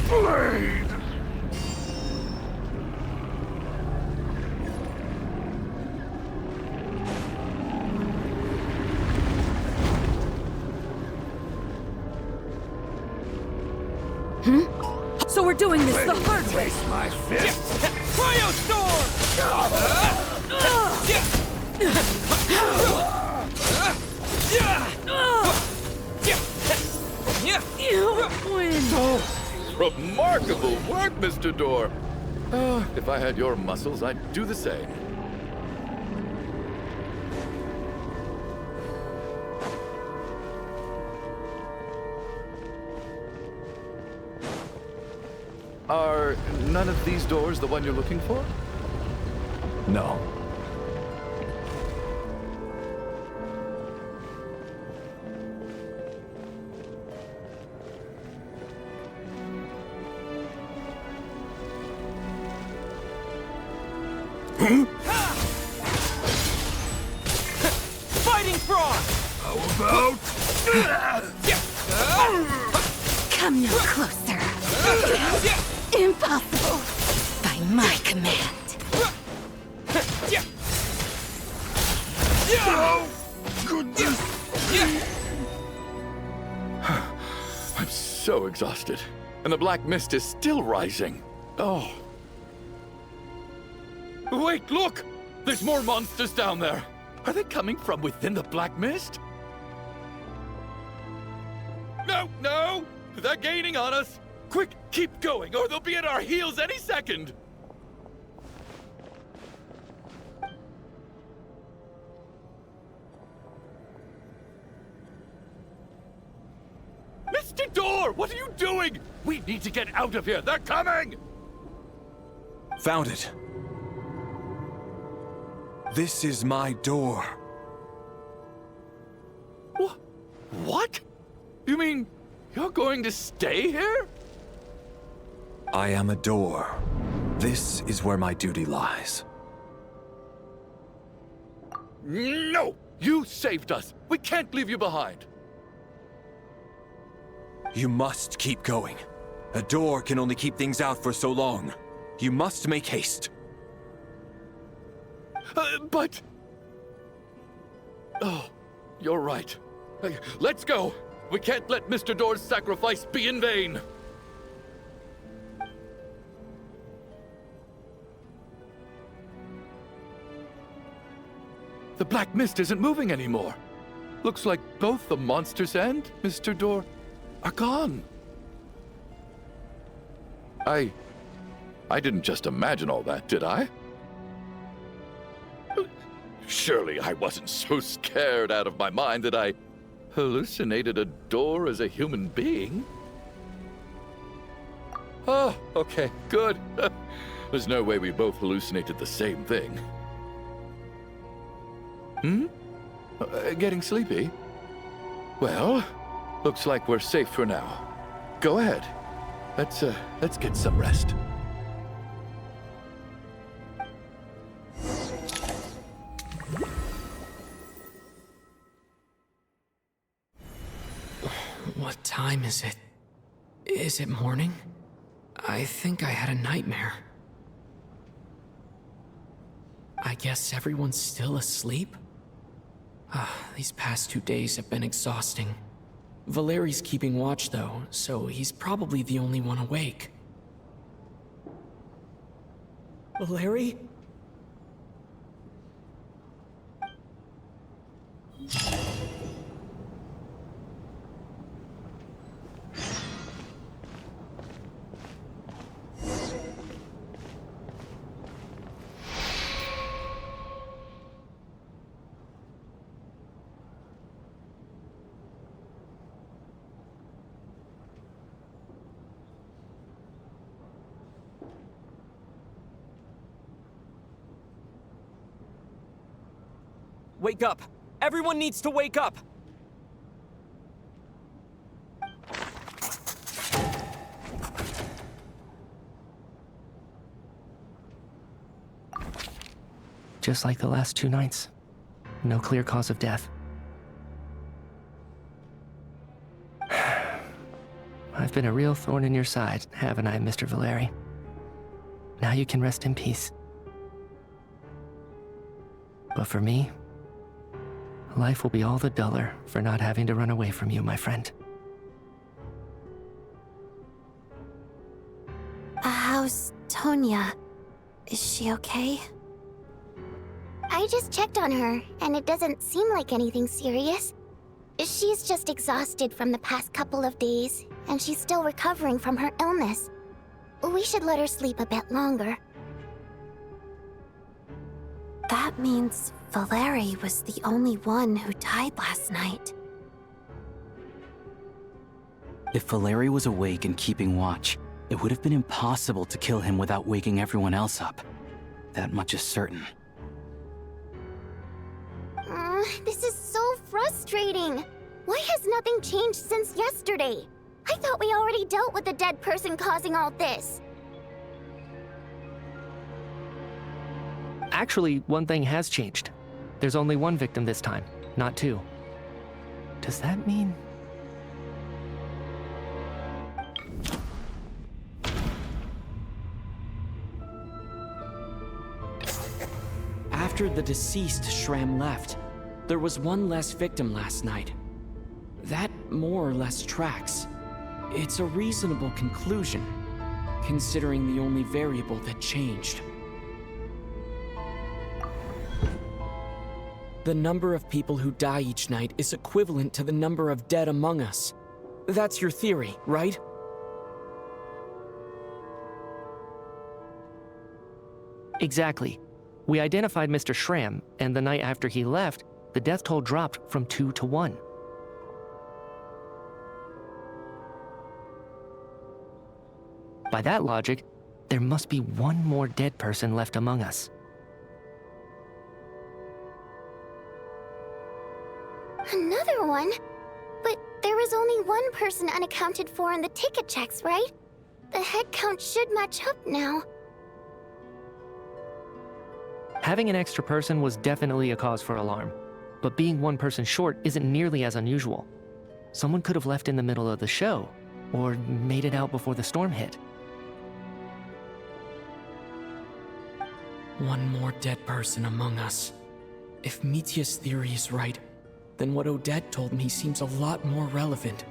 Blade! So we're doing this the hard way. Face my fist! Remarkable work, Mr. Door. If I had your muscles, I'd do the same. Are none of these doors the one you're looking for? No. Fighting frog! How about... Come no closer. Impossible. By my command. Oh, goodness! I'm so exhausted. And the black mist is still rising. Oh. Wait, look! There's more monsters down there. Are they coming from within the black mist? No, no! They're gaining on us! Quick, keep going, or they'll be at our heels any second! Mr. Door, what are you doing? We need to get out of here. They're coming! Found it. This is my door. What? You mean you're going to stay here? I am a door. This is where my duty lies. No! You saved us. We can't leave you behind. You must keep going. A door can only keep things out for so long. You must make haste. But... Oh, you're right. Let's go. We can't let Mr. Door's sacrifice be in vain. The black mist isn't moving anymore. Looks like both the monsters and Mr. Door are gone. I didn't just imagine all that, did I? Surely I wasn't so scared out of my mind that I hallucinated a door as a human being. Oh, okay, good. There's no way we both hallucinated the same thing. Getting sleepy? Well, looks like we're safe for now. Go ahead. Let's get some rest. What time is it? Is it morning? I think I had a nightmare. I guess everyone's still asleep? These past 2 days have been exhausting. Valeri's keeping watch though, so he's probably the only one awake. Valeri? wake up! Everyone needs to wake up! Just like the last 2 nights. No clear cause of death. I've been a real thorn in your side, haven't I, Mr. Valeri? Now you can rest in peace. But for me, life will be all the duller for not having to run away from you, my friend. How's Tonya? Is she okay? I just checked on her, and it doesn't seem like anything serious. She's just exhausted from the past couple of days, and she's still recovering from her illness. We should let her sleep a bit longer. That means Valeri was the only one who died last night. If Valeri was awake and keeping watch, it would have been impossible to kill him without waking everyone else up. That much is certain. This is so frustrating. Why has nothing changed since yesterday? I thought we already dealt with the dead person causing all this. Actually, one thing has changed. There's only 1 victim this time, not 2. Does that mean... After the deceased Shram left, there was 1 less victim last night. That more or less tracks. It's a reasonable conclusion, considering the only variable that changed. The number of people who die each night is equivalent to the number of dead among us. That's your theory, right? Exactly. We identified Mr. Shram, and the night after he left, the death toll dropped from 2 to 1. By that logic, there must be 1 more dead person left among us. Another one? But there was only 1 person unaccounted for in the ticket checks, right? The head count should match up now. Having an extra person was definitely a cause for alarm, but being 1 person short isn't nearly as unusual. Someone could have left in the middle of the show, or made it out before the storm hit. 1 more dead person among us. If Mitya's theory is right, then what Odette told me seems a lot more relevant.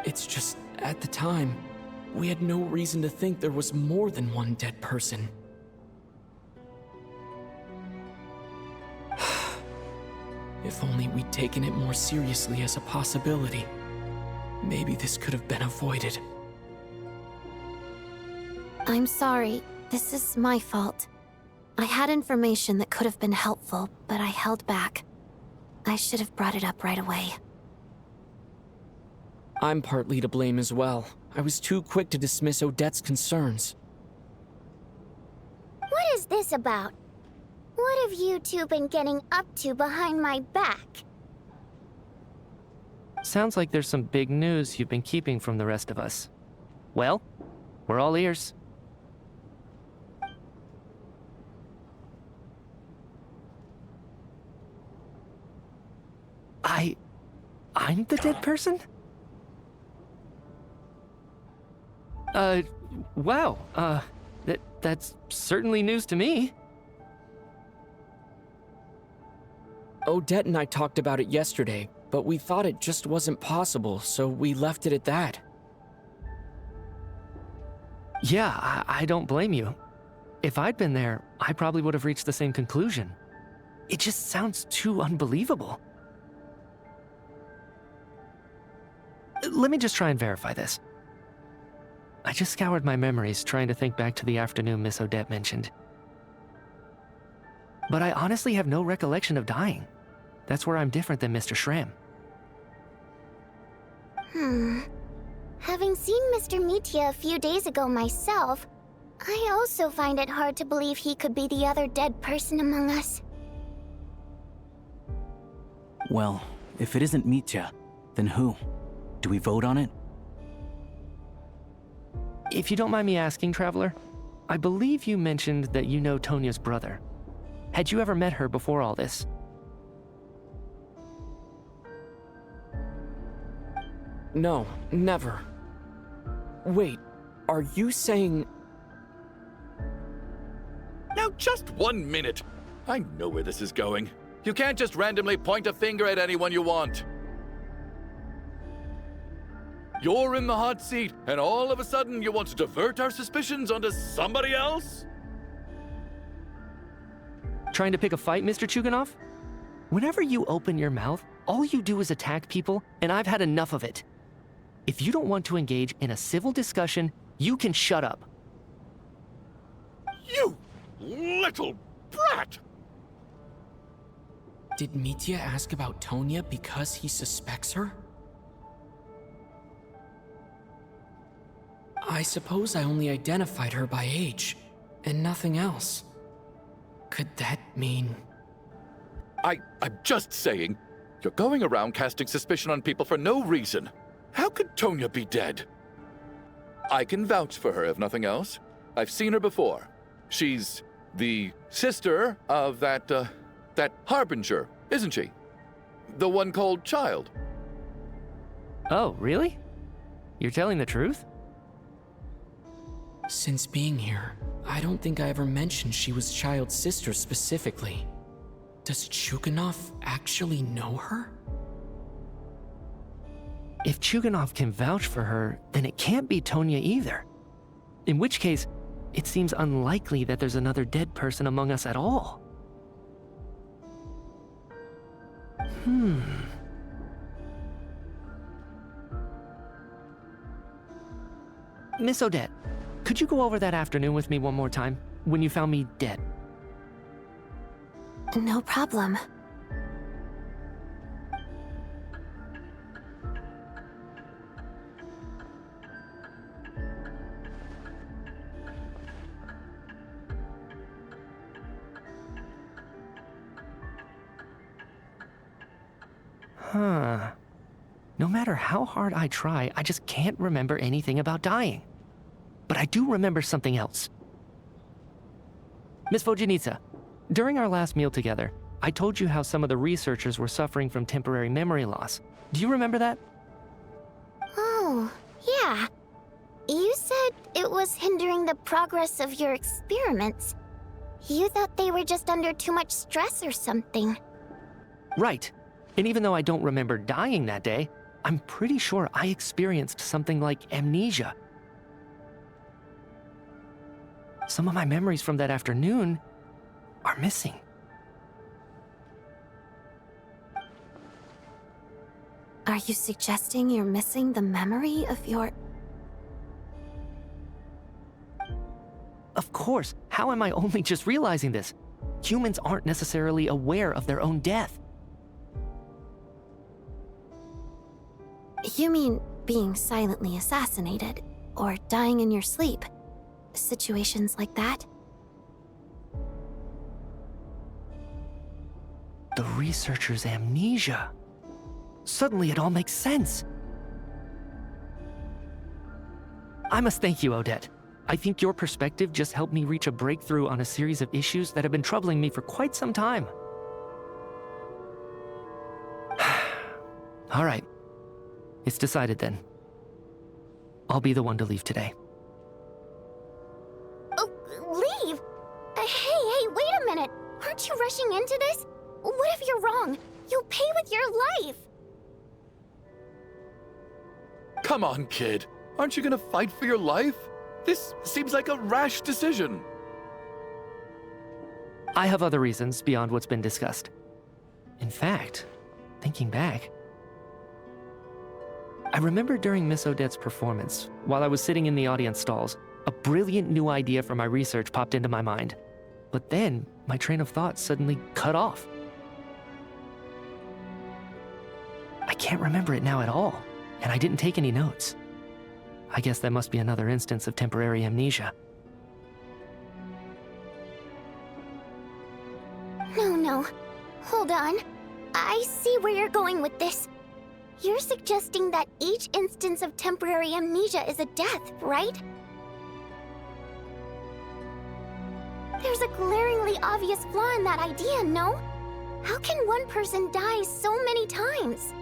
It's just, at the time, we had no reason to think there was more than 1 dead person. If only we'd taken it more seriously as a possibility, maybe this could have been avoided. I'm sorry. This is my fault. I had information that could have been helpful, but I held back. I should have brought it up right away. I'm partly to blame as well. I was too quick to dismiss Odette's concerns. What is this about? What have you two been getting up to behind my back? Sounds like there's some big news you've been keeping from the rest of us. Well, we're all ears. I'm the dead person? Wow, that's certainly news to me. Odette and I talked about it yesterday, but we thought it just wasn't possible, so we left it at that. Yeah, I don't blame you. If I'd been there, I probably would have reached the same conclusion. It just sounds too unbelievable. Let me just try and verify this. I just scoured my memories trying to think back to the afternoon Miss Odette mentioned. But I honestly have no recollection of dying. That's where I'm different than Mr. Shram. Having seen Mr. Mitya a few days ago myself, I also find it hard to believe he could be the other dead person among us. Well, if it isn't Mitya, then who? Do we vote on it? If you don't mind me asking, Traveler, I believe you mentioned that you know Tonya's brother. Had you ever met her before all this? No, never. Wait, are you saying... Now, just 1 minute. I know where this is going. You can't just randomly point a finger at anyone you want. You're in the hot seat, and all of a sudden you want to divert our suspicions onto somebody else? Trying to pick a fight, Mr. Chuganov? Whenever you open your mouth, all you do is attack people, and I've had enough of it. If you don't want to engage in a civil discussion, you can shut up. You little brat! Did Mitya ask about Tonya because he suspects her? I suppose I only identified her by age, and nothing else. Could that mean... I'm just saying, you're going around casting suspicion on people for no reason. How could Tonya be dead? I can vouch for her, if nothing else. I've seen her before. She's the sister of that harbinger, isn't she? The one called Child. Oh, really? You're telling the truth? Since being here, I don't think I ever mentioned she was Child's sister specifically. Does Chuganov actually know her? If Chuganov can vouch for her, then it can't be Tonya either. In which case, it seems unlikely that there's another dead person among us at all. Miss Odette, could you go over that afternoon with me one more time, when you found me dead? No problem. Huh. No matter how hard I try, I just can't remember anything about dying. But I do remember something else. Miss Vojanitsa, during our last meal together, I told you how some of the researchers were suffering from temporary memory loss. Do you remember that? Oh, yeah. You said it was hindering the progress of your experiments. You thought they were just under too much stress or something. Right. And even though I don't remember dying that day, I'm pretty sure I experienced something like amnesia. Some of my memories from that afternoon are missing. Are you suggesting you're missing the memory of your... Of course. How am I only just realizing this? Humans aren't necessarily aware of their own death. You mean being silently assassinated, or dying in your sleep? Situations like that? The researcher's amnesia. Suddenly it all makes sense. I must thank you, Odette. I think your perspective just helped me reach a breakthrough on a series of issues that have been troubling me for quite some time. All right. It's decided then. I'll be the one to leave today. Oh, leave? Hey, wait a minute. Aren't you rushing into this? What if you're wrong? You'll pay with your life. Come on, kid. Aren't you gonna fight for your life? This seems like a rash decision. I have other reasons beyond what's been discussed. In fact, thinking back, I remember during Miss Odette's performance, while I was sitting in the audience stalls, a brilliant new idea for my research popped into my mind. But then, my train of thought suddenly cut off. I can't remember it now at all, and I didn't take any notes. I guess that must be another instance of temporary amnesia. No. Hold on. I see where you're going with this. You're suggesting that each instance of temporary amnesia is a death, right? There's a glaringly obvious flaw in that idea, no? How can one person die so many times?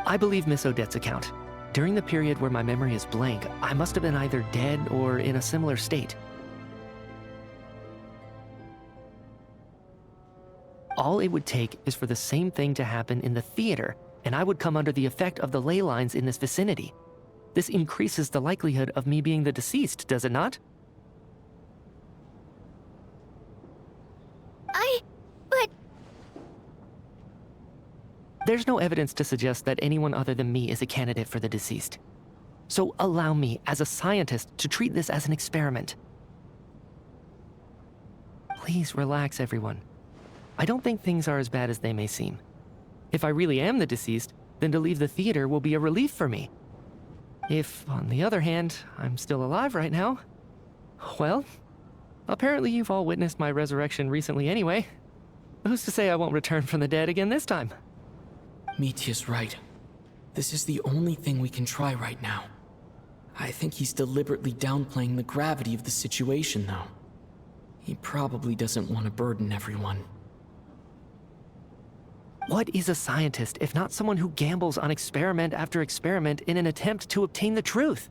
I believe Miss Odette's account. During the period where my memory is blank, I must have been either dead or in a similar state. All it would take is for the same thing to happen in the theater, and I would come under the effect of the ley lines in this vicinity. This increases the likelihood of me being the deceased, does it not? But... There's no evidence to suggest that anyone other than me is a candidate for the deceased. So allow me, as a scientist, to treat this as an experiment. Please relax, everyone. I don't think things are as bad as they may seem. If I really am the deceased, then to leave the theater will be a relief for me. If, on the other hand, I'm still alive right now, well, apparently you've all witnessed my resurrection recently anyway. Who's to say I won't return from the dead again this time? Mitya's right. This is the only thing we can try right now. I think he's deliberately downplaying the gravity of the situation, though. He probably doesn't want to burden everyone. What is a scientist if not someone who gambles on experiment after experiment in an attempt to obtain the truth?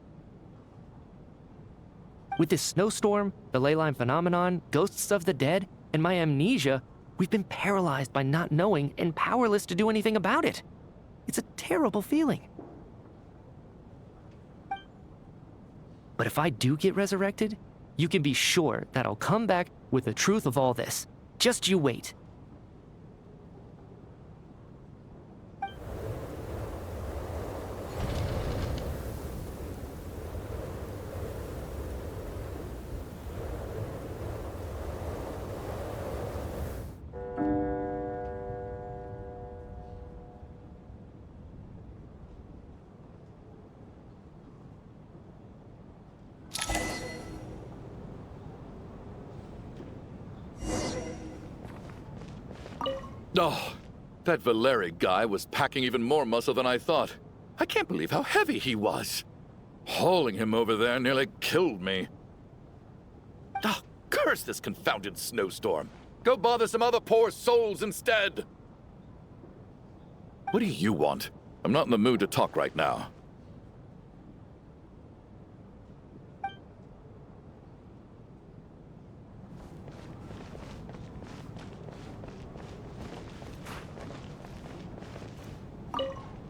With this snowstorm, the ley line phenomenon, ghosts of the dead, and my amnesia, we've been paralyzed by not knowing and powerless to do anything about it. It's a terrible feeling. But if I do get resurrected, you can be sure that I'll come back with the truth of all this. Just you wait. Oh, that Valeri guy was packing even more muscle than I thought. I can't believe how heavy he was. Hauling him over there nearly killed me. Oh, curse this confounded snowstorm. Go bother some other poor souls instead. What do you want? I'm not in the mood to talk right now.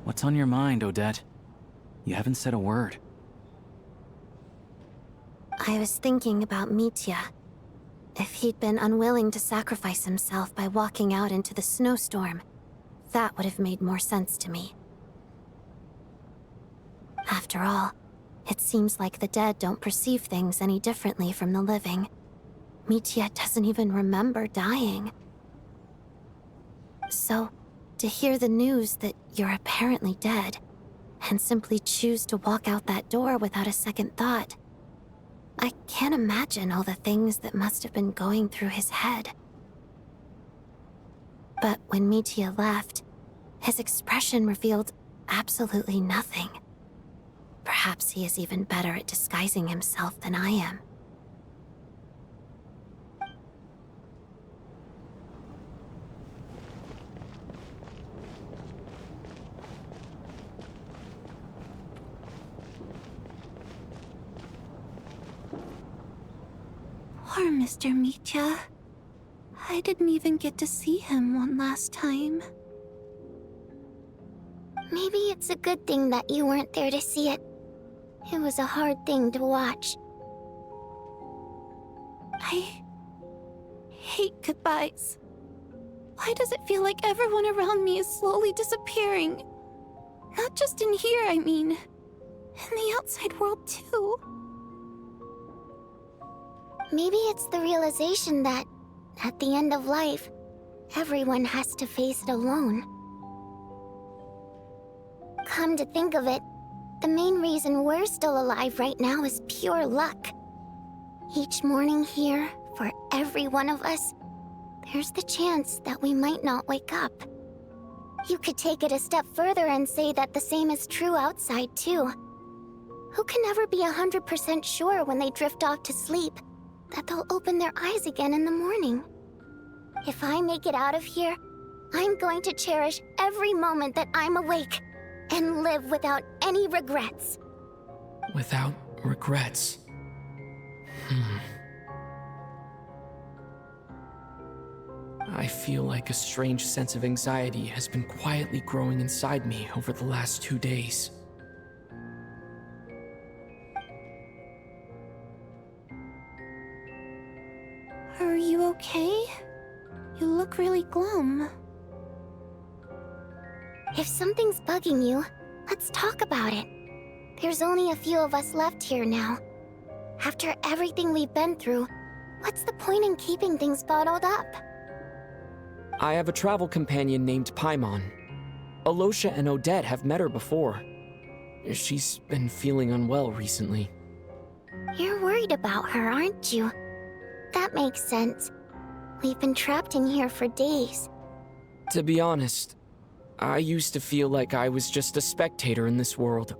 What's on your mind, Odette? You haven't said a word. I was thinking about Mitya. If he'd been unwilling to sacrifice himself by walking out into the snowstorm, that would have made more sense to me. After all, it seems like the dead don't perceive things any differently from the living. Mitya doesn't even remember dying. So, to hear the news that you're apparently dead, and simply choose to walk out that door without a second thought, I can't imagine all the things that must have been going through his head. But when Mitya left, his expression revealed absolutely nothing. Perhaps he is even better at disguising himself than I am. Poor Mr. Mitya. I didn't even get to see him one last time. Maybe it's a good thing that you weren't there to see it. It was a hard thing to watch. I hate goodbyes. Why does it feel like everyone around me is slowly disappearing? Not just in here, I mean. In the outside world, too. Maybe it's the realization that, at the end of life, everyone has to face it alone. Come to think of it, the main reason we're still alive right now is pure luck. Each morning here, for every one of us, there's the chance that we might not wake up. You could take it a step further and say that the same is true outside, too. Who can ever be 100% sure when they drift off to sleep that they'll open their eyes again in the morning? If I make it out of here, I'm going to cherish every moment that I'm awake and live without any regrets. Without regrets. I feel like a strange sense of anxiety has been quietly growing inside me over the last 2 days. Are you okay? You look really glum. If something's bugging you, let's talk about it. There's only a few of us left here now. After everything we've been through, what's the point in keeping things bottled up? I have a travel companion named Paimon. Alosha and Odette have met her before. She's been feeling unwell recently. You're worried about her, aren't you? That makes sense. We've been trapped in here for days. To be honest, I used to feel like I was just a spectator in this world,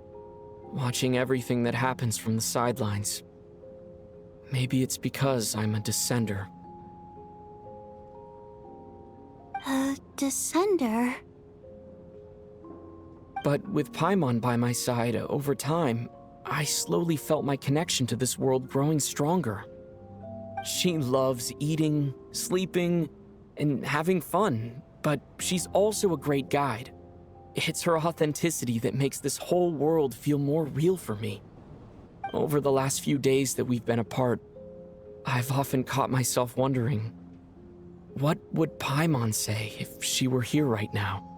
watching everything that happens from the sidelines. Maybe it's because I'm a descender. A descender? But with Paimon by my side, over time, I slowly felt my connection to this world growing stronger. She loves eating, sleeping, and having fun, but she's also a great guide. It's her authenticity that makes this whole world feel more real for me. Over the last few days that we've been apart, I've often caught myself wondering, what would Paimon say if she were here right now?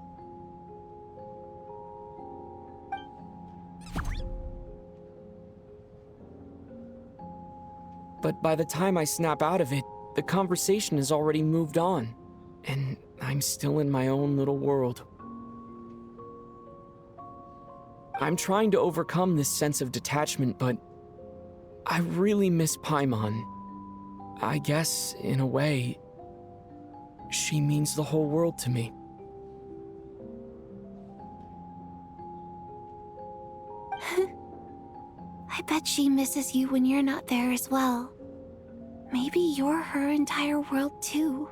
But by the time I snap out of it, the conversation has already moved on, and I'm still in my own little world. I'm trying to overcome this sense of detachment, but I really miss Paimon. I guess, in a way, she means the whole world to me. I bet she misses you when you're not there as well. Maybe you're her entire world too.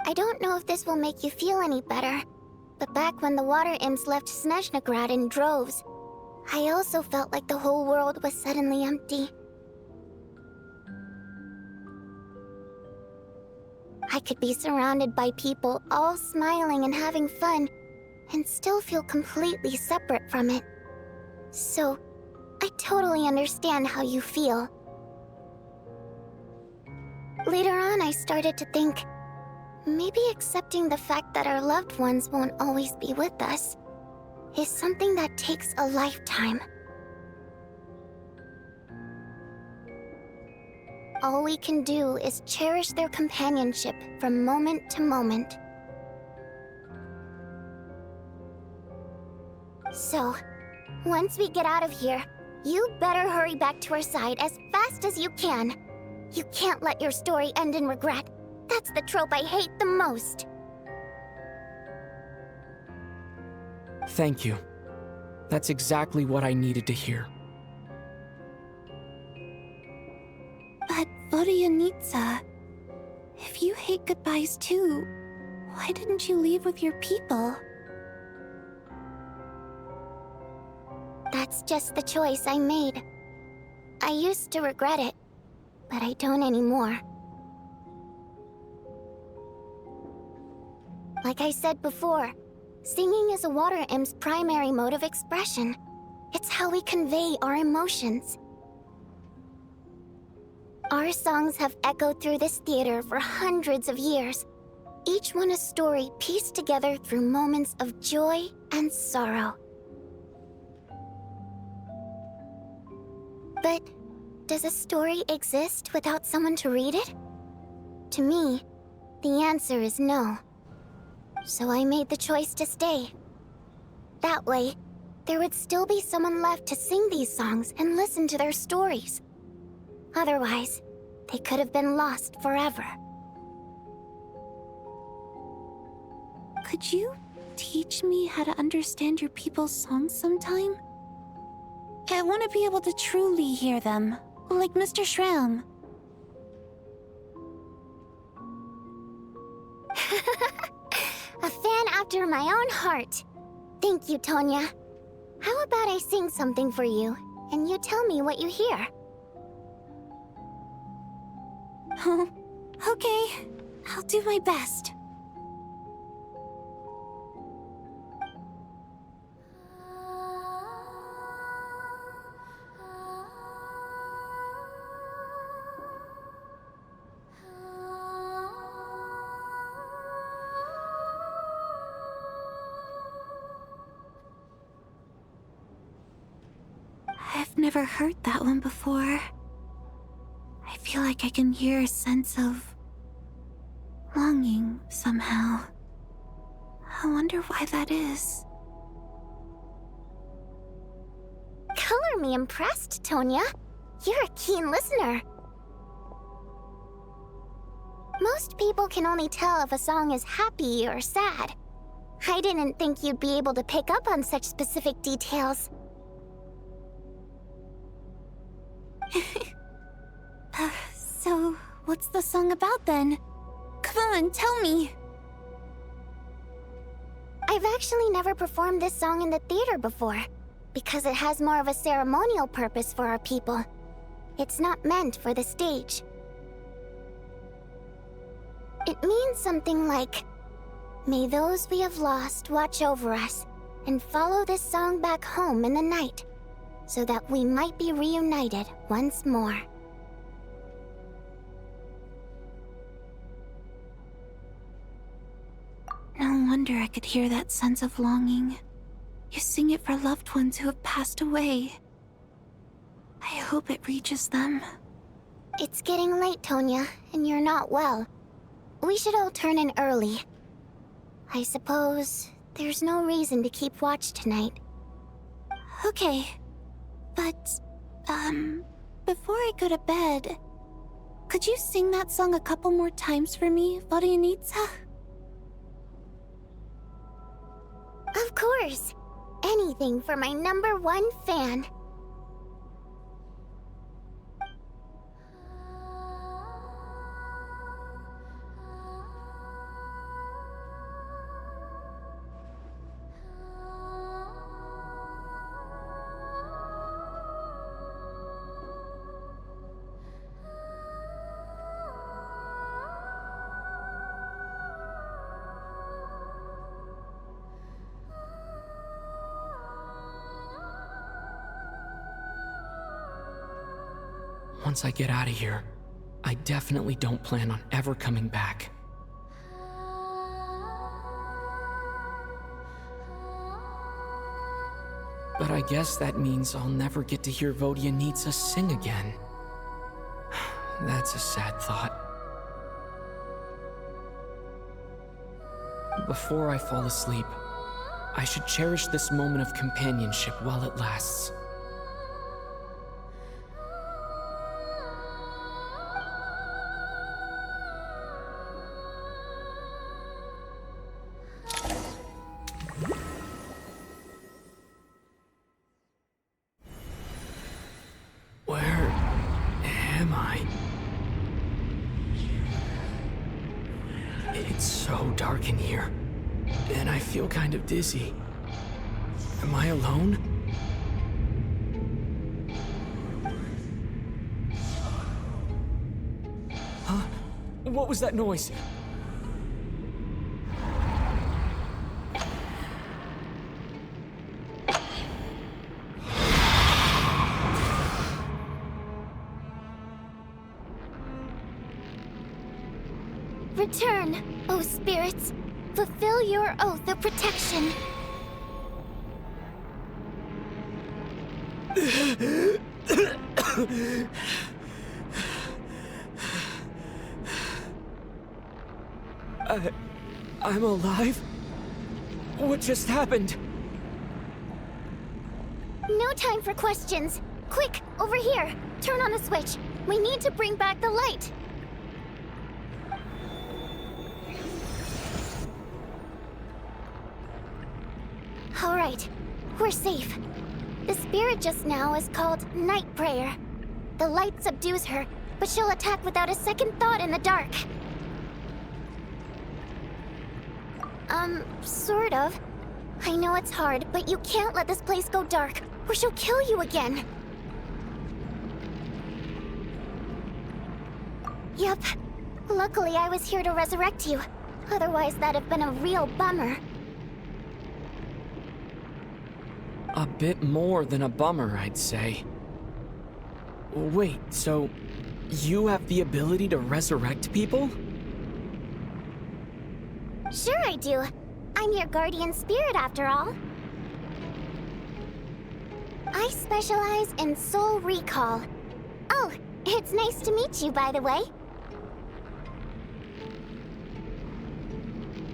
I don't know if this will make you feel any better, but back when the water imps left Snezhnegrad in droves, I also felt like the whole world was suddenly empty. I could be surrounded by people all smiling and having fun, and still feel completely separate from it. So, I totally understand how you feel. Later on, I started to think, maybe accepting the fact that our loved ones won't always be with us is something that takes a lifetime. All we can do is cherish their companionship from moment to moment. So, once we get out of here, you better hurry back to our side as fast as you can. You can't let your story end in regret. That's the trope I hate the most. Thank you. That's exactly what I needed to hear. But Vodyanitsa, if you hate goodbyes too, why didn't you leave with your people? That's just the choice I made. I used to regret it, but I don't anymore. Like I said before, singing is a water imp's primary mode of expression. It's how we convey our emotions. Our songs have echoed through this theater for hundreds of years, each one a story pieced together through moments of joy and sorrow. But does a story exist without someone to read it? To me, the answer is no. So I made the choice to stay. That way, there would still be someone left to sing these songs and listen to their stories. Otherwise, they could have been lost forever. Could you teach me how to understand your people's songs sometime? I want to be able to truly hear them, like Mr. Shram. A fan after my own heart. Thank you, Tonya. How about I sing something for you, and you tell me what you hear? Okay, I'll do my best. I've never heard that one before. I feel like I can hear a sense of longing somehow. I wonder why that is. Color me impressed, Tonya. You're a keen listener. Most people can only tell if a song is happy or sad. I didn't think you'd be able to pick up on such specific details. So, what's the song about then? Come on, tell me! I've actually never performed this song in the theater before, because it has more of a ceremonial purpose for our people. It's not meant for the stage. It means something like, "May those we have lost watch over us, and follow this song back home in the night, so that we might be reunited once more." No wonder I could hear that sense of longing. You sing it for loved ones who have passed away. I hope it reaches them. It's getting late, Tonya, and you're not well. We should all turn in early. I suppose there's no reason to keep watch tonight. Okay. But, before I go to bed, could you sing that song a couple more times for me, Vodianitsa? Of course. Anything for my #1 fan. Once I get out of here, I definitely don't plan on ever coming back. But I guess that means I'll never get to hear Vodianitsa sing again. That's a sad thought. Before I fall asleep, I should cherish this moment of companionship while it lasts. Dark in here, and I feel kind of dizzy. Am I alone? Huh? What was that noise? Return, O spirits. Fulfill your oath of protection. I'm alive? What just happened? No time for questions. Quick, over here. Turn on the switch. We need to bring back the light. All right, we're safe. The spirit just now is called Night Prayer. The light subdues her, but she'll attack without a second thought in the dark. Sort of. I know it's hard, but you can't let this place go dark, or she'll kill you again. Yep. Luckily, I was here to resurrect you. Otherwise, that'd have been a real bummer. A bit more than a bummer, I'd say. Wait, so you have the ability to resurrect people? Sure I do. I'm your guardian spirit after all. I specialize in soul recall. Oh, it's nice to meet you, by the way.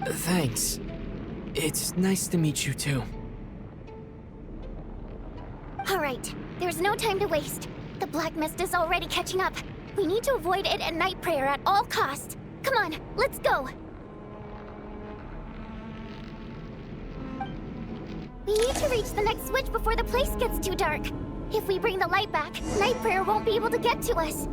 Thanks. It's nice to meet you too. Alright, there's no time to waste. The black mist is already catching up. We need to avoid it at night prayer at all costs. Come on, let's go! We need to reach the next switch before the place gets too dark. If we bring the light back, night prayer won't be able to get to us.